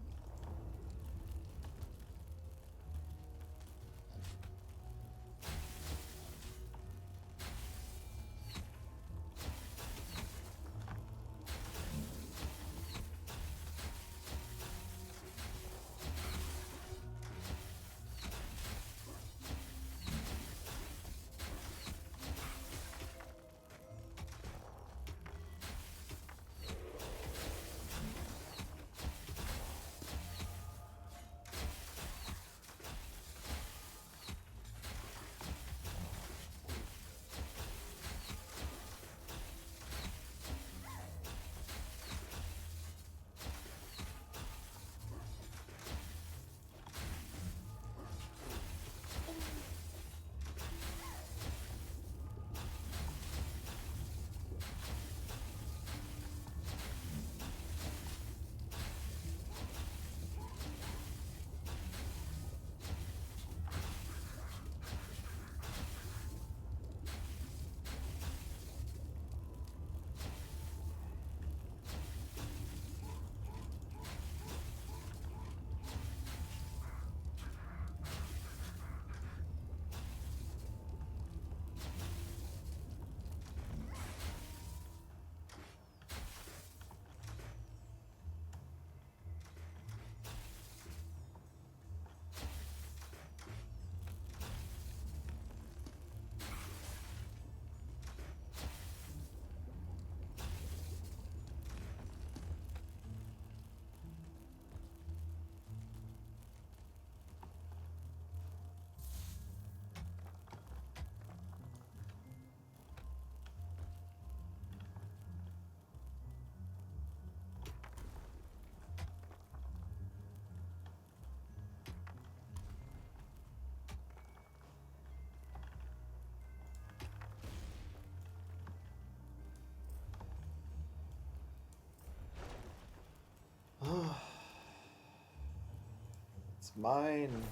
Speaker 4: It's mine.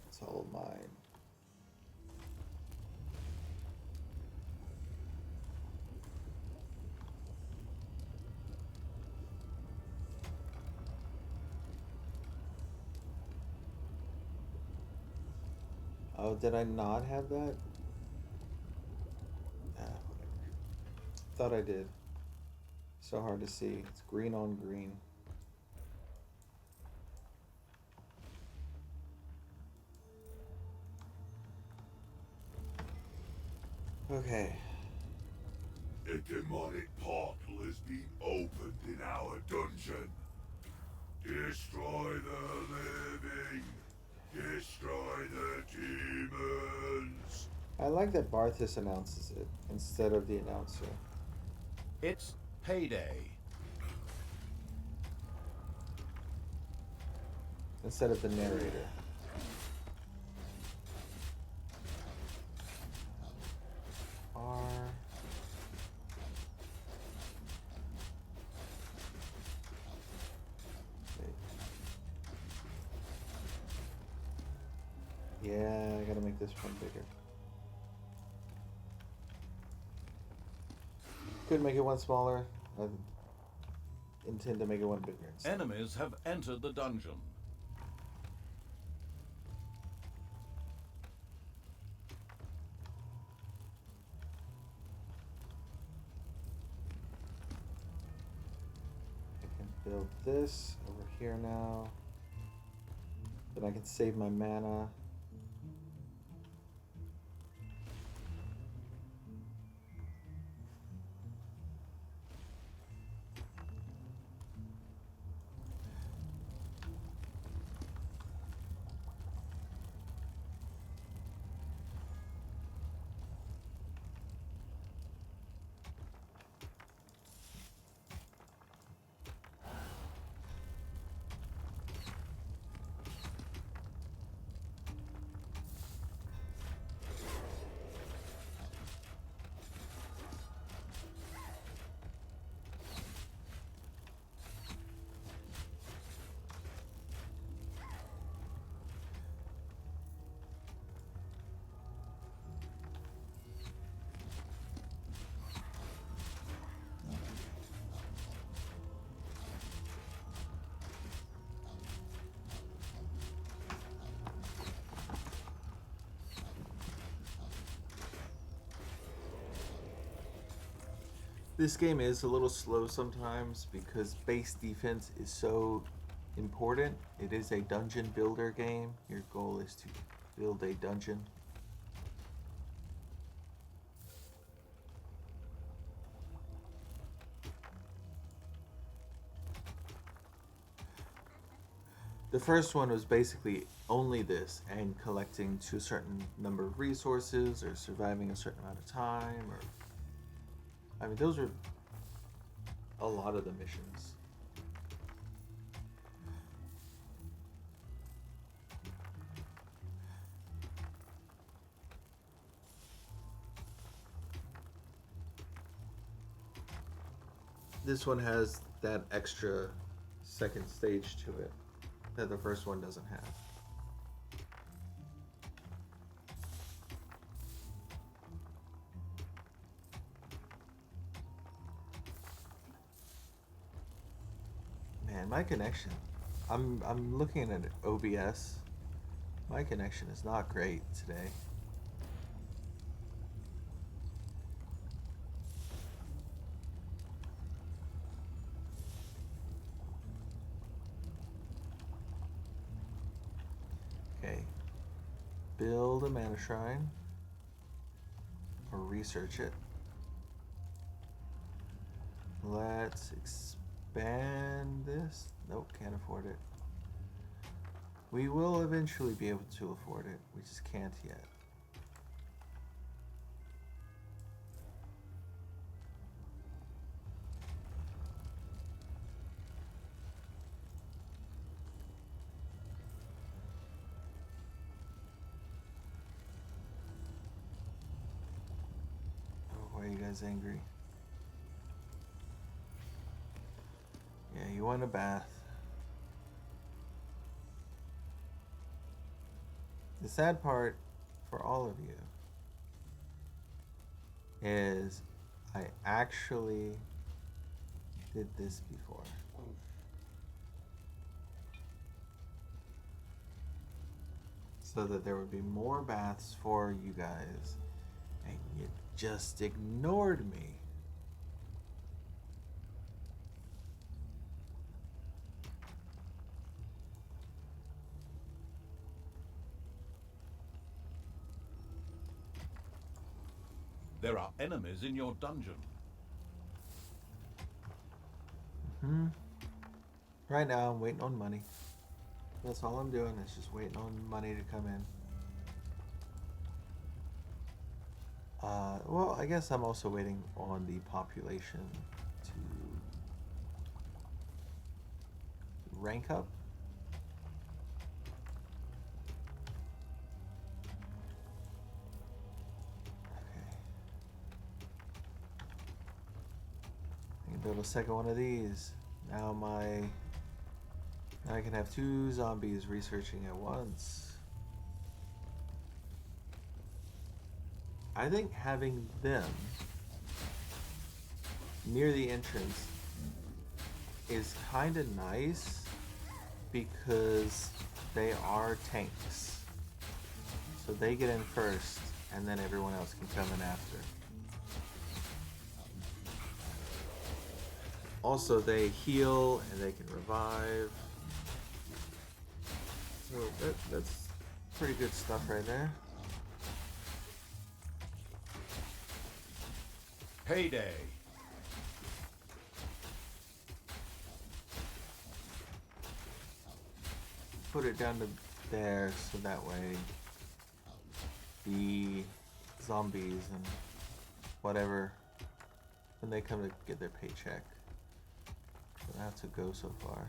Speaker 4: It's all mine.
Speaker 1: Oh, did I not have that? Whatever. Thought I did. So hard to see. It's green on green. Okay.
Speaker 3: A demonic portal has been opened in our dungeon. Destroy the living. Destroy the demons.
Speaker 1: I like that Barthas announces it instead of the announcer.
Speaker 4: It's payday.
Speaker 1: Instead of the narrator. R. Yeah, I gotta make this one bigger. Could make it one smaller. I intend to make it one bigger instead.
Speaker 4: Enemies have entered the dungeon.
Speaker 1: I can build this over here now. Then I can save my mana. This game is a little slow sometimes because base defense is so important. It is a dungeon builder game. Your goal is to build a dungeon. The first one was basically only this and collecting to a certain number of resources or surviving a certain amount of time, or I mean those are a lot of the missions. This one has that extra second stage to it that the first one doesn't have. Man, my connection. I'm looking at OBS. My connection is not great today. Okay. Build a mana shrine. Or research it. Let's expand this. Nope, can't afford it. We will eventually be able to afford it. We just can't yet. Oh, why are you guys angry? Yeah, you want a bath. The sad part for all of you is I actually did this before. so that there would be more baths for you guys, and you just ignored me.
Speaker 4: There are enemies in your dungeon.
Speaker 1: Right now, I'm waiting on money. That's all I'm doing, is just waiting on money to come in. Well, I guess I'm also waiting on the population to rank up. Okay. I can build a second one of these. Now I can have 2 zombies researching at once. I think having them near the entrance is kind of nice because they are tanks. So they get in first and then everyone else can come in after. Also, they heal and they can revive. So that's pretty good stuff right there.
Speaker 4: Payday.
Speaker 1: Put it down to there so that way the zombies and whatever, when they come to get their paycheck, don't have to go so far.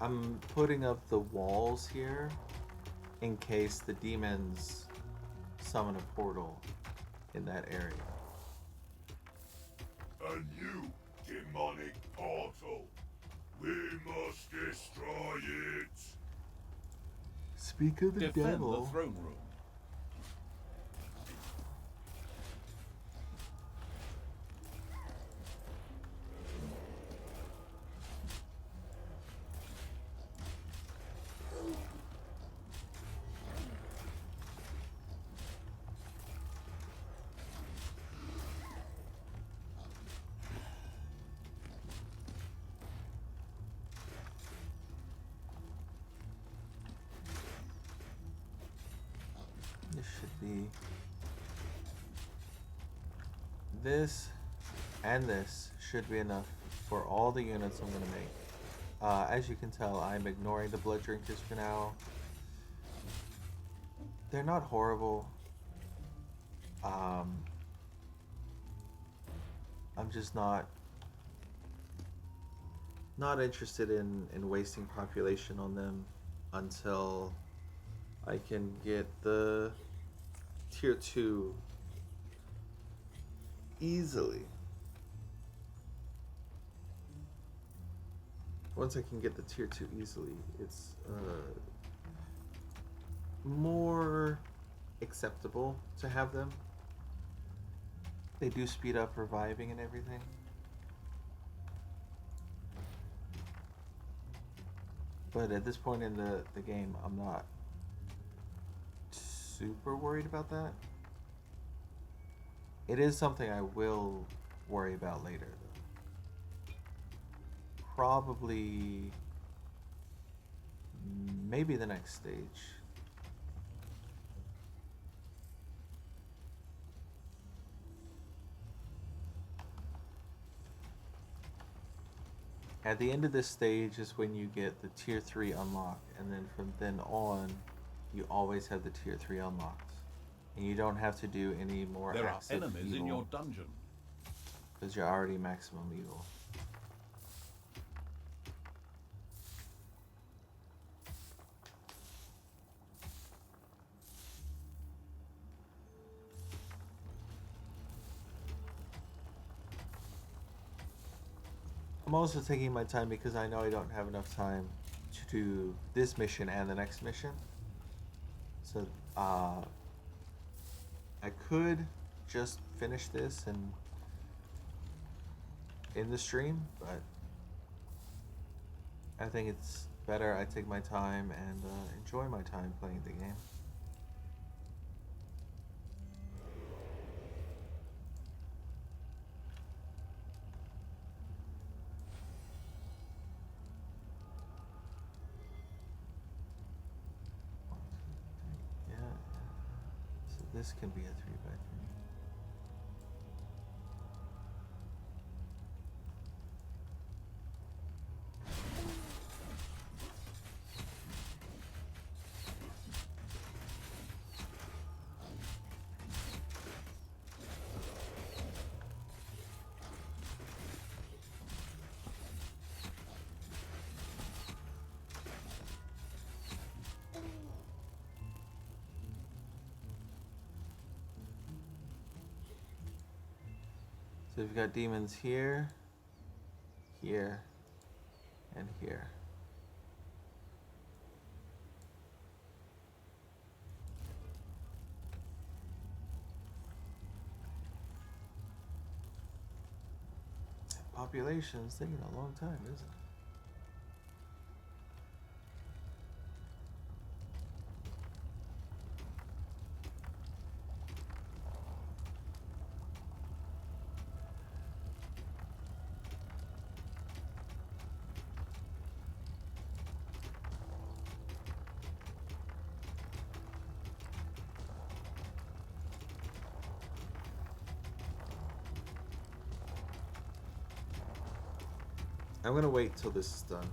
Speaker 1: I'm putting up the walls here in case the demons summon a portal in that area.
Speaker 3: A new demonic portal. We must destroy it.
Speaker 1: Speak of the
Speaker 4: Defend
Speaker 1: devil.
Speaker 4: the throne room.
Speaker 1: This should be this and this should be enough for all the units I'm gonna make. As you can tell, I'm ignoring the blood drinkers for now. They're not horrible. I'm just not interested in wasting population on them until I can get the tier 2 easily. Once I can get the tier 2 easily, it's more acceptable to have them. They do speed up reviving and everything. But at this point in the game, I'm not super worried about that. It is something I will worry about later, though. Probably, maybe the next stage. At the end of this stage is when you get the tier 3 unlocked, and then from then on, you always have the tier 3 unlocked. And you don't have to do any more
Speaker 4: There are
Speaker 1: acts of
Speaker 4: enemies in your dungeon.
Speaker 1: because you're already maximum evil. I'm also taking my time because I know I don't have enough time to do this mission and the next mission. So, I could just finish this and in the stream, but I think it's better I take my time and enjoy my time playing the game. Yeah. So this can be a 3x3. So we've got demons here, here, and here. Population's taking a long time, isn't it? I'm gonna wait till this is done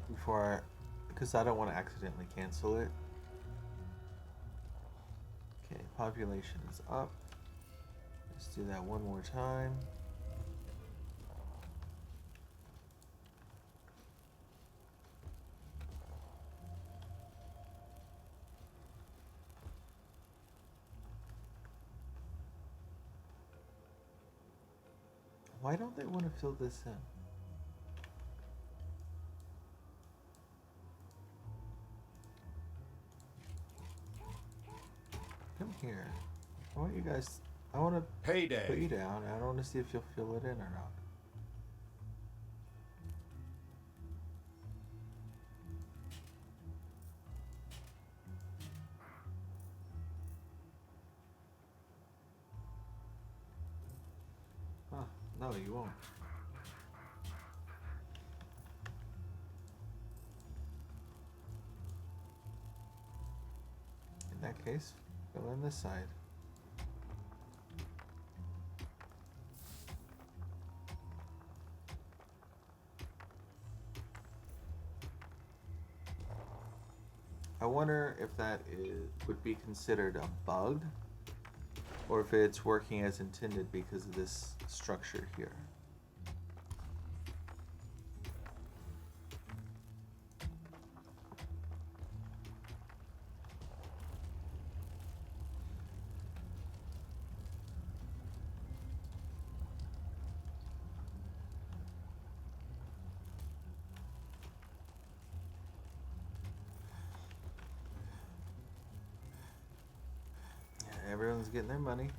Speaker 1: before because I don't want to accidentally cancel it. Okay, population is up. Let's do that one more time. Why don't they want to fill this in? Come here. I want you guys. I want to
Speaker 4: Payday.
Speaker 1: put you down. I don't want to see if you'll fill it in or not. Huh? No, you won't. In that case, fill in this side. I wonder if that would be considered a bug or if it's working as intended because of this structure here. Everyone's getting their money.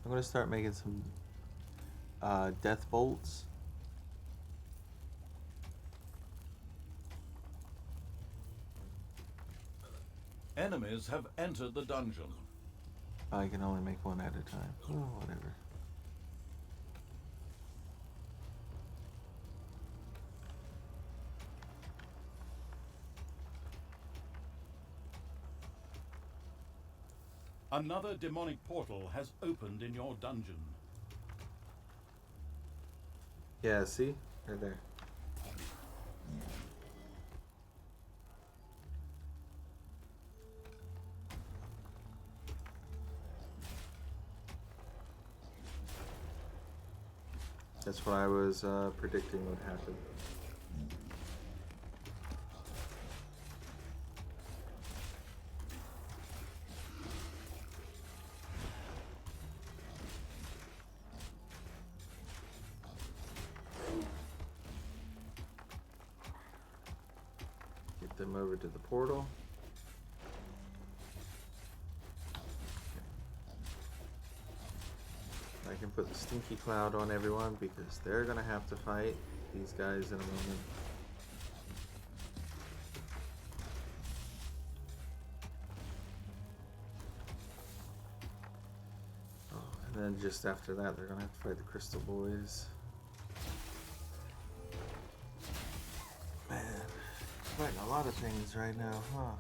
Speaker 1: I'm gonna start making some death bolts.
Speaker 4: Enemies have entered the dungeon.
Speaker 1: I can only make one at a time. Oh, whatever.
Speaker 2: Another demonic portal has opened in your dungeon.
Speaker 1: Yeah, see? Right there. That's what I was predicting would happen. Get them over to the portal. can put the Stinky Cloud on everyone because they're gonna have to fight these guys in a moment. Oh, and then just after that, they're gonna have to fight the Crystal Boys. Man, fighting a lot of things right now, huh?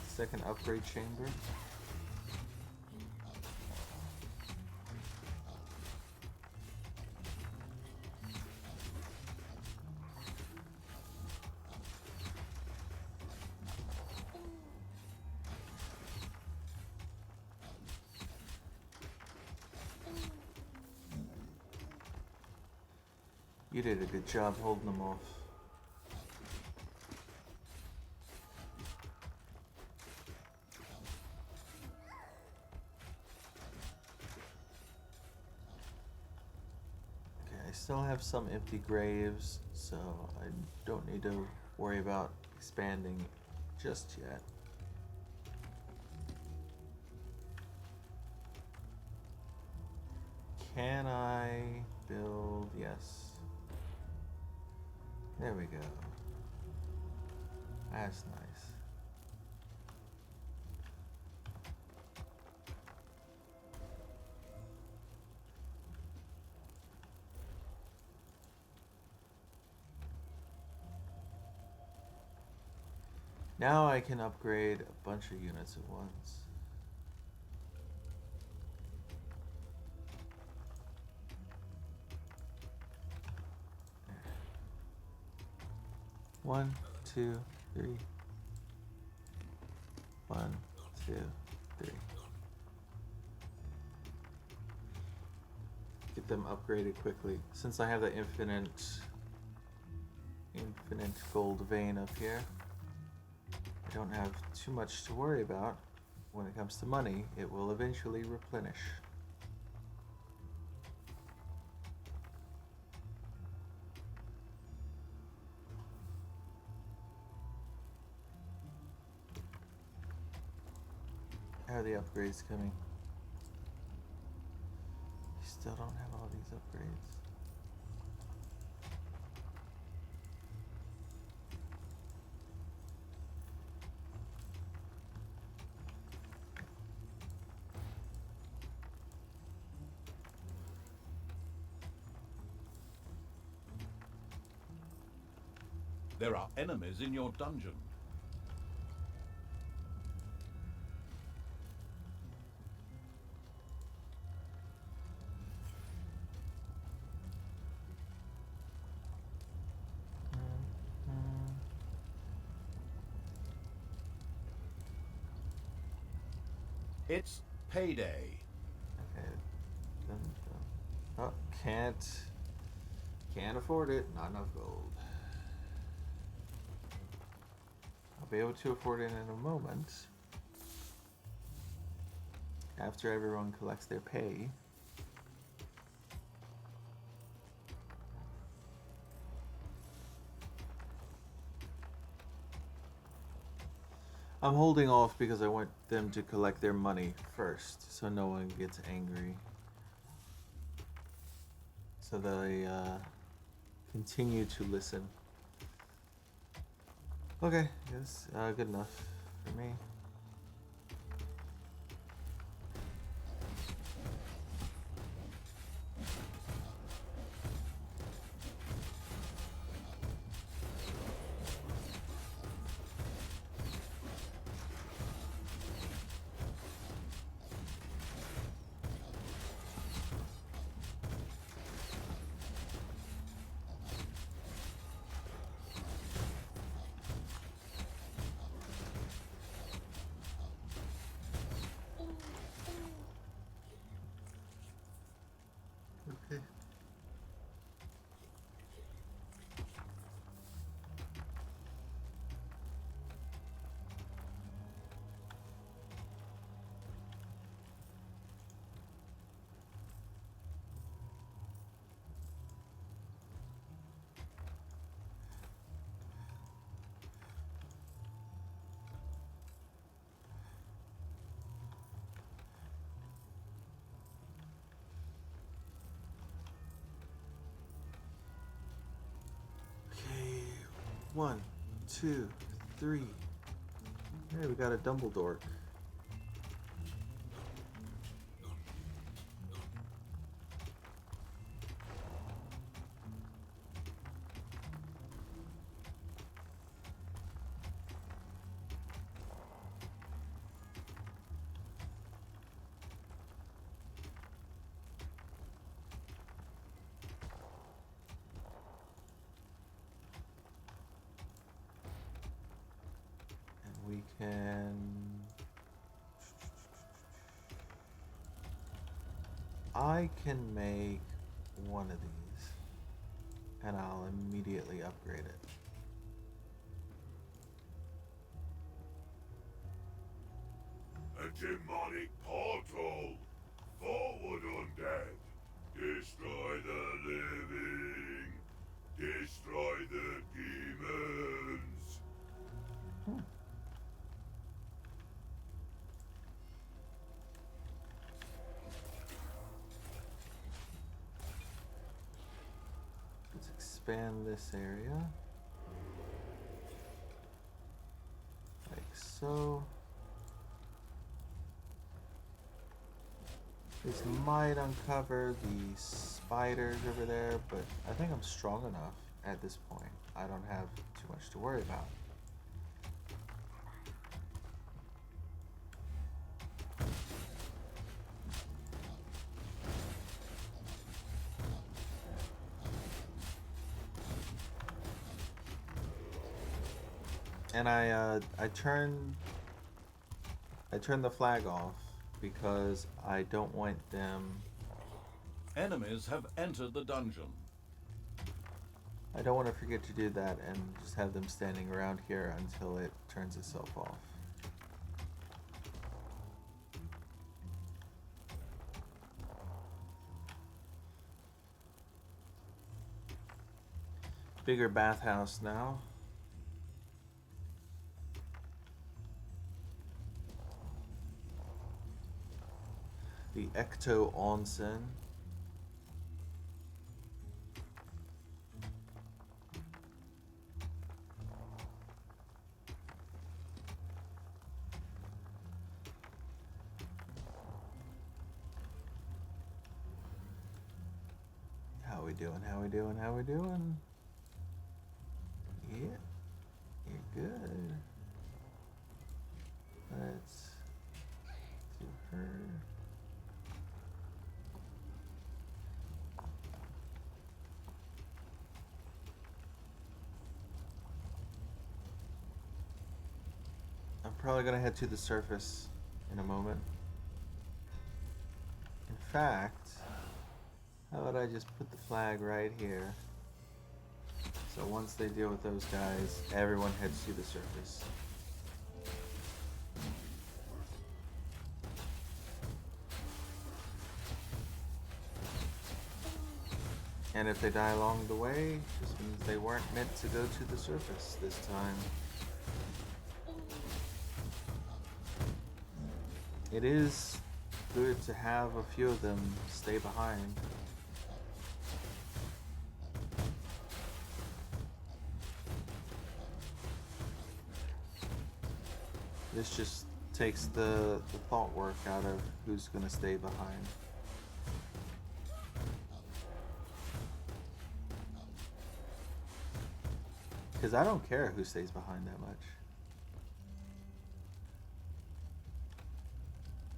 Speaker 1: Second upgrade chamber. You did a good job holding them off. Still have some empty graves, so I don't need to worry about expanding just yet. Can I build? Yes. There we go. That's nice. Now I can upgrade a bunch of units at once. There. 1, 2, 3. 1, 2, 3. Get them upgraded quickly. Since I have the infinite gold vein up here, I don't have too much to worry about. When it comes to money, it will eventually replenish. How are the upgrades coming? Still don't have all these upgrades.
Speaker 4: There are enemies in your dungeon. It's payday.
Speaker 1: Okay. Oh, can't afford it. Not enough gold. I'll be able to afford it in a moment. After everyone collects their pay. I'm holding off because I want them to collect their money first, so no one gets angry. So they continue to listen. Okay, yes, good enough for me. 1, 2, 3. Hey, we got a Dumbledore. We can... I can make one of these, and I'll immediately upgrade it.
Speaker 3: A demonic portal! Forward, undead! Destroy the living! Destroy the demons!
Speaker 1: Let's expand this area. Like so. This might uncover the spiders over there, but I think I'm strong enough at this point. I don't have too much to worry about. And I turned the flag off because I don't want them.
Speaker 4: Enemies have entered the dungeon.
Speaker 1: I don't want to forget to do that and just have them standing around here until it turns itself off. Bigger bathhouse now. The Ecto Onsen. How we doing? How we doing? How we doing? Yeah, you're good. Let's do her. I'm probably gonna head to the surface in a moment. In fact, how about I just put the flag right here? So once they deal with those guys, everyone heads to the surface. And if they die along the way, just means they weren't meant to go to the surface this time. It is good to have a few of them stay behind. This just takes the thought work out of who's gonna stay behind. Because I don't care who stays behind that much.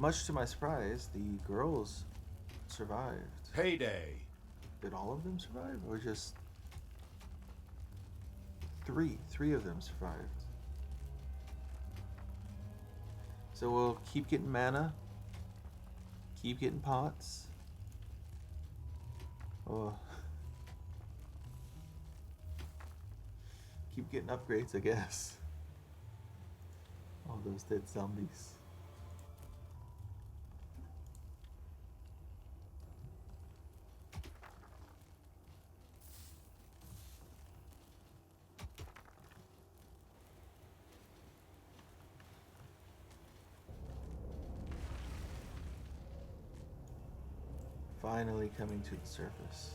Speaker 1: Much to my surprise, the girls survived.
Speaker 4: Payday.
Speaker 1: Did all of them survive? Or just three? Three of them survived. So we'll keep getting mana. Keep getting pots. Oh. Keep getting upgrades, I guess. All those dead zombies. Finally coming to the surface.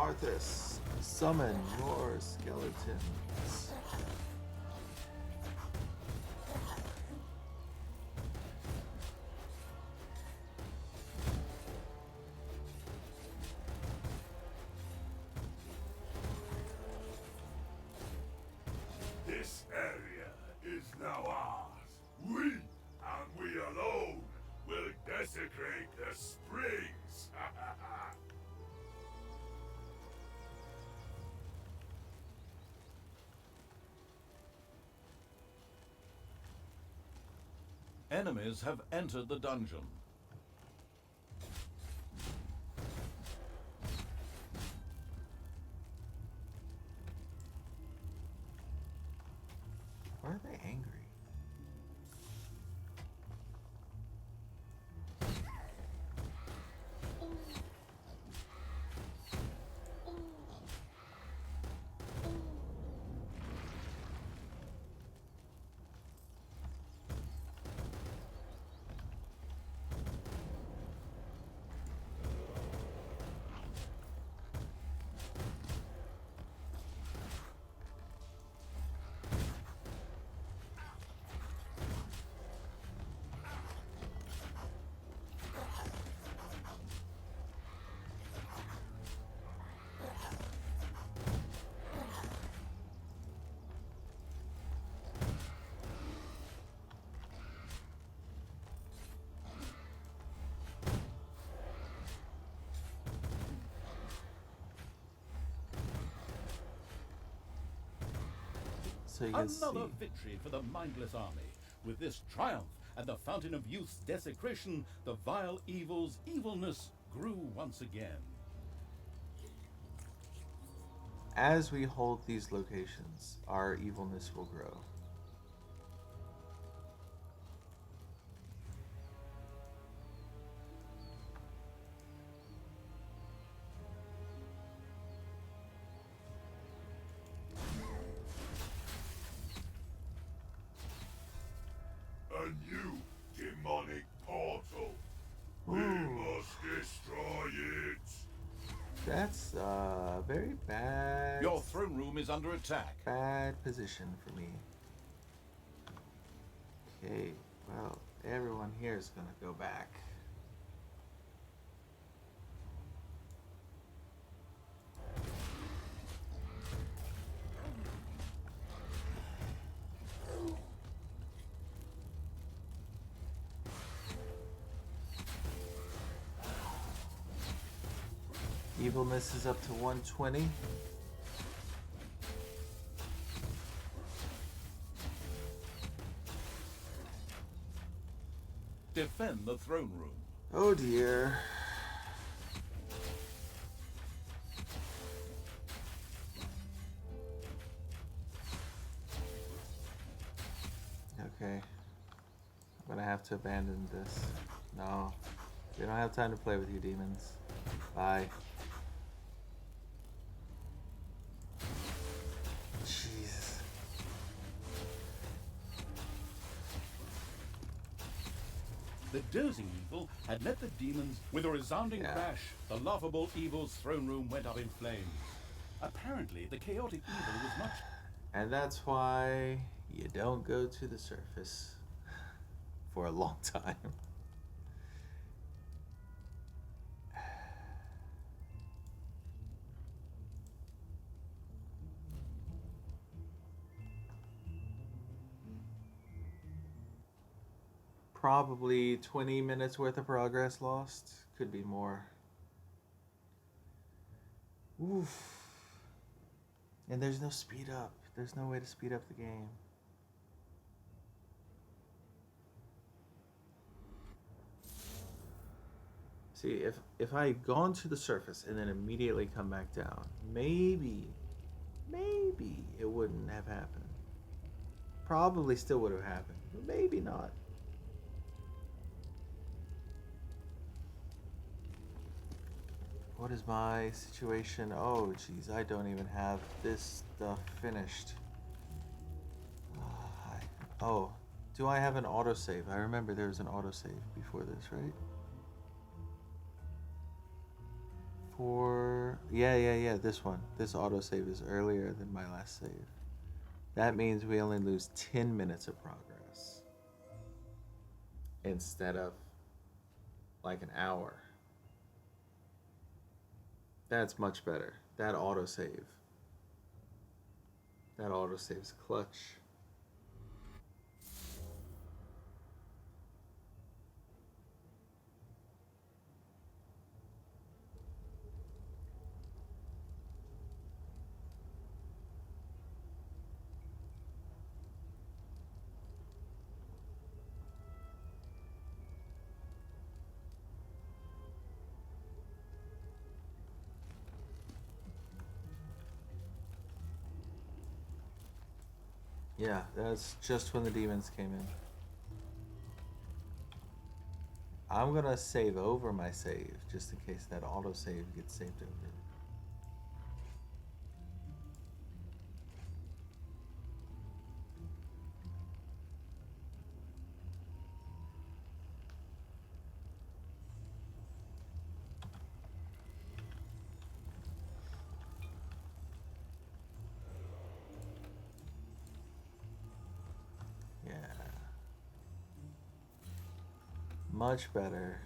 Speaker 1: Arthas, summon your skeletons.
Speaker 3: This area is now ours. We, and we alone, will desecrate the springs.
Speaker 4: Enemies have entered the dungeon.
Speaker 1: Why are they angry? So you can
Speaker 2: Another
Speaker 1: see.
Speaker 2: victory for the mindless army. With this triumph and the Fountain of Youth's desecration, the vile evil's evilness grew once again.
Speaker 1: As we hold these locations, our evilness will grow.
Speaker 3: A new demonic portal. We
Speaker 1: Ooh.
Speaker 3: must destroy it.
Speaker 1: That's a very bad,
Speaker 4: Your throne room is under attack.
Speaker 1: bad position for me. Okay, well, everyone here is gonna go back. Evilness is up to 120.
Speaker 4: Defend the throne room.
Speaker 1: Oh dear. Okay. I'm gonna have to abandon this. No. We don't have time to play with you demons. Bye. Jesus.
Speaker 2: The dozing evil had met the demons. With a resounding
Speaker 1: Yeah.
Speaker 2: crash, the laughable evil's throne room went up in flames. Apparently, the chaotic evil was much...
Speaker 1: And that's why you don't go to the surface for a long time. Probably 20 minutes worth of progress lost. Could be more. Oof. And there's no speed up. There's no way to speed up the game. See, if I had gone to the surface and then immediately come back down, maybe it wouldn't have happened. Probably still would have happened, but maybe not. What is my situation? Oh, geez, I don't even have this stuff finished. Oh, do I have an autosave? I remember there was an autosave before this, right? for... Yeah, this one. This autosave is earlier than my last save. That means we only lose 10 minutes of progress. Instead of like an hour. That's much better. That autosave. That autosave's clutch. Yeah, that's just when the demons came in. I'm gonna save over my save, just in case that autosave gets saved over. Yeah. Much better.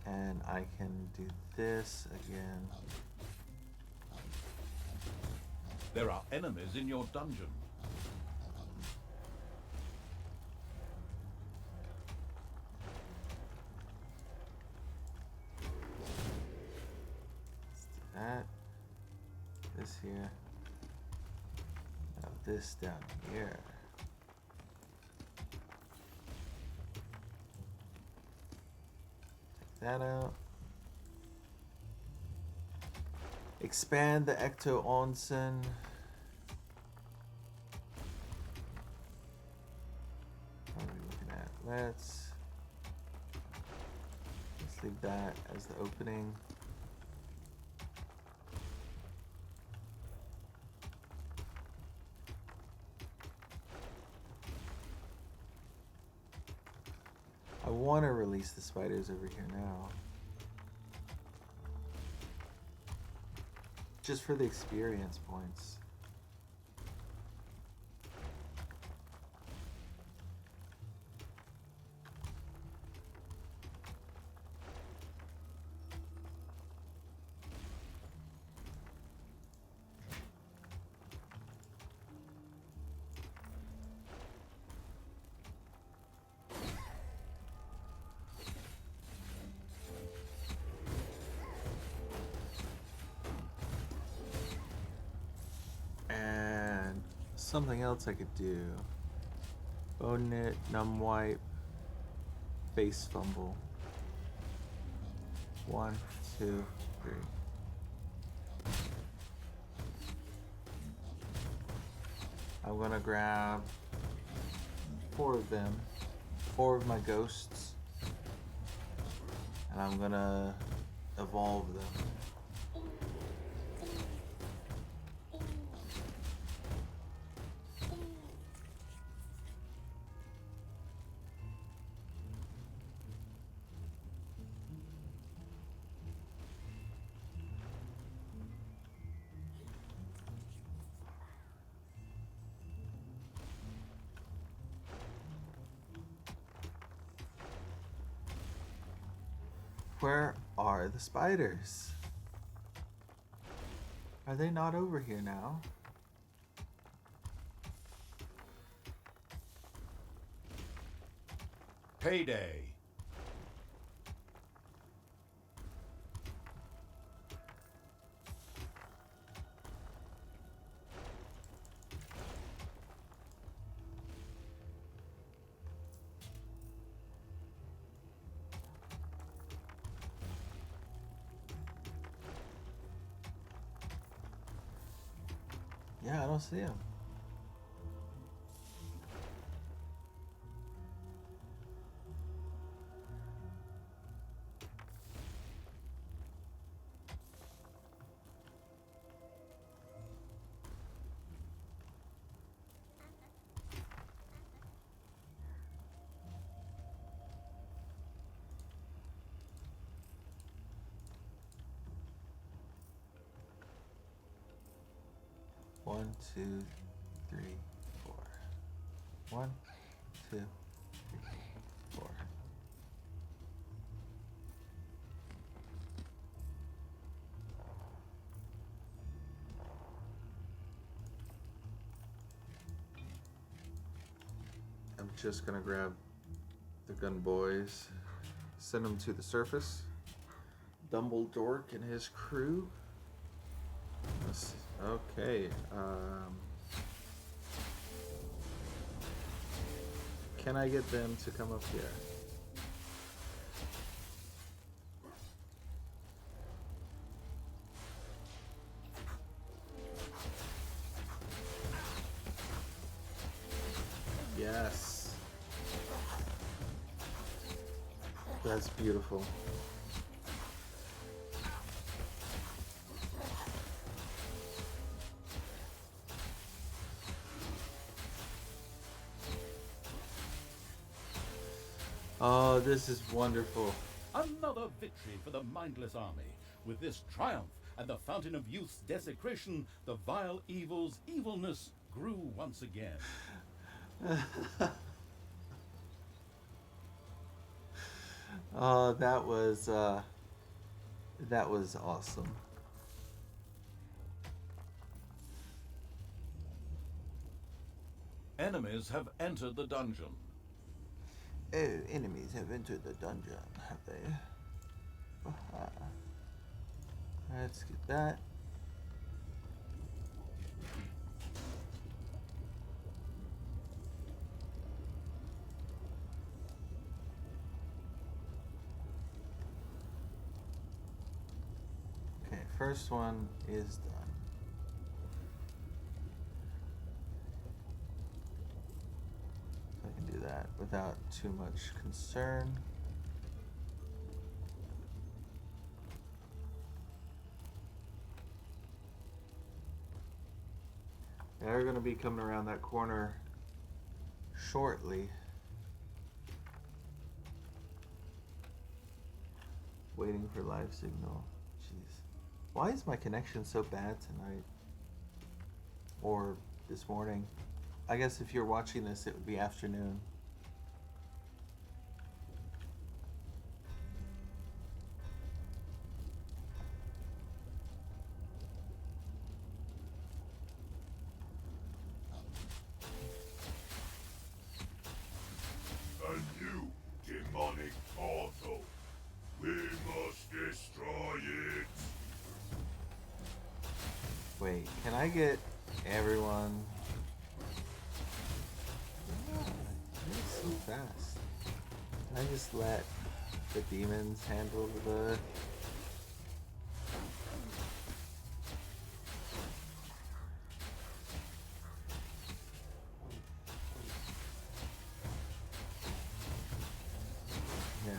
Speaker 1: And I can do this again.
Speaker 4: There are enemies in your dungeon.
Speaker 1: Let's do that. This here. Now this down here. Take that out. Expand the Ecto Onsen. What are we looking at? Let's leave that as the opening. I want to release the spiders over here now. Just for the experience points. Something else I could do. Bone knit, numb wipe, face fumble. 1, 2, 3. I'm gonna grab 4 of them, 4 of my ghosts, and I'm gonna evolve them. Where are the spiders? Are they not over here now?
Speaker 4: Payday.
Speaker 1: Yeah, I don't see him. 1, 2, 3, 4. 1, 2, 3, 4. I'm just gonna grab the gun boys, send them to the surface. Dumbledore and his crew. Okay. Can I get them to come up here? Yes. That's beautiful. Oh, this is wonderful.
Speaker 2: Another victory for the mindless army. With this triumph and the fountain of youth's desecration, the vile evil's evilness grew once again.
Speaker 1: Oh, that was awesome.
Speaker 4: Enemies have entered the dungeon.
Speaker 1: Oh, enemies have entered the dungeon, have they? Aha. Let's get that. Okay, first one is done. So I can do that without too much concern. They're going to be coming around that corner shortly. Waiting for live signal. Jeez. Why is my connection so bad tonight? Or this morning? I guess if you're watching this, it would be afternoon.
Speaker 3: A new demonic portal. We must destroy it.
Speaker 1: Wait, can I get everyone? It's so fast. Can I just let the demons handle the... Yeah.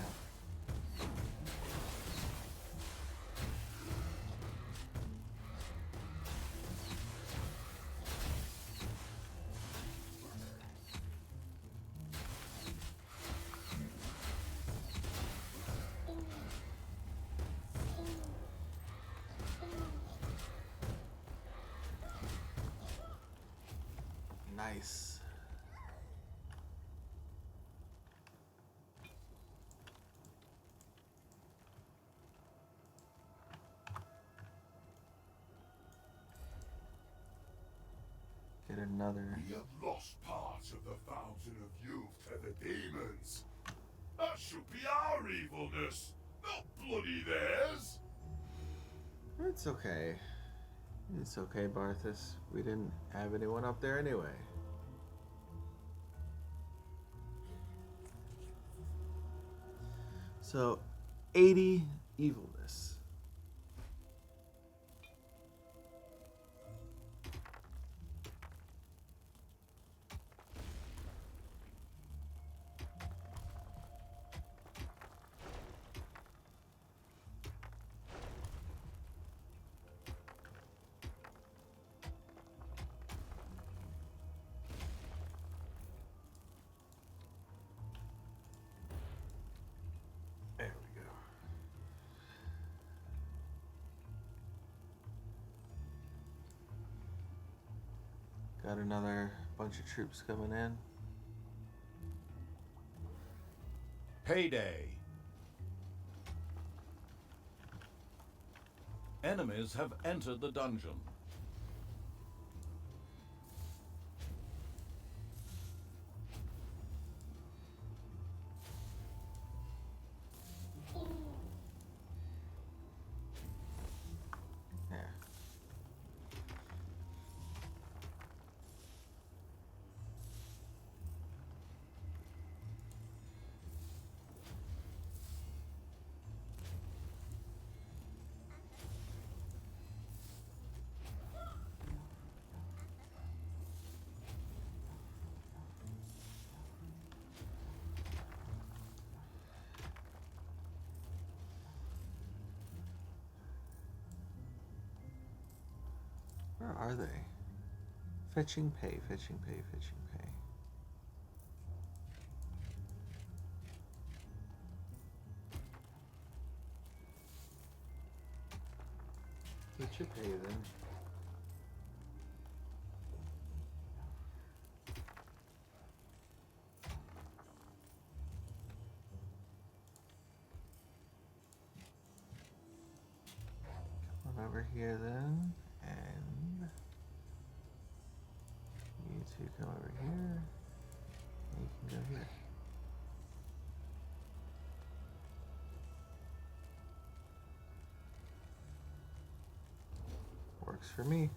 Speaker 1: Nice. Get another.
Speaker 3: We have lost part of the fountain of youth to the demons. That should be our evilness, not bloody theirs.
Speaker 1: It's okay. It's okay, Barthas. We didn't have anyone up there anyway. So, 80 evilness. There we go. Got another bunch of troops coming in.
Speaker 4: Payday. Enemies have entered the dungeon.
Speaker 1: There. Where are they? Fetching pay, fetching pay, fetching pay. Get your pay then. Come on over here then, and you two come over here, and you can go here. Works for me.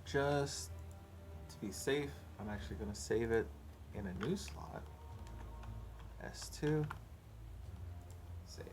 Speaker 1: Just to be safe, I'm actually going to save it in a new slot. S2. Save.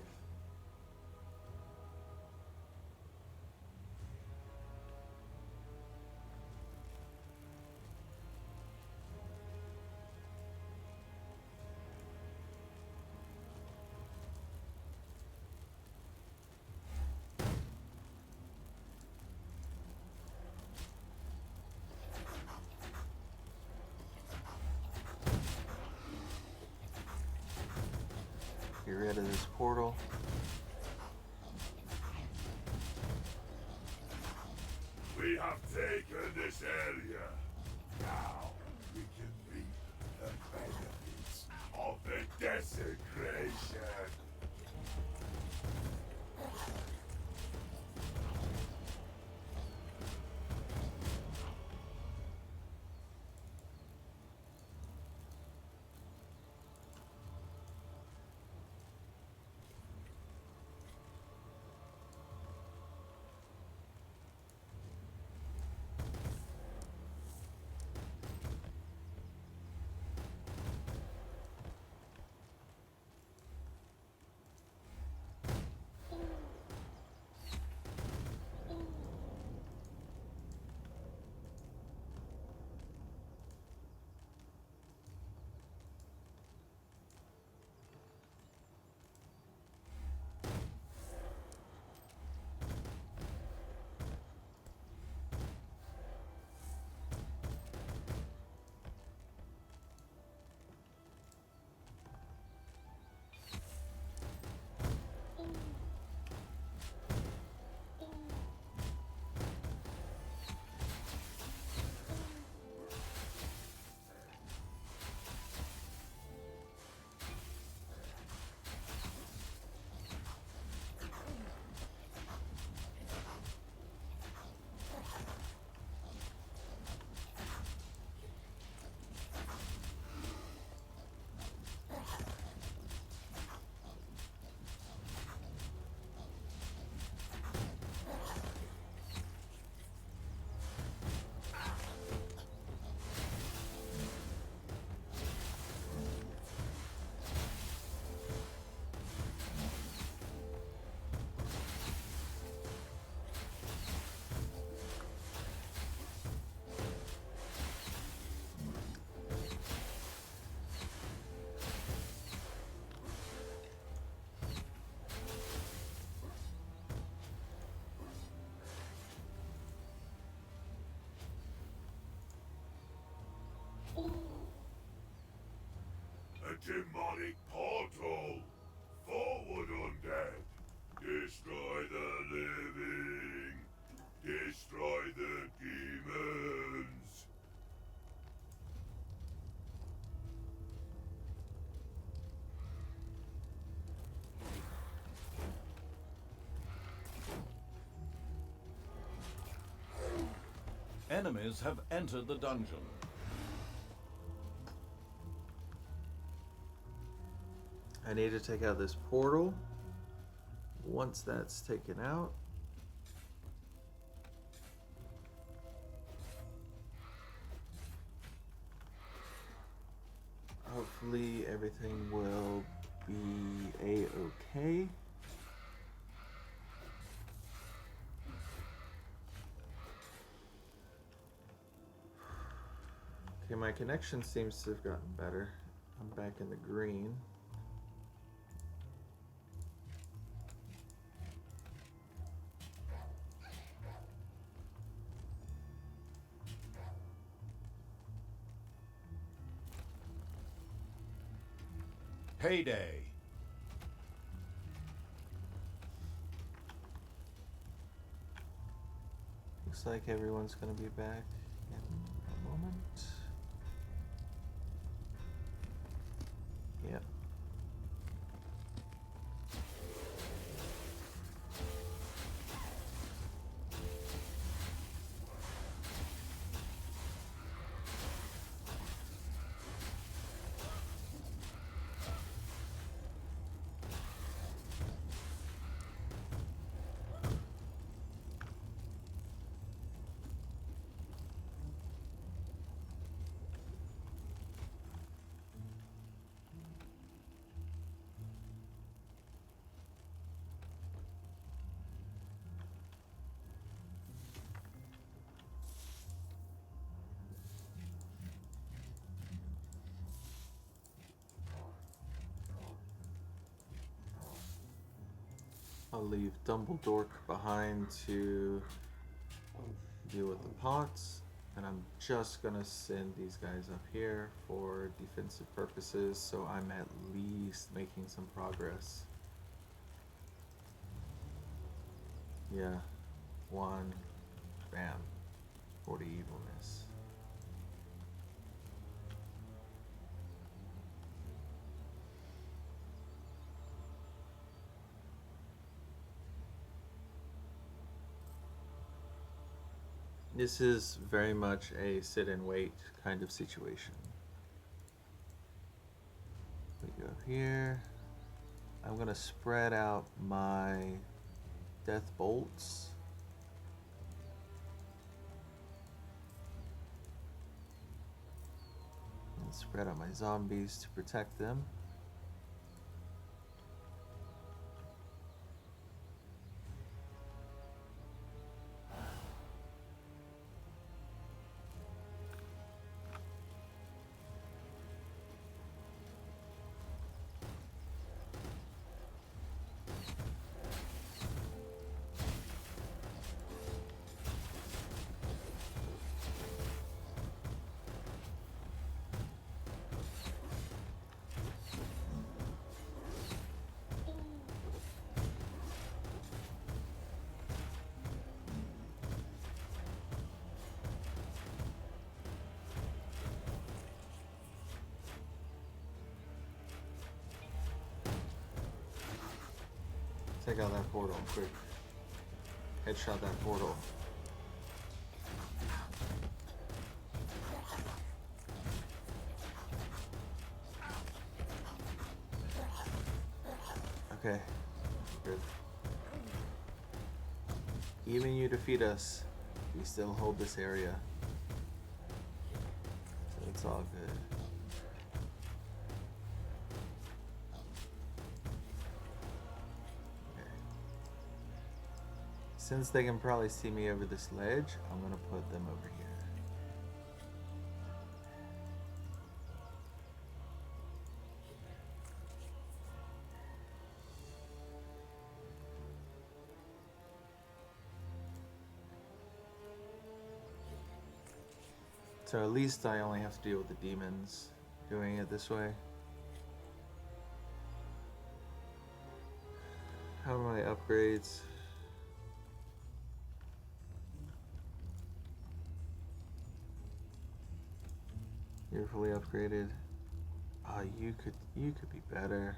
Speaker 1: Get rid of this portal.
Speaker 3: We have taken this area. Now we can reap the benefits of the desecration. demonic portal. Forward, undead. Destroy the living. Destroy the demons.
Speaker 4: Enemies have entered the dungeon.
Speaker 1: I need to take out this portal. Once that's taken out, hopefully everything will be a-okay. Okay, my connection seems to have gotten better. I'm back in the green.
Speaker 4: Payday.
Speaker 1: Looks like everyone's gonna be back in a moment. Yep. I'll leave Dumbledore behind to deal with the pots, and I'm just gonna send these guys up here for defensive purposes, so I'm at least making some progress. Yeah, 1, bam, 40 evilness. This is very much a sit and wait kind of situation. We go here. I'm gonna spread out my death bolts. And spread out my zombies to protect them. Take out that portal, quick. Headshot that portal. Okay, good. Even you defeat us, we still hold this area. So it's all good. Since they can probably see me over this ledge, I'm gonna put them over here. So at least I only have to deal with the demons doing it this way. How are my upgrades? You're fully upgraded. You could be better.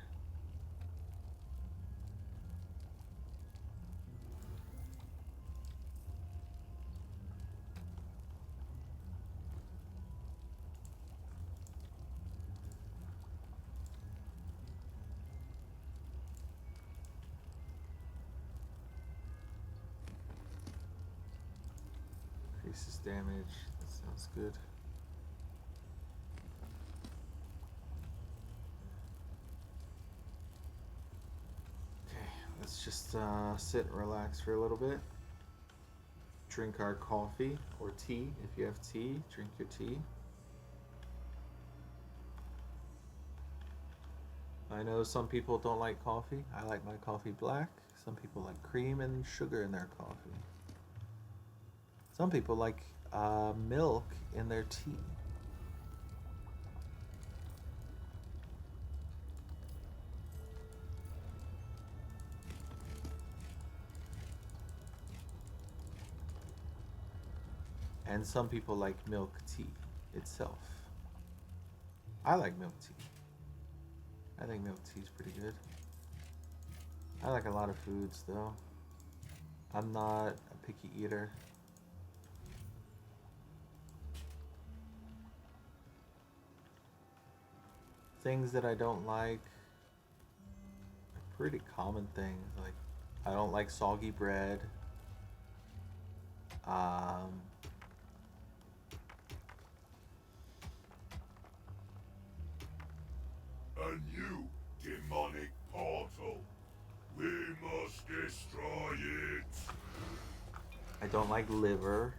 Speaker 1: Increases damage. That sounds good. Okay, let's just sit and relax for a little bit. Drink our coffee or tea. If you have tea, drink your tea. I know some people don't like coffee. I like my coffee black. Some people like cream and sugar in their coffee. Some people like milk in their tea. And some people like milk tea itself. I like milk tea. I think milk tea is pretty good. I like a lot of foods though. I'm not a picky eater. Things that I don't like are pretty common things. Like, I don't like soggy bread.
Speaker 3: A new demonic portal. We must destroy it.
Speaker 1: I don't like liver.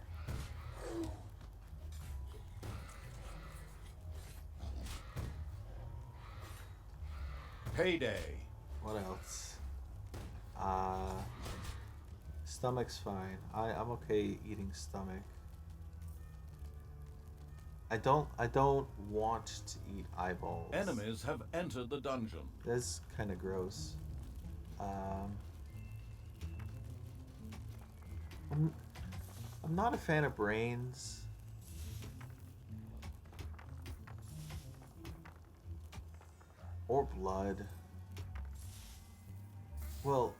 Speaker 4: Payday.
Speaker 1: What else? Stomach's fine. I'm okay eating stomach. I don't want to eat eyeballs.
Speaker 4: Enemies have entered the dungeon.
Speaker 1: That's kind of gross. I'm not a fan of brains. Or blood. Well,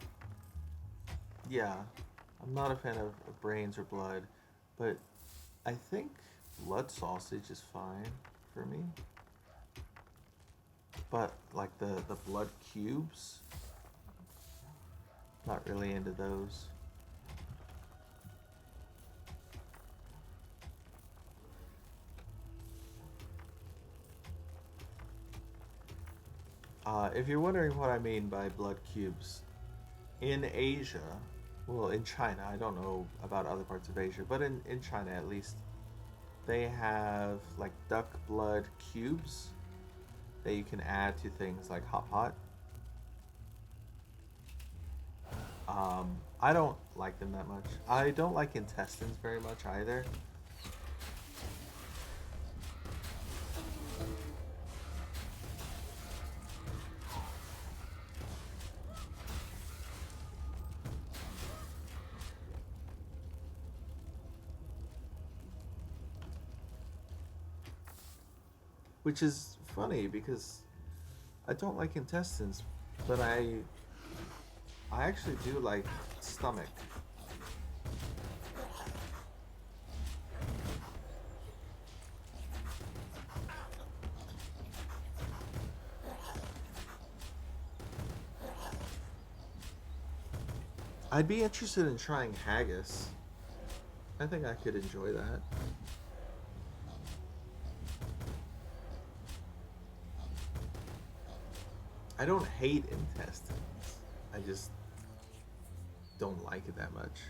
Speaker 1: yeah, I'm not a fan of brains or blood, but I think blood sausage is fine for me. But like the blood cubes, not really into those. If you're wondering what I mean by blood cubes, in Asia, well, in China, I don't know about other parts of Asia, but in China at least, they have like duck blood cubes that you can add to things like hot pot. I don't like them that much. I don't like intestines very much either. Which is funny because I don't like intestines, but I actually do like stomach. I'd be interested in trying haggis. I think I could enjoy that. I don't hate intestines. I just don't like it that much.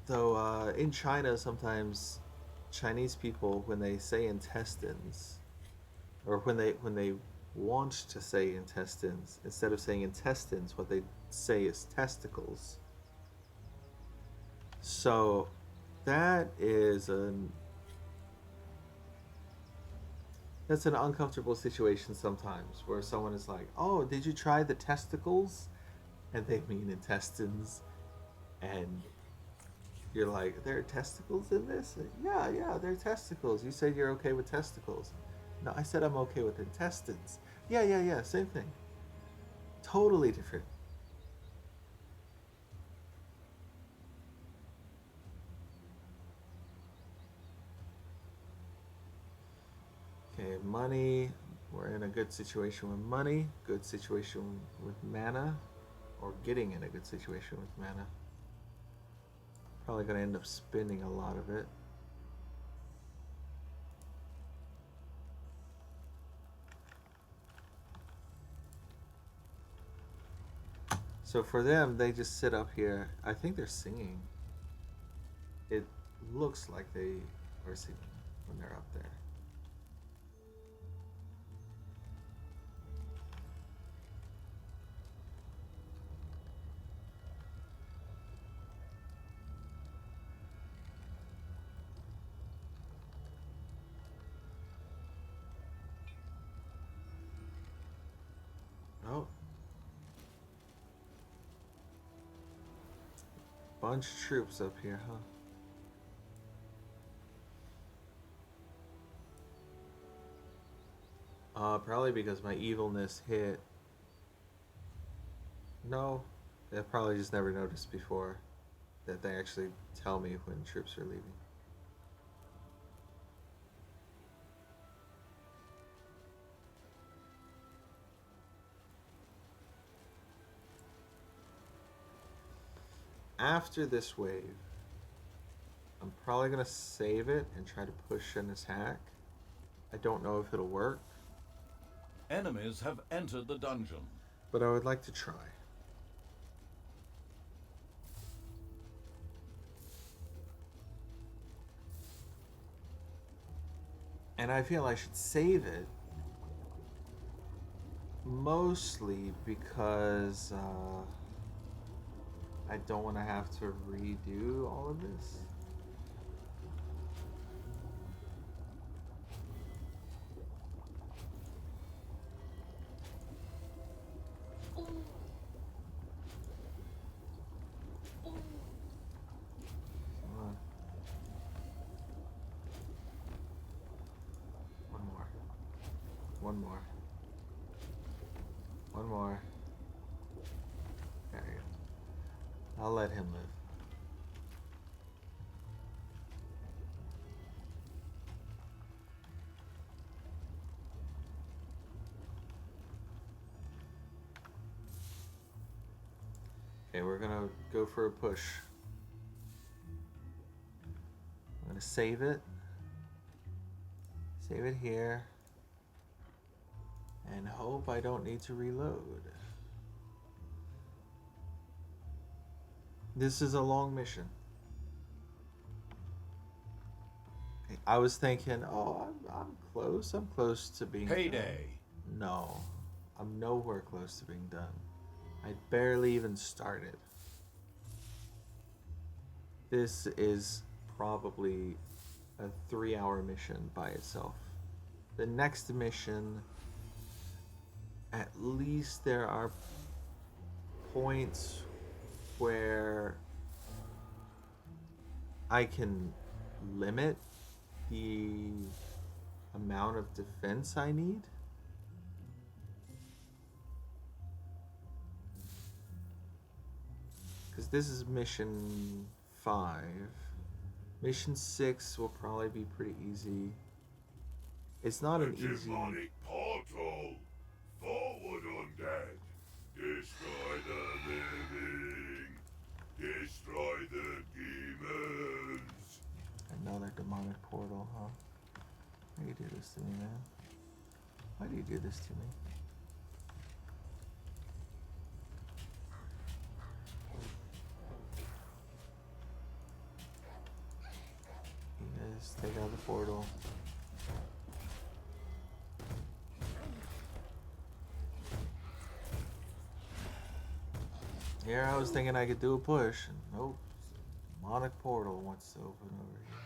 Speaker 1: Though in China, sometimes Chinese people, when they say intestines, or when they want to say intestines, instead of saying intestines, what they say is testicles. So that is That's an uncomfortable situation sometimes where someone is like, "Oh, did you try the testicles?" And they mean intestines, and you're like, "There are testicles in this?" Yeah, yeah, there are testicles. You said you're okay with testicles. No, I said I'm okay with intestines. Yeah, yeah, yeah, same thing. Totally different. Okay, money. We're in a good situation with money, good situation with mana, or getting in a good situation with mana. Probably gonna end up spending a lot of it. So for them, they just sit up here. I think they're singing. It looks like they are singing when they're up there. Oh, bunch of troops up here, huh? Probably because my evilness hit. No, they probably just never noticed before that they actually tell me when troops are leaving. After this wave, I'm probably gonna save it and try to push an attack. I don't know if it'll work,
Speaker 4: Enemies have entered the dungeon.
Speaker 1: but I would like to try. And I feel I should save it mostly because I don't want to have to redo all of this. Come on. One more. One more. One more. There you go. I'll let him live. Okay, we're gonna go for a push. I'm gonna save it. Save it here. And hope I don't need to reload. This is a long mission. Okay, I was thinking, oh, I'm close. I'm close to being
Speaker 4: Payday.
Speaker 1: done. No, I'm nowhere close to being done. I barely even started. This is probably a 3-hour mission by itself. The next mission, at least there are points where I can limit the amount of defense I need. Because this is mission 5. Mission 6 will probably be pretty easy. It's not an
Speaker 3: The
Speaker 1: easy...
Speaker 3: demonic portal! Forward, undead! Destroy the living! Destroy the demons!
Speaker 1: Another demonic portal, huh? Why do you do this to me, man? Why do you do this to me? You guys take out the portal. Here I was thinking I could do a push, and nope. Demonic portal wants to open over here.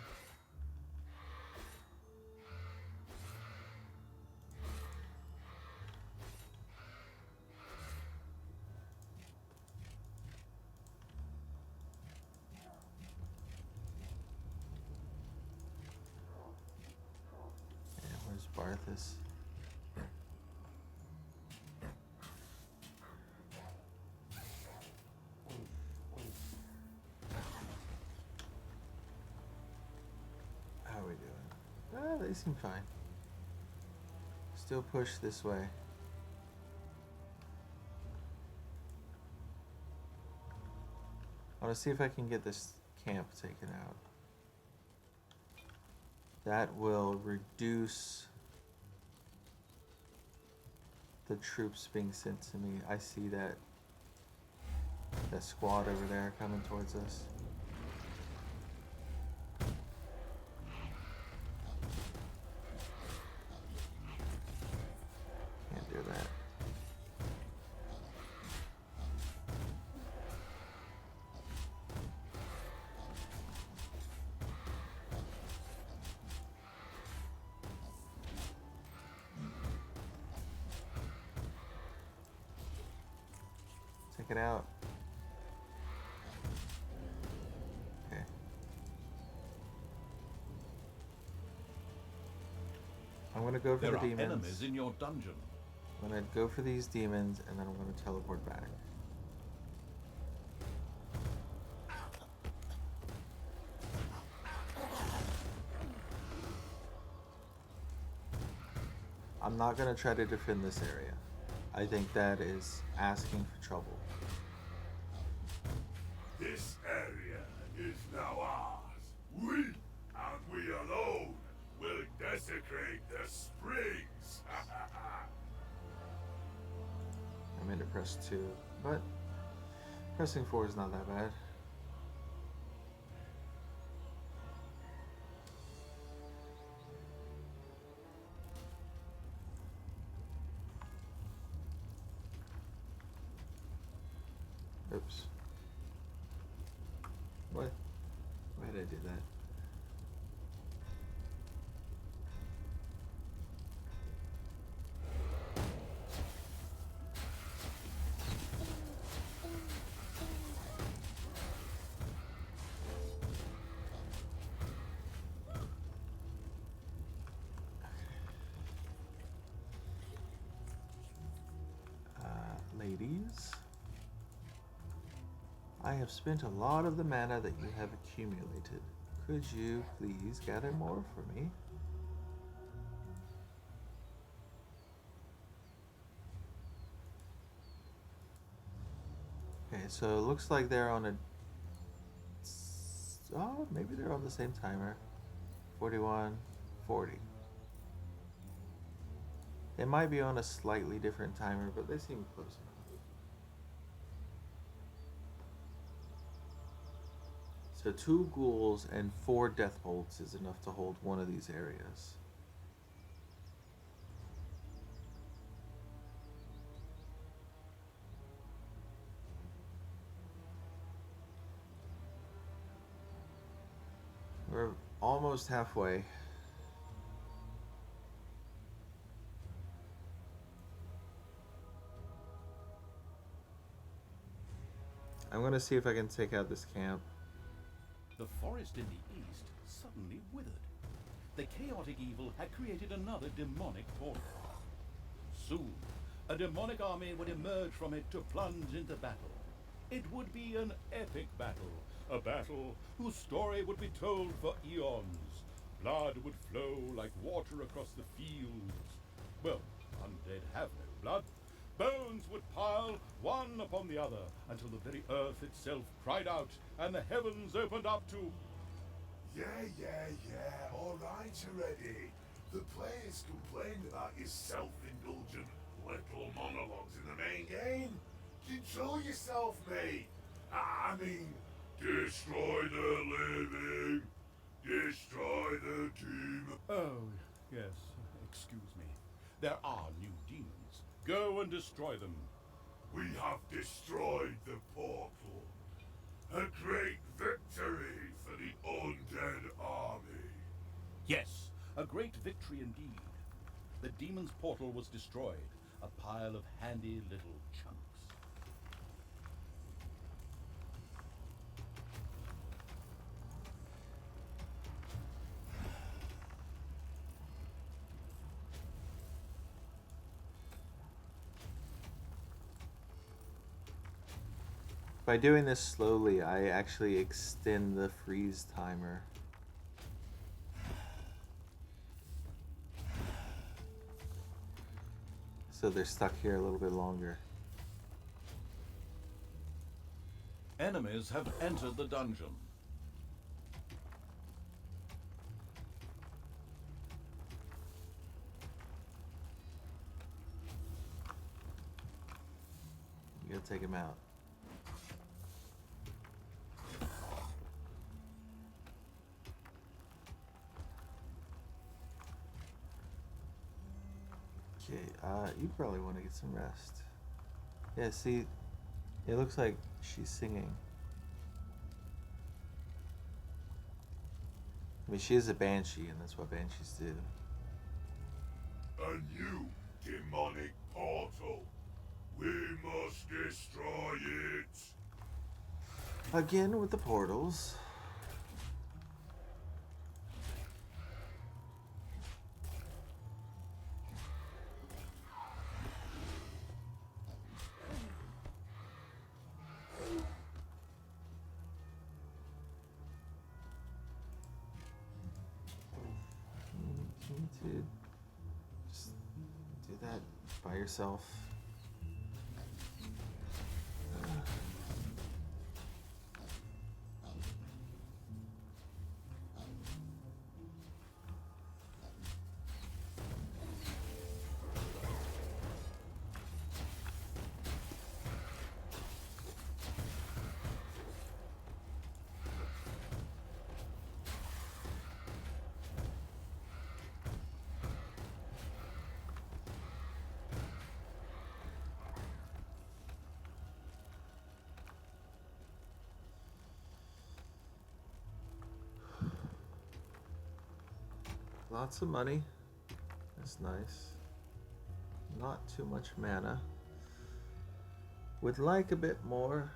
Speaker 1: this. How are we doing? They seem fine. Still push this way. I want to see if I can get this camp taken out. That will reduce the troops being sent to me. I see that squad over there coming towards us. Can't do that. Take it out. Okay. I'm gonna go for
Speaker 4: There
Speaker 1: the
Speaker 4: are
Speaker 1: demons.
Speaker 4: enemies in your dungeon.
Speaker 1: I'm gonna go for these demons, and then I'm gonna teleport back. I'm not gonna try to defend this area. I think that is asking for trouble.
Speaker 3: This area is now ours. We, and we alone, will desecrate the springs.
Speaker 1: I meant to press 2, but pressing 4 is not that bad. Oops. What? Why did I do that? Ladies, I have spent a lot of the mana that you have accumulated. Could you please gather more for me? Okay, so it looks like they're on a... Oh, maybe they're on the same timer. 41, 40. They might be on a slightly different timer, but they seem close enough. So 2 ghouls and 4 death bolts is enough to hold one of these areas. We're almost halfway. I'm gonna see if I can take out this camp.
Speaker 2: The forest in the east suddenly withered. The chaotic evil had created another demonic portal. Soon, a demonic army would emerge from it to plunge into battle. It would be an epic battle, a battle whose story would be told for eons. Blood would flow like water across the fields. Well, undead have no blood. Bones would pile one upon the other until the very earth itself cried out and the heavens opened up to...
Speaker 3: Yeah, all right already. The players complained about your self-indulgent little monologues in the main game. Control yourself, mate. I mean, destroy the living, destroy the demon.
Speaker 2: Oh, yes, excuse me. There are new demons. Go and destroy them.
Speaker 3: We have destroyed the portal. A great victory for the undead army.
Speaker 2: Yes, a great victory indeed. The demon's portal was destroyed, a pile of handy little chunks.
Speaker 1: By doing this slowly, I actually extend the freeze timer. So they're stuck here a little bit longer.
Speaker 4: Enemies have entered the dungeon.
Speaker 1: You gotta take him out. Okay, you probably want to get some rest. Yeah, see, it looks like she's singing. I mean, she is a banshee, and that's what banshees do.
Speaker 3: A new demonic portal. We must destroy it.
Speaker 1: Again with the portals. You need to just do that by yourself. Lots of money. That's nice. Not too much mana. Would like a bit more.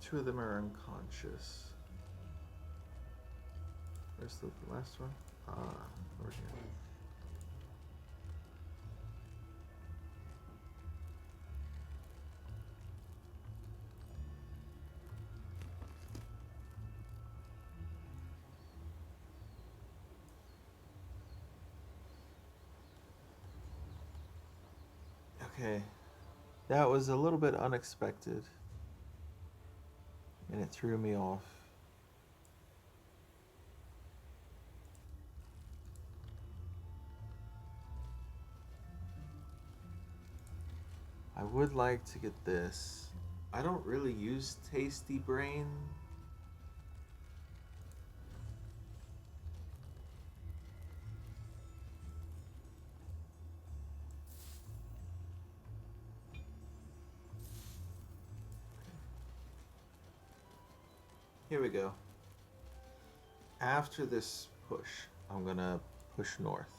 Speaker 1: Two of them are unconscious. Where's the last one? Over here. Okay. That was a little bit unexpected. And it threw me off. I would like to get this. I don't really use Tasty Brain. Here we go. After this push, I'm gonna push north.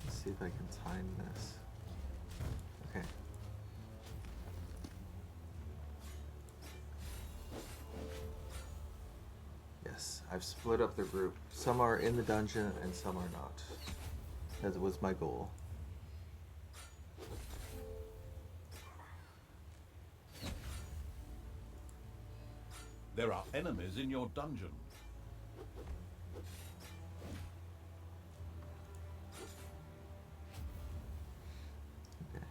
Speaker 1: See if I can time this. Okay. Yes, I've split up the group. Some are in the dungeon and some are not. That was my goal.
Speaker 4: There are enemies in your dungeon.
Speaker 1: Okay.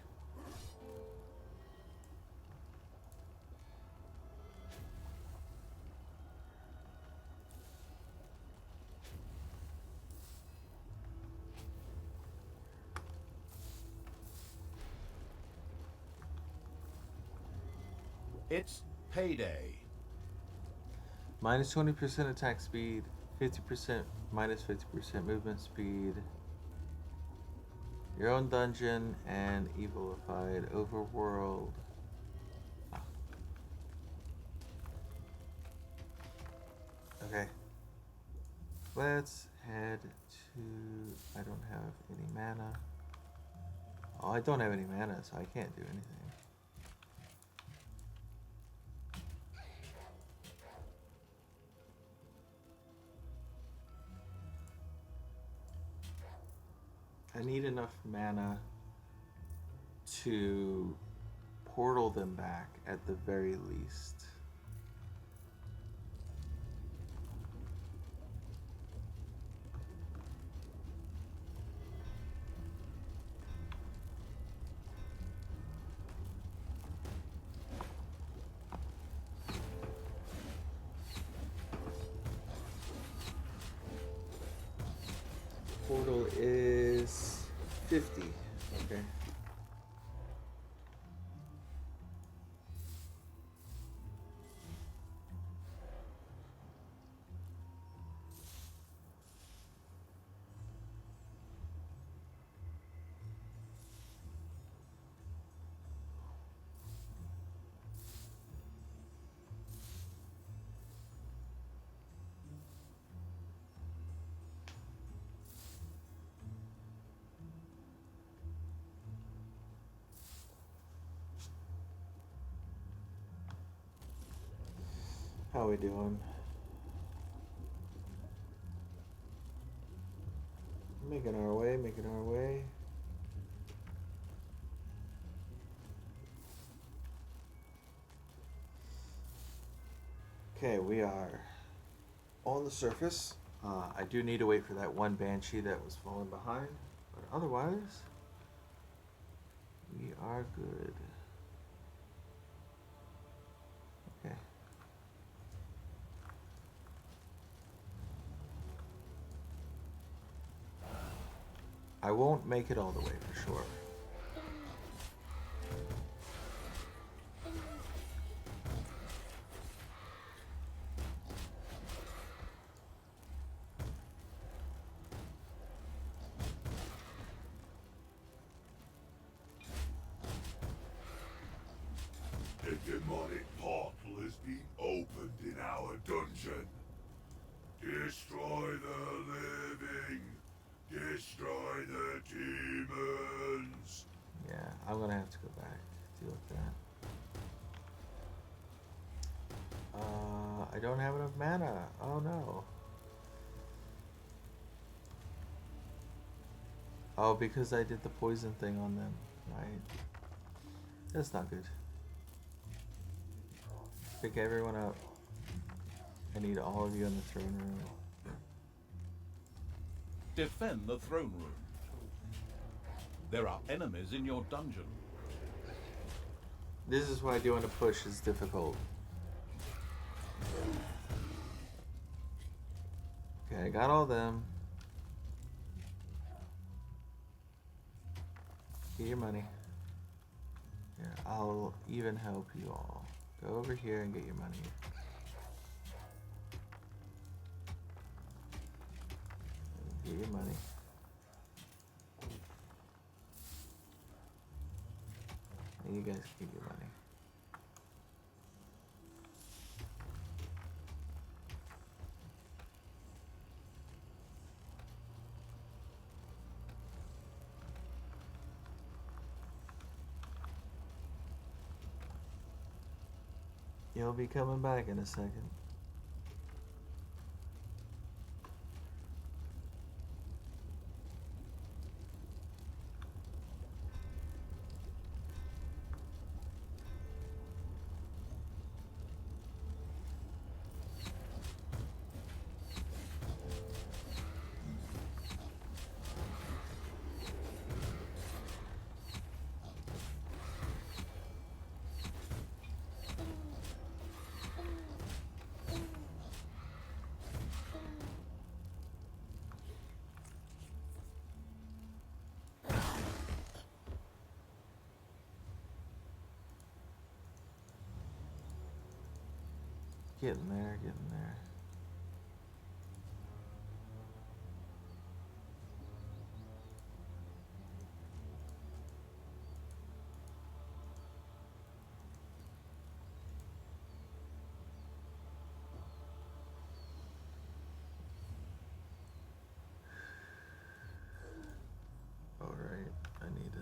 Speaker 4: It's payday.
Speaker 1: Minus 20% attack speed, 50% minus 50% movement speed. Your own dungeon and evilified overworld. Ah. Okay. Let's head to... I don't have any mana. Oh, I don't have any mana, so I can't do anything. I need enough mana to portal them back at the very least. Portal is 50. Okay. How we doing? Making our way, making our way. Okay, we are on the surface. I do need to wait for that one banshee that was falling behind, but otherwise, we are good. Okay. I won't make it all the way for sure.
Speaker 3: A demonic portal has been opened in our dungeon. Destroy the living. Destroy the demons.
Speaker 1: Yeah, I'm gonna have to go back, deal with that. I don't have enough mana. Oh no. Oh, because I did the poison thing on them, right? That's not good. Pick everyone up. I need all of you in the throne room.
Speaker 4: Defend the throne room. There are enemies in your dungeon.
Speaker 1: This is why doing a push is difficult. Okay, I got all them. Get your money. Here, I'll even help you all. Go over here and get your money. Get your money. And you guys get your money. You'll be coming back in a second. Getting there, getting there. All right, I need to.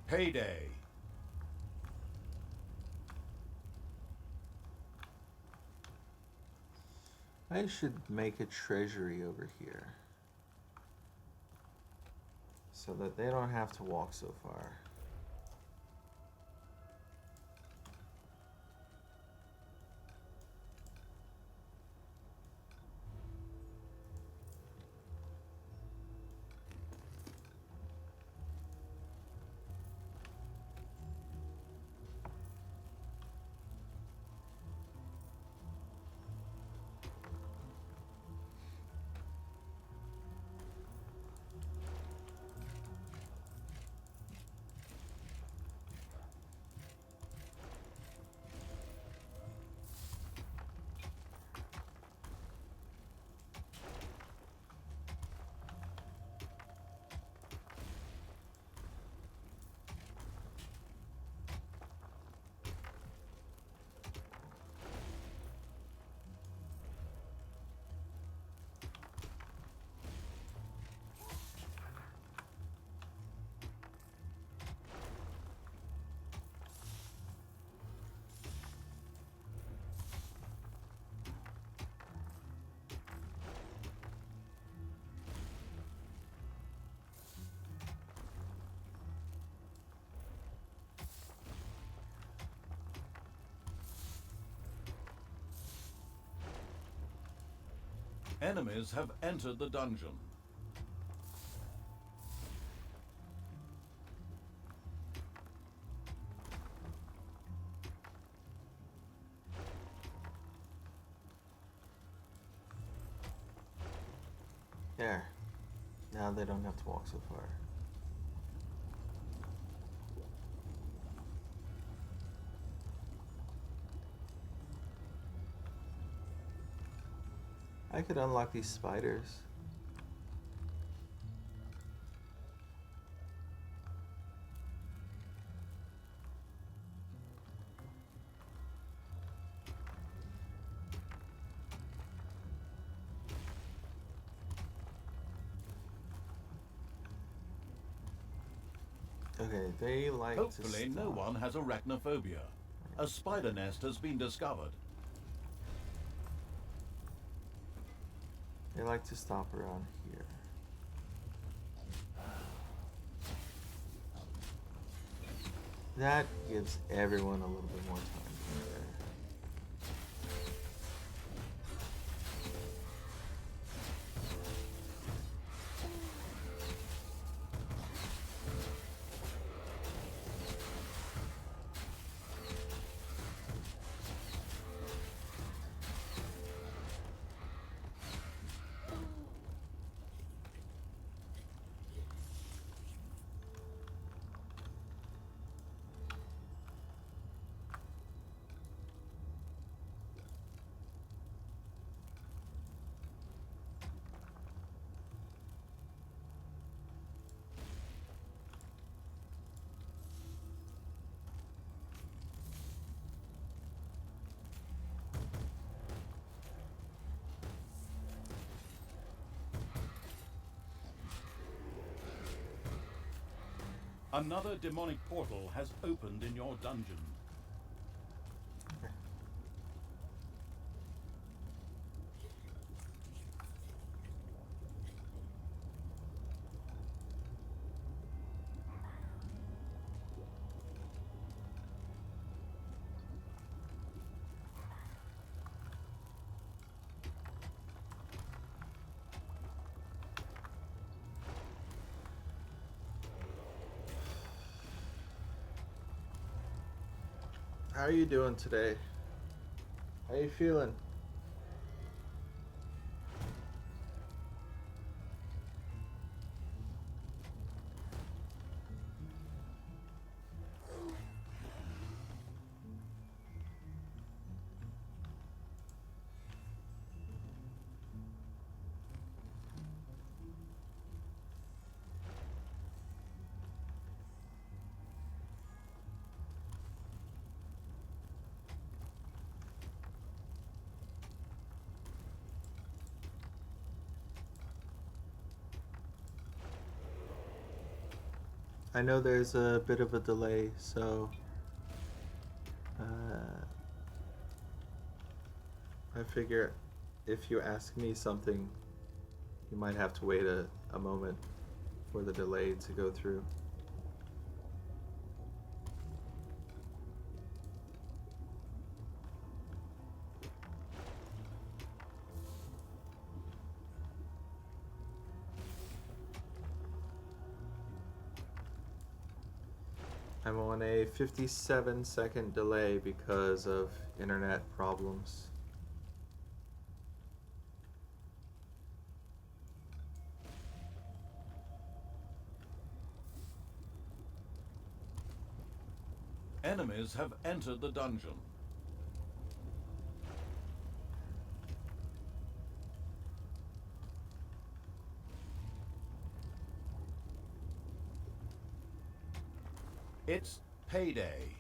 Speaker 4: Payday.
Speaker 1: I should make a treasury over here so that they don't have to walk so far.
Speaker 4: Enemies have entered the dungeon.
Speaker 1: There. Now they don't have to walk so far. I could unlock these spiders. Okay, they like
Speaker 4: Hopefully
Speaker 1: to
Speaker 4: no
Speaker 1: stop.
Speaker 4: one has arachnophobia. A spider nest has been discovered.
Speaker 1: They like to stop around here. That gives everyone a little bit more time. There.
Speaker 2: Another demonic portal has opened in your dungeon.
Speaker 1: How are you doing today? How you feeling? I know there's a bit of a delay, so uh, I figure if you ask me something, you might have to wait a moment for the delay to go through. I'm on a 57-second delay because of internet problems.
Speaker 4: Enemies have entered the dungeon. It's payday.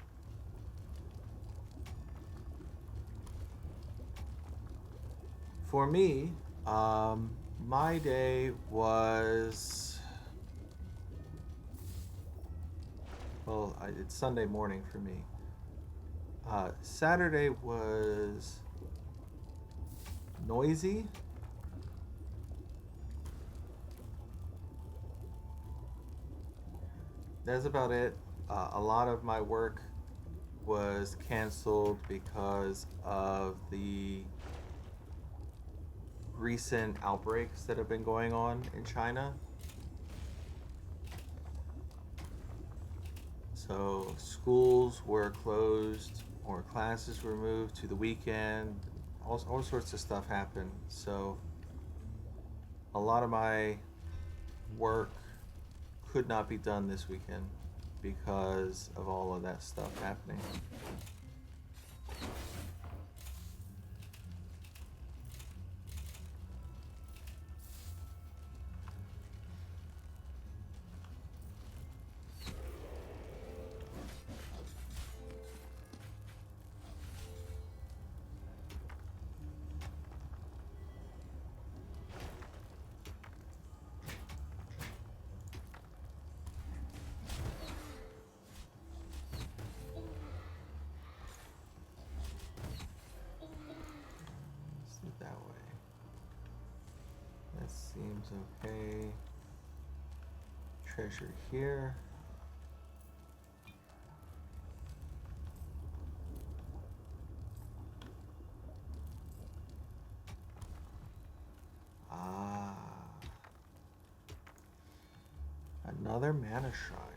Speaker 1: For me, my day was, well, it's Sunday morning for me. Saturday was noisy. That's about it. A lot of my work was canceled because of the recent outbreaks that have been going on in China. So schools were closed or classes were moved to the weekend. All sorts of stuff happened. So a lot of my work could not be done this weekend because of all of that stuff happening. That way. That seems okay. Treasure here. Ah. Another mana shrine.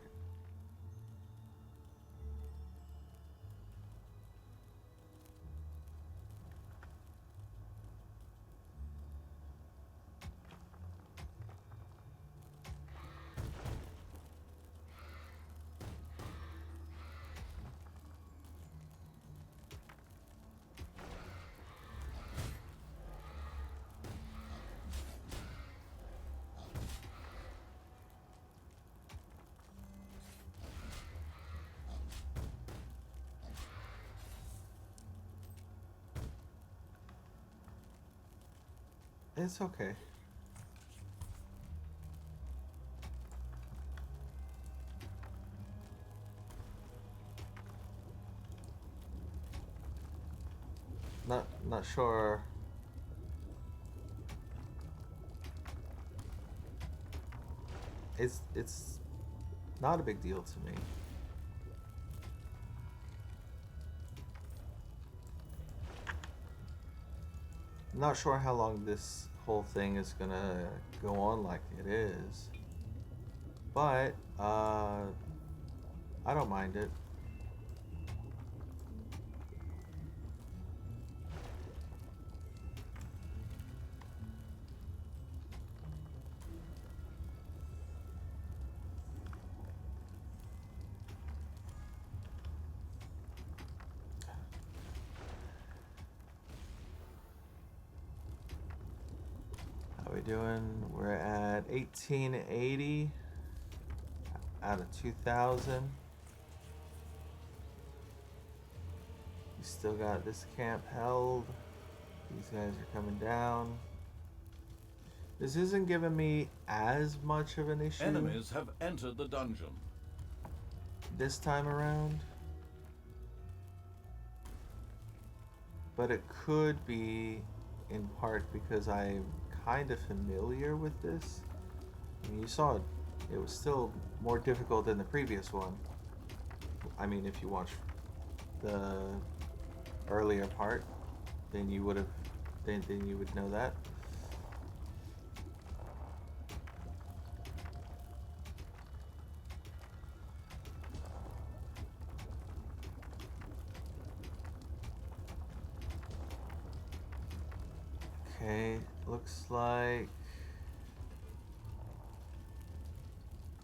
Speaker 1: It's okay. Not sure. It's not a big deal to me. I'm not sure how long this whole thing is gonna go on like it is, but I don't mind it. doing? We're at 1880 out of 2000. We still got this camp held. These guys are coming down. This isn't giving me as much of an issue
Speaker 4: Enemies have entered the dungeon.
Speaker 1: this time around. But it could be in part because I'm kind of familiar with this. I mean, you saw it. It was still more difficult than the previous one. I mean, if you watch the earlier part, then you would have, then you would know that. Okay, looks like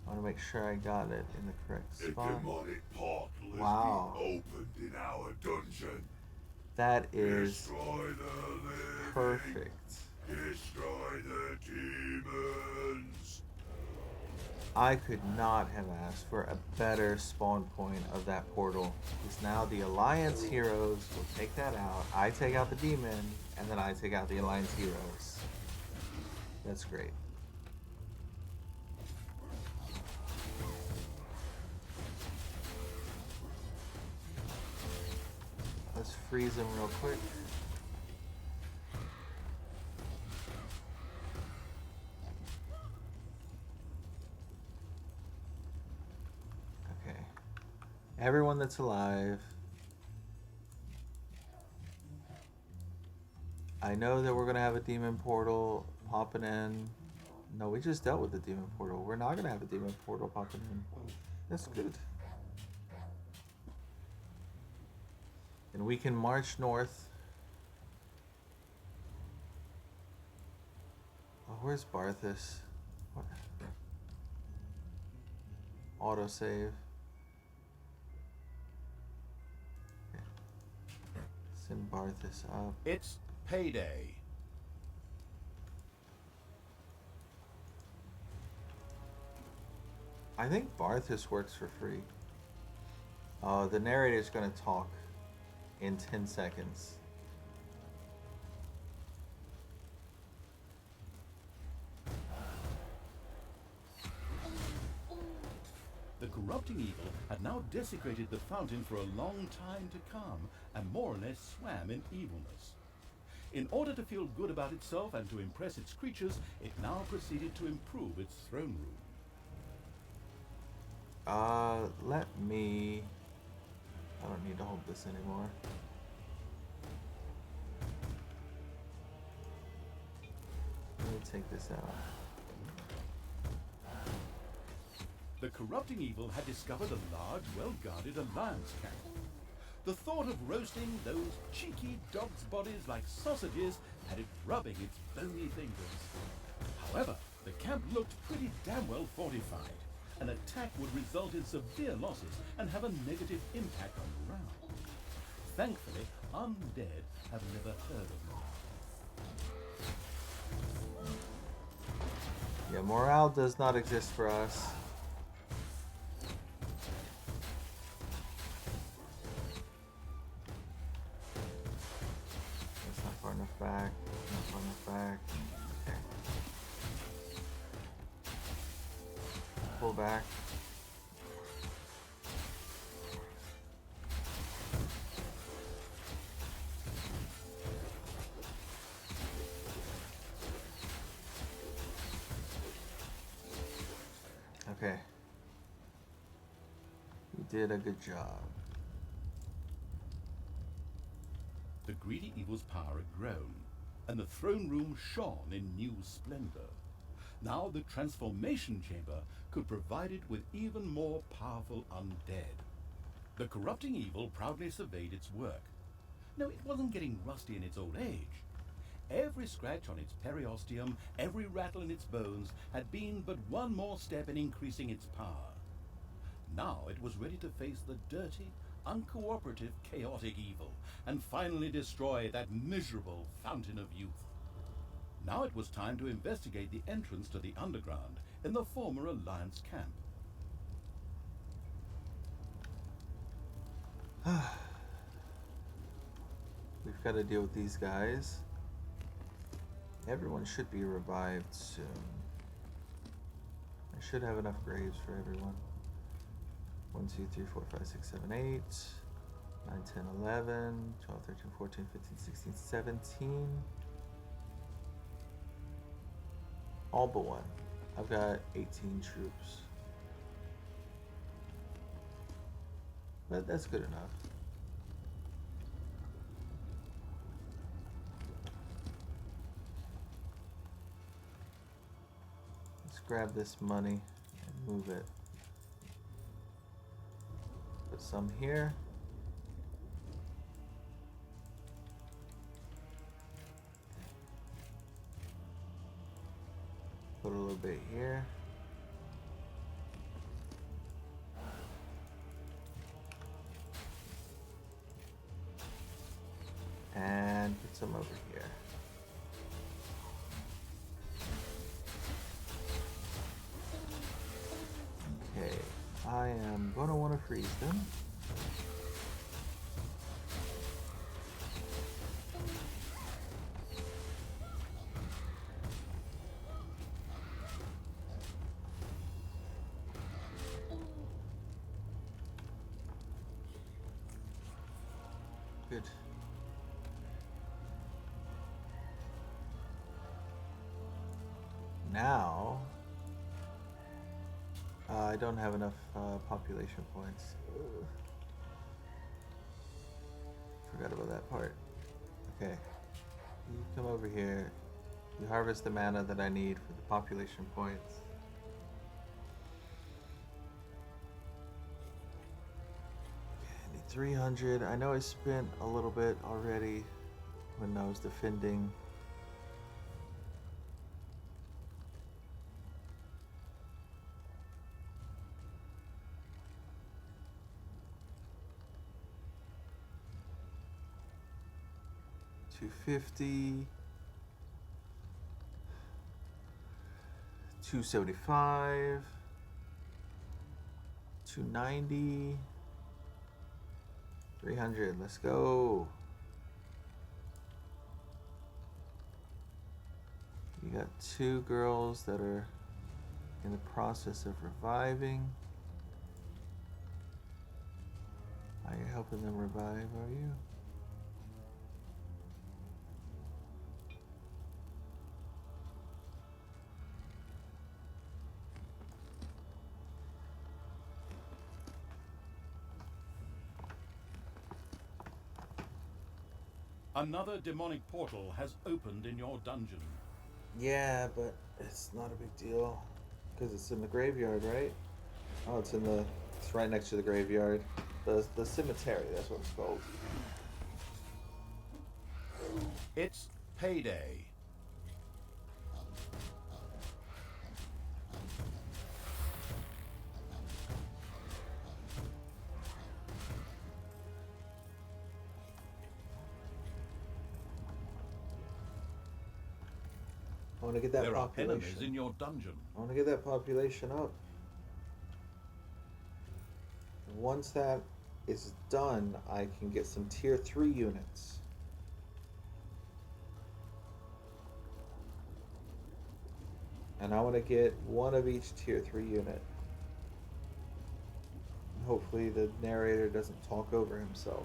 Speaker 1: I want to make sure I got it in the correct
Speaker 3: A
Speaker 1: spot.
Speaker 3: demonic portal has
Speaker 1: Wow.
Speaker 3: been opened in our dungeon.
Speaker 1: That is
Speaker 3: Destroy the living.
Speaker 1: perfect.
Speaker 3: Destroy the demons.
Speaker 1: I could not have asked for a better spawn point of that portal. Because now the Alliance heroes will take that out. I take out the demon, and then I take out the Alliance heroes. That's great. Let's freeze them real quick. Okay. Everyone that's alive. I know that we're gonna have a demon portal popping in. No, we just dealt with the demon portal. We're not gonna have a demon portal popping in. That's good. And we can march north. Oh, where's Barthas? What? Autosave. Okay. Send Barthas up.
Speaker 4: It's payday.
Speaker 1: I think Barthas works for free. The narrator's gonna talk in 10 seconds.
Speaker 2: The corrupting evil had now desecrated the fountain for a long time to come, and more or less swam in evilness. In order to feel good about itself and to impress its creatures, it now proceeded to improve its throne room.
Speaker 1: Let me... I don't need to hold this anymore. Let me take this out.
Speaker 2: The corrupting evil had discovered a large, well-guarded alliance camp. The thought of roasting those cheeky dogs' bodies like sausages had it rubbing its bony fingers. However, the camp looked pretty damn well fortified. An attack would result in severe losses and have a negative impact on morale. Thankfully, undead have never heard of morale.
Speaker 1: Yeah, morale does not exist for us. That's not far enough back. Not far enough back. Okay. Pull back. Okay. You did a good job.
Speaker 2: The greedy evil's power had grown, and the throne room shone in new splendor. Now the transformation chamber could provide it with even more powerful undead. The corrupting evil proudly surveyed its work. No, it wasn't getting rusty in its old age. Every scratch on its periosteum, every rattle in its bones, had been but one more step in increasing its power. Now it was ready to face the dirty, uncooperative, chaotic evil, and finally destroy that miserable fountain of youth. Now it was time to investigate the entrance to the underground in the former Alliance camp.
Speaker 1: We've got to deal with these guys. Everyone should be revived soon. I should have enough graves for everyone. 1, 2, 3, 4, 5, 6, 7, 8, 9, 10, 11, 12, 13, 14, 15, 16, 17. All but one. I've got 18 troops. But that's good enough. Let's grab this money and move it. Put some here. Put a little bit here. And put some over here. Okay, I am gonna want to freeze them. Good. Now, I don't have enough population points. Ugh. Forgot about that part. Okay, you come over here. You harvest the mana that I need for the population points. Okay, I need 300. I know I spent a little bit already when I was defending. $250, $275, $290, $300. Let's go. You got 2 girls that are in the process of reviving. Are you helping them revive, are you?
Speaker 2: Another demonic portal has opened in your dungeon.
Speaker 1: Yeah, but it's not a big deal because it's in the graveyard, right? Oh, it's right next to the graveyard. The cemetery, that's what it's called.
Speaker 2: It's payday.
Speaker 1: I want to get that
Speaker 2: There are
Speaker 1: population.
Speaker 2: enemies in your dungeon.
Speaker 1: I want to get that population up. Once that is done, I can get some tier 3 units. And I want to get one of each tier 3 unit. Hopefully the narrator doesn't talk over himself.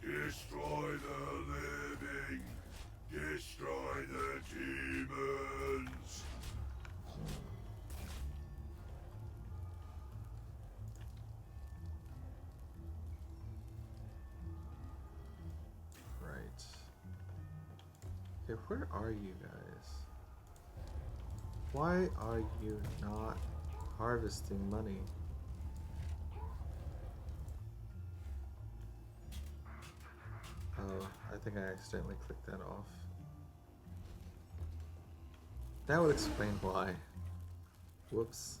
Speaker 3: Destroy the living. Destroy the demons.
Speaker 1: Right. Okay, where are you guys? Why are you not harvesting money? Oh, I think I accidentally clicked that off. That would explain why. Whoops.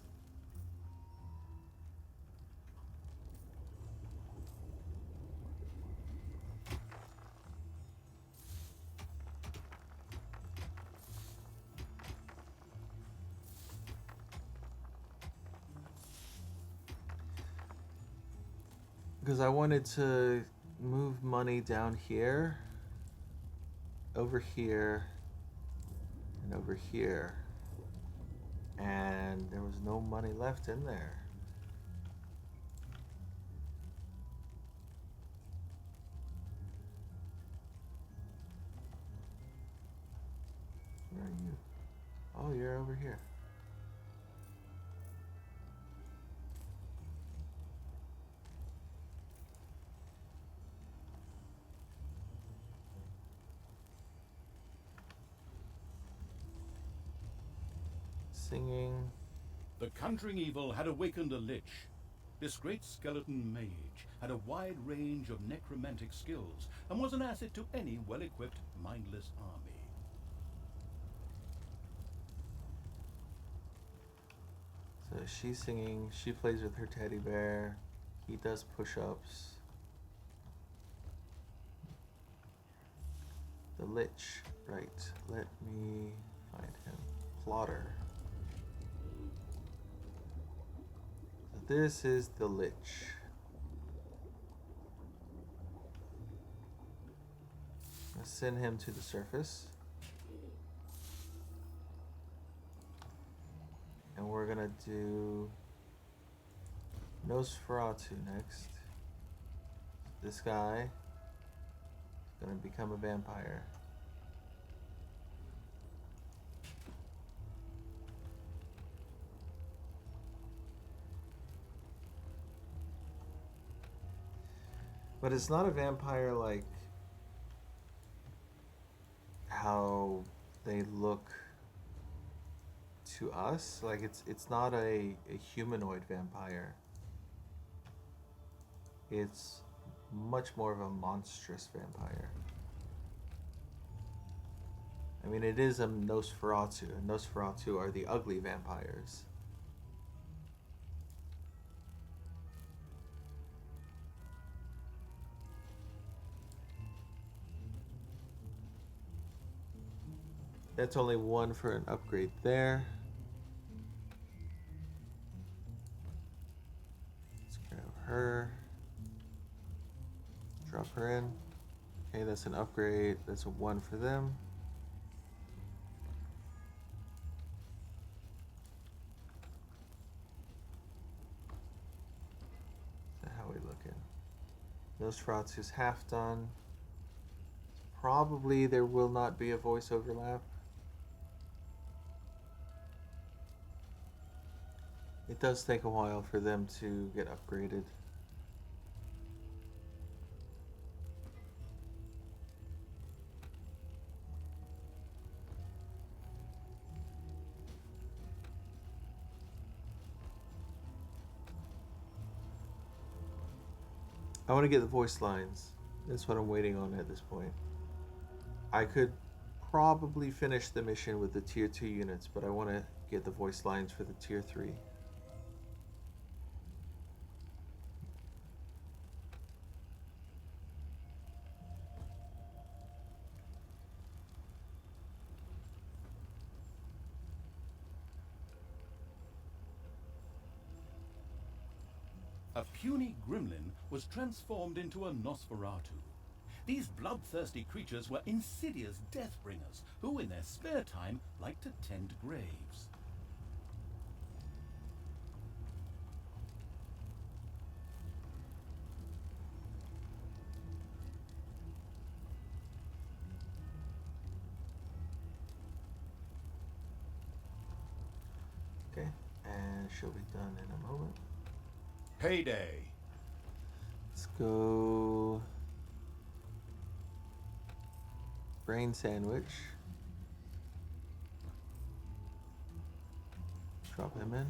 Speaker 1: Because I wanted to move money down here, over here, and over here. And there was no money left in there. Where are you? Oh, you're over here. Singing.
Speaker 2: The conjuring evil had awakened a lich. This great skeleton mage had a wide range of necromantic skills and was an asset to any well-equipped, mindless army.
Speaker 1: So she's singing, she plays with her teddy bear, he does push-ups. The Lich, right, let me find him. Plotter. So this is the Lich. Let's send him to the surface. And we're gonna do Nosferatu next. This guy is gonna become a vampire. But it's not a vampire like how they look to us. Like it's not a humanoid vampire. It's much more of a monstrous vampire. I mean, it is a Nosferatu, and Nosferatu are the ugly vampires. That's only one for an upgrade there. Let's grab her. Drop her in. Okay, that's an upgrade. That's a 1 for them. So how we looking? Nosferatu's half done. Probably there will not be a voice overlap. It does take a while for them to get upgraded. I want to get the voice lines. That's what I'm waiting on at this point. I could probably finish the mission with the tier 2 units, but I want to get the voice lines for the tier 3.
Speaker 2: A puny gremlin was transformed into a Nosferatu. These bloodthirsty creatures were insidious death-bringers who, in their spare time, liked to tend graves.
Speaker 1: and she'll be done in a moment.
Speaker 4: Payday.
Speaker 1: Let's go brain sandwich. Drop him in.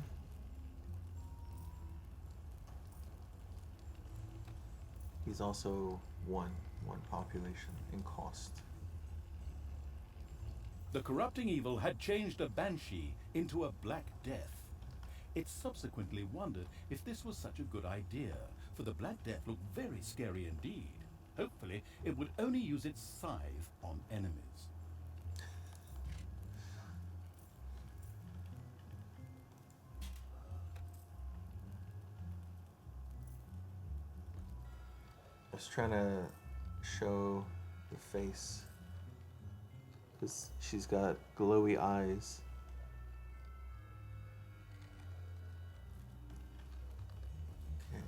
Speaker 1: He's also one population in cost.
Speaker 2: The corrupting evil had changed a banshee into a Black Death. It subsequently wondered if this was such a good idea, for the Black Death looked very scary indeed. Hopefully, it would only use its scythe on enemies.
Speaker 1: I was trying to show the face because she's got glowy eyes. Okay,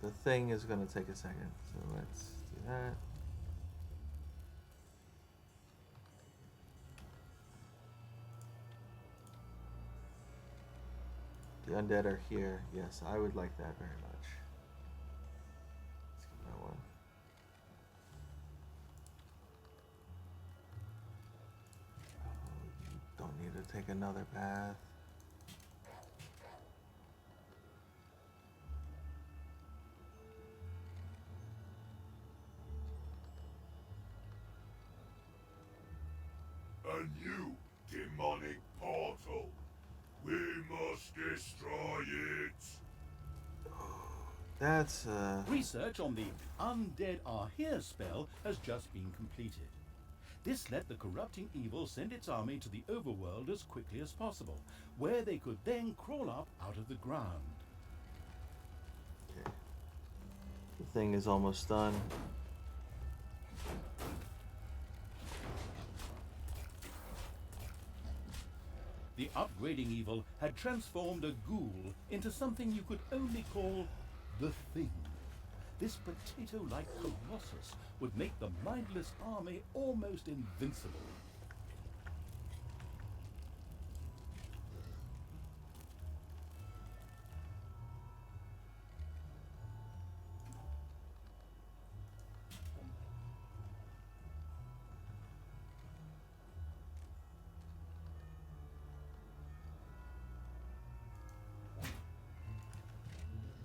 Speaker 1: the thing is gonna take a second, so let's do that. The undead are here. Yes, I would like that very much. Let's get that one. Oh, you don't need to take another bath.
Speaker 3: A new demonic portal. We must destroy it.
Speaker 1: That's
Speaker 2: Research on the Undead Are Here spell has just been completed. This let the corrupting evil send its army to the overworld as quickly as possible, where they could then crawl up out of the ground.
Speaker 1: okay. The thing is almost done.
Speaker 2: The upgrading evil had transformed a ghoul into something you could only call the Thing. This potato-like colossus would make the mindless army almost invincible.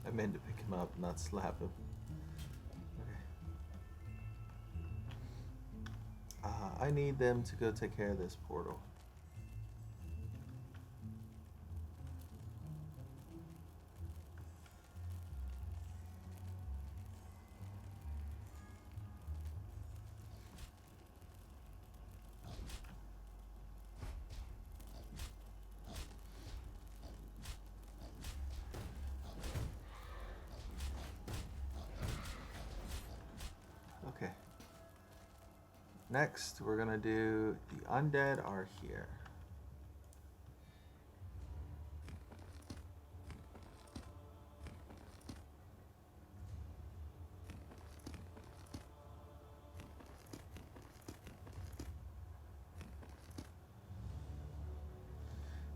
Speaker 1: I meant to pick him up, not slap him. Okay. I need them to go take care of this portal. Okay. Next, we're gonna do the undead are here.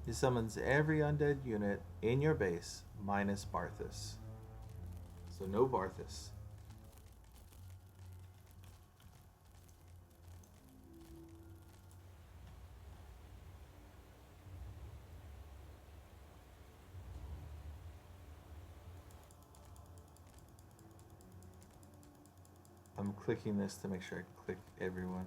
Speaker 1: He summons every undead unit in your base minus Barthas. So no Barthas. I'm clicking this to make sure I click everyone.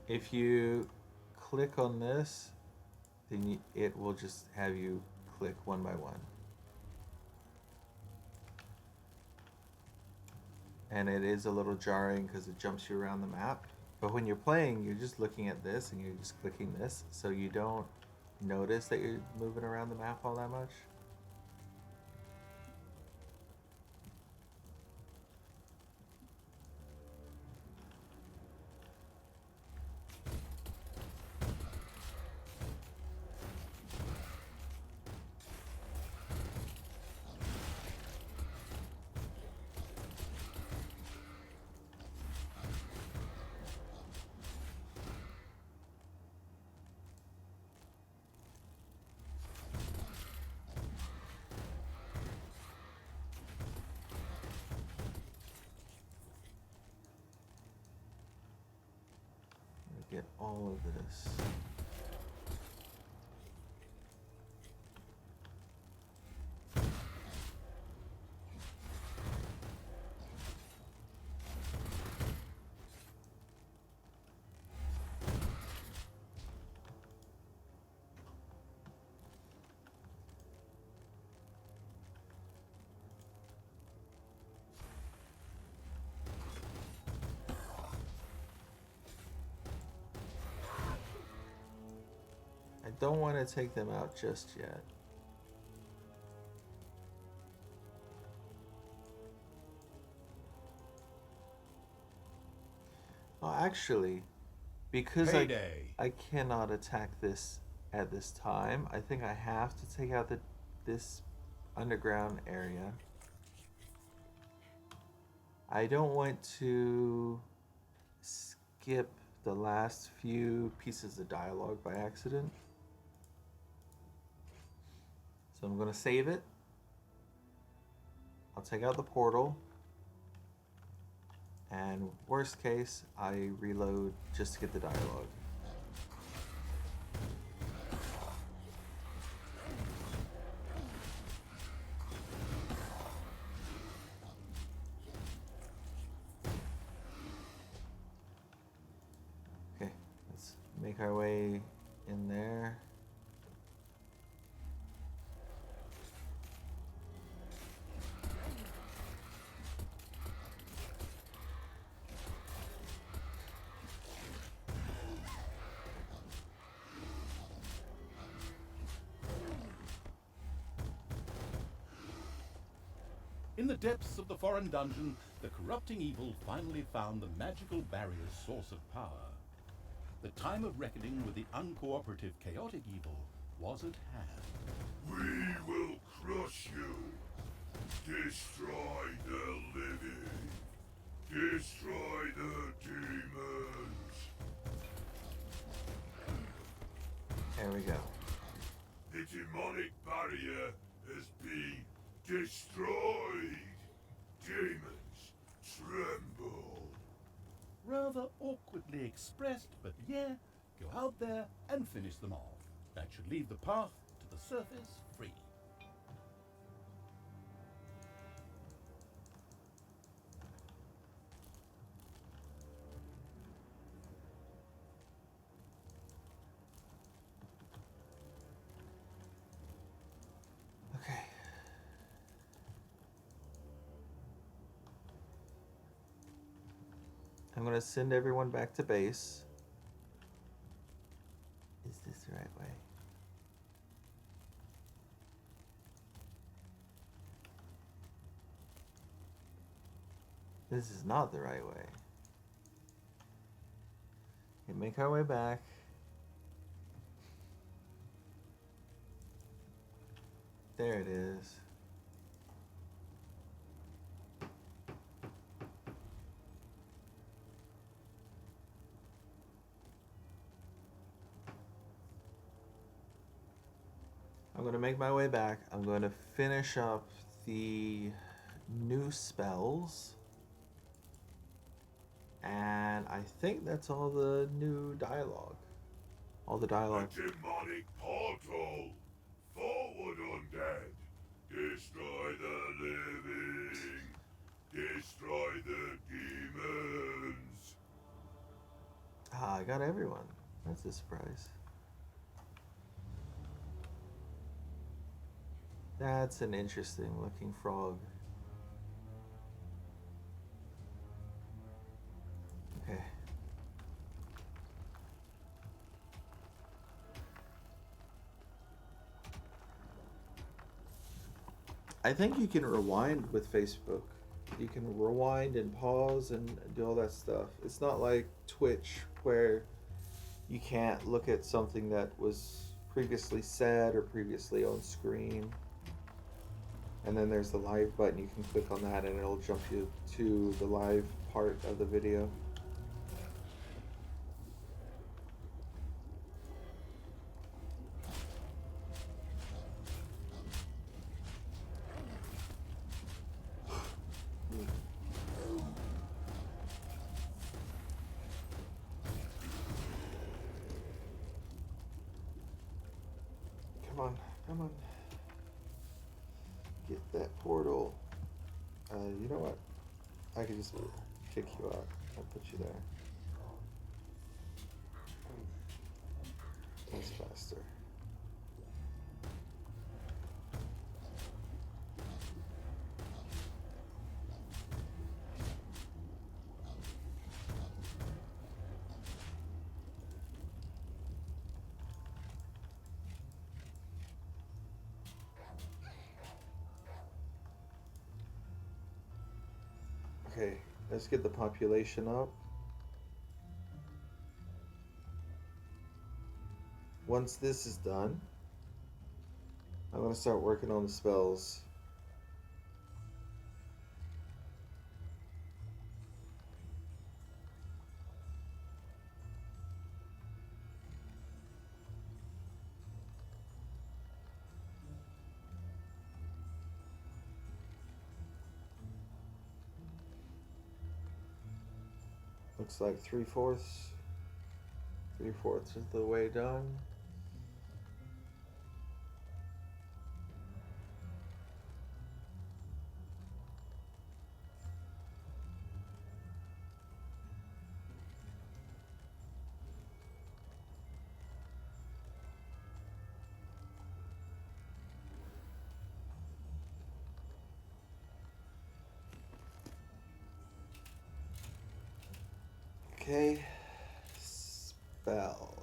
Speaker 1: If you click on this, then it will just have you click one by one. And it is a little jarring because it jumps you around the map. But when you're playing, you're just looking at this and you're just clicking this, so you don't notice that you're moving around the map all that much. get all of this. I don't want to take them out just yet. Well, actually, because
Speaker 4: Payday.
Speaker 1: I cannot attack this at this time, I think I have to take out this underground area. I don't want to skip the last few pieces of dialogue by accident. So I'm going to save it. I'll take out the portal. And worst case, I reload just to get the dialogue. Okay, let's make our way in there.
Speaker 2: In the depths of the foreign dungeon, the corrupting evil finally found the magical barrier's source of power. The time of reckoning with the uncooperative chaotic evil was at hand.
Speaker 3: We will crush you. Destroy the living. Destroy the demons.
Speaker 1: There we go.
Speaker 3: The demonic barrier has been destroyed. Demons, tremble.
Speaker 2: Rather awkwardly expressed, but yeah, go out there and finish them off. That should leave the path to the surface free.
Speaker 1: Okay. I'm gonna send everyone back to base. Is this the right way? This is not the right way. Okay, make our way back. There it is. I'm going to make my way back. I'm going to finish up the new spells. And I think that's all the new dialogue. All the dialogue.
Speaker 3: The demonic portal. Forward, undead. Destroy the living. Destroy the demons.
Speaker 1: Ah, I got everyone. That's a surprise. That's an interesting looking frog. Okay. I think you can rewind with Facebook. You can rewind and pause and do all that stuff. It's not like Twitch where you can't look at something that was previously said or previously on screen. And then there's the live button. You can click on that and it'll jump you to the live part of the video. on, come on. Get that portal. You know what? I could just kick you out. I'll put you there. That's faster. Okay, let's get the population up. Once this is done, I'm going to start working on the spells. Looks like 3/4. 3/4 is the way done. Okay, spell.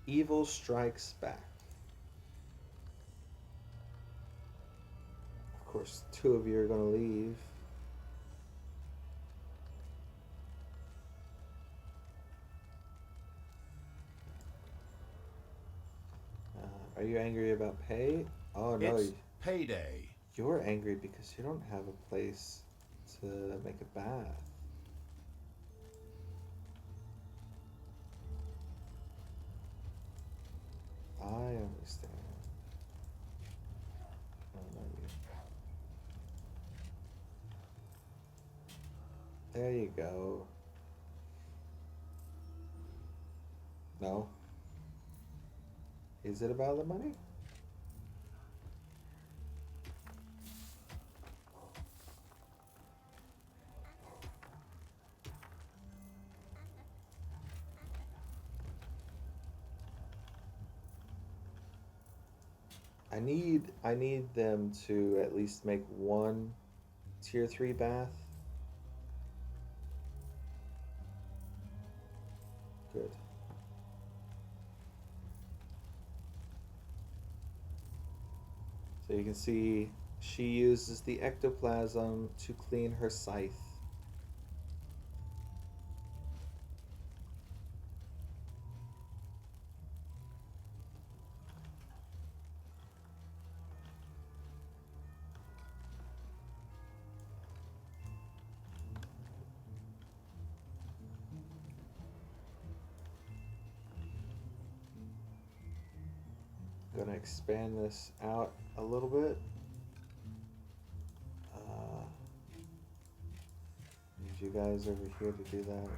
Speaker 1: Evil strikes back. Of course, 2 of you are going to leave. Are you angry about pay? Oh no,
Speaker 4: It's payday.
Speaker 1: you're angry because you don't have a place to make a bath. I understand. Oh, not you. There you go. No. Is it about the money? I need them to at least make one tier 3 bath. Good. So you can see she uses the ectoplasm to clean her scythe. Gonna expand this out a little bit. Need you guys over here to do that.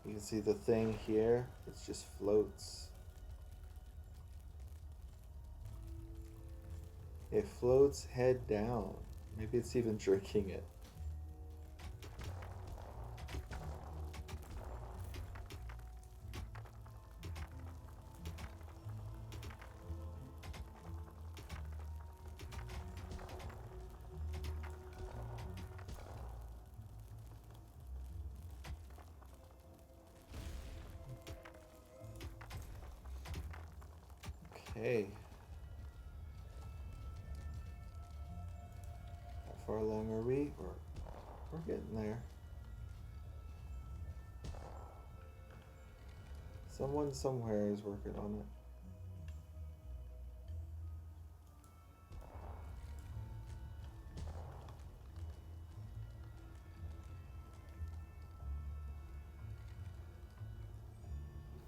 Speaker 1: You can see the thing here, it just floats. It floats head down. Maybe it's even drinking it. Okay. How far along are we? We're getting there. Someone somewhere is working on it.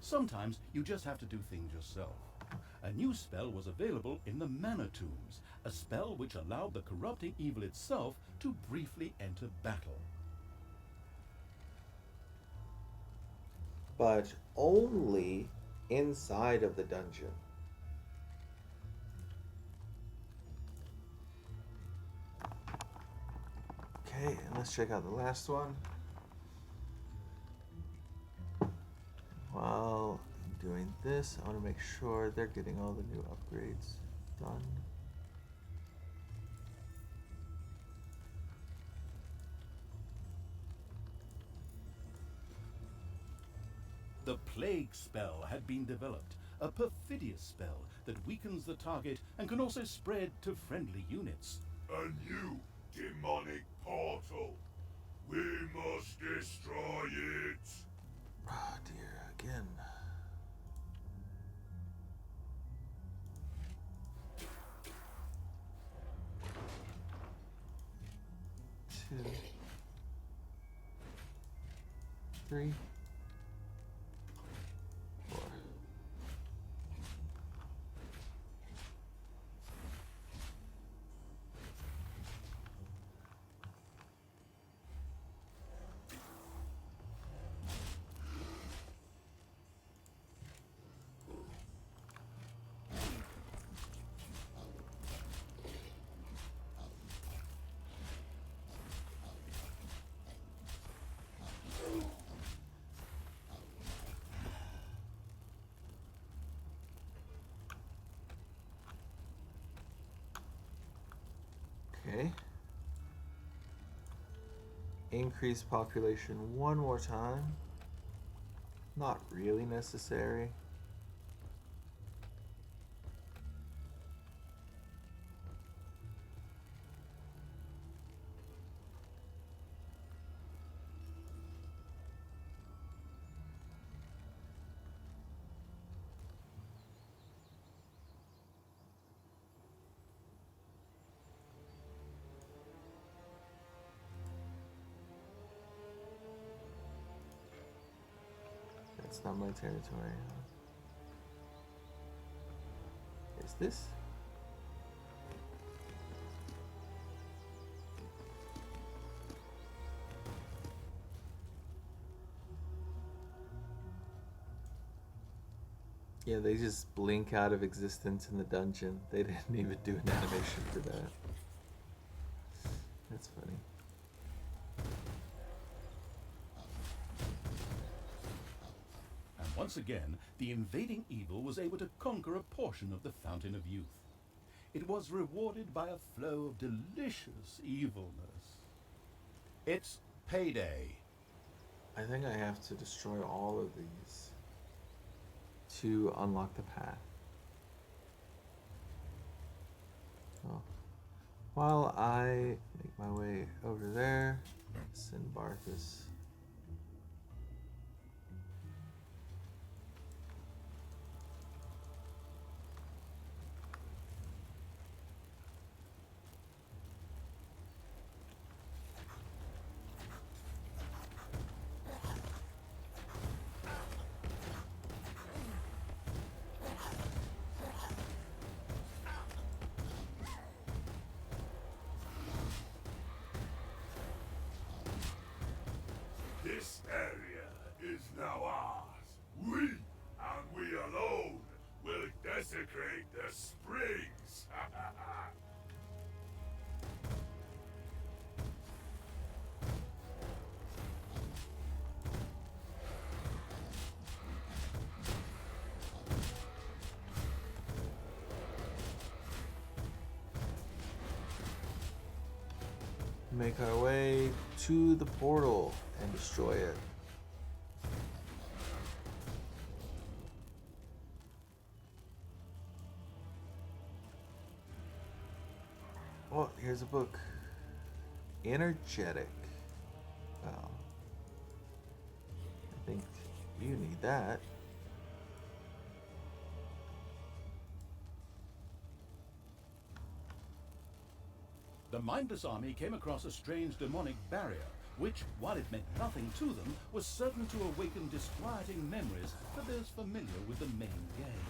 Speaker 2: Sometimes you just have to do things yourself. A new spell was available in the Mana Tombs, a spell which allowed the corrupting evil itself to briefly enter battle.
Speaker 1: But only inside of the dungeon. Okay, and let's check out the last one. While I'm doing this, I want to make sure they're getting all the new upgrades done.
Speaker 2: The Plague spell had been developed, a perfidious spell that weakens the target and can also spread to friendly units.
Speaker 3: A new demonic portal. We must destroy it.
Speaker 1: Oh dear, again. Two. 3. 4. Okay. Increase population one more time. Not really necessary. That's not my territory. Is this? Yeah, they just blink out of existence in the dungeon. They didn't even do an animation for that. That's funny.
Speaker 2: And once again, the invading evil was able to conquer a portion of the Fountain of Youth. It was rewarded by a flow of delicious evilness.
Speaker 4: It's payday.
Speaker 1: I think I have to destroy all of these to unlock the path. Oh. While I make my way over there, send Barthus.
Speaker 3: This area is now ours. We, and we alone, will desecrate the springs.
Speaker 1: Make our way to the portal and destroy it. Oh, here's a book. Energetic. Well, I think you need that.
Speaker 2: The mindless army came across a strange demonic barrier which, while it meant nothing to them, was certain to awaken disquieting memories for those familiar with the main game.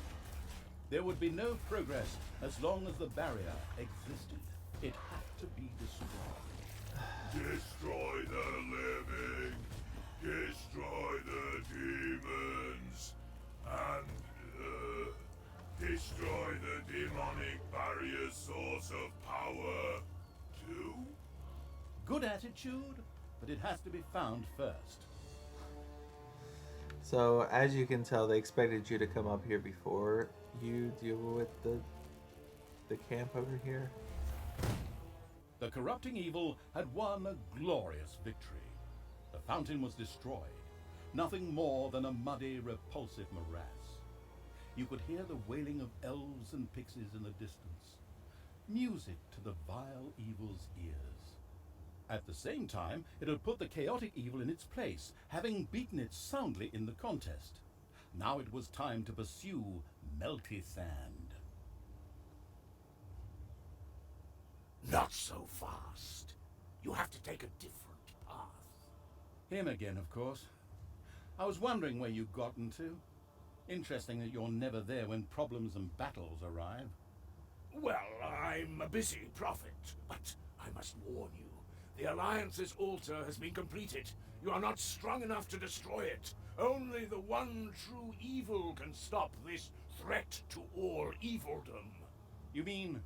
Speaker 2: There would be no progress as long as the barrier existed. It had to be destroyed.
Speaker 3: Destroy the living, destroy the demons, and destroy the demonic barrier source of power, too?
Speaker 2: Good attitude, but it has to be found first.
Speaker 1: So, as you can tell, they expected you to come up here before you deal with the camp over here.
Speaker 2: The corrupting evil had won a glorious victory. The fountain was destroyed, nothing more than a muddy, repulsive morass. You could hear the wailing of elves and pixies in the distance, music to the vile evil's ears. At the same time, it had put the chaotic evil in its place, having beaten it soundly in the contest. Now it was time to pursue Melty Sand.
Speaker 3: Not so fast. You have to take a different path.
Speaker 2: Him again, of course. I was wondering where you'd gotten to. Interesting that you're never there when problems and battles arrive.
Speaker 3: Well, I'm a busy prophet, but I must warn you. The Alliance's altar has been completed. You are not strong enough to destroy it. Only the one true evil can stop this threat to all evilldom.
Speaker 2: You mean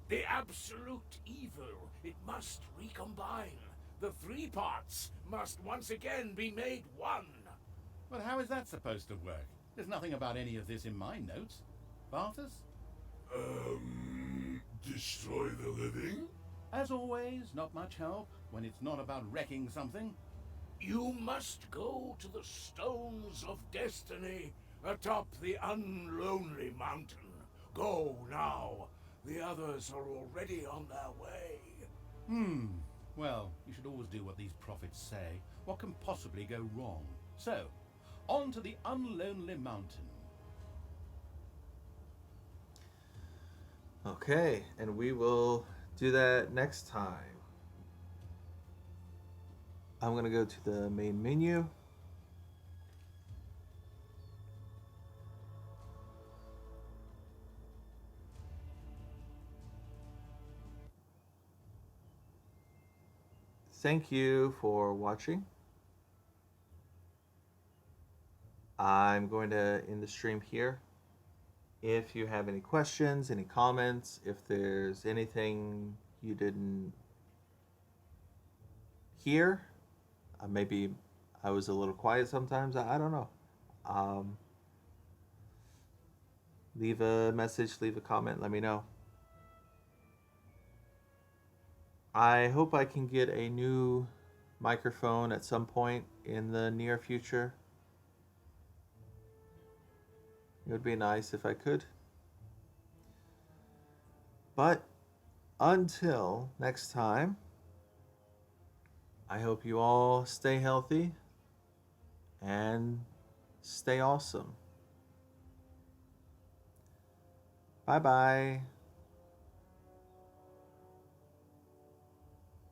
Speaker 3: The absolute evil. It must recombine. The three parts must once again be made one.
Speaker 2: Well, how is that supposed to work? There's nothing about any of this in my notes. Barthas?
Speaker 3: Destroy the living?
Speaker 2: As always, not much help when it's not about wrecking something.
Speaker 3: You must go to the Stones of Destiny atop the Unlonely Mountain. Go now. The others are already on their way.
Speaker 2: Well, you should always do what these prophets say. What can possibly go wrong? So, on to the Unlonely Mountain.
Speaker 1: Okay, and we will do that next time. I'm going to go to the main menu. Thank you for watching. I'm going to end the stream here. If you have any questions, any comments, if there's anything you didn't hear, maybe I was a little quiet sometimes, I don't know. Leave a message, leave a comment, let me know. I hope I can get a new microphone at some point in the near future. It would be nice if I could. But until next time, I hope you all stay healthy and stay awesome. Bye-bye.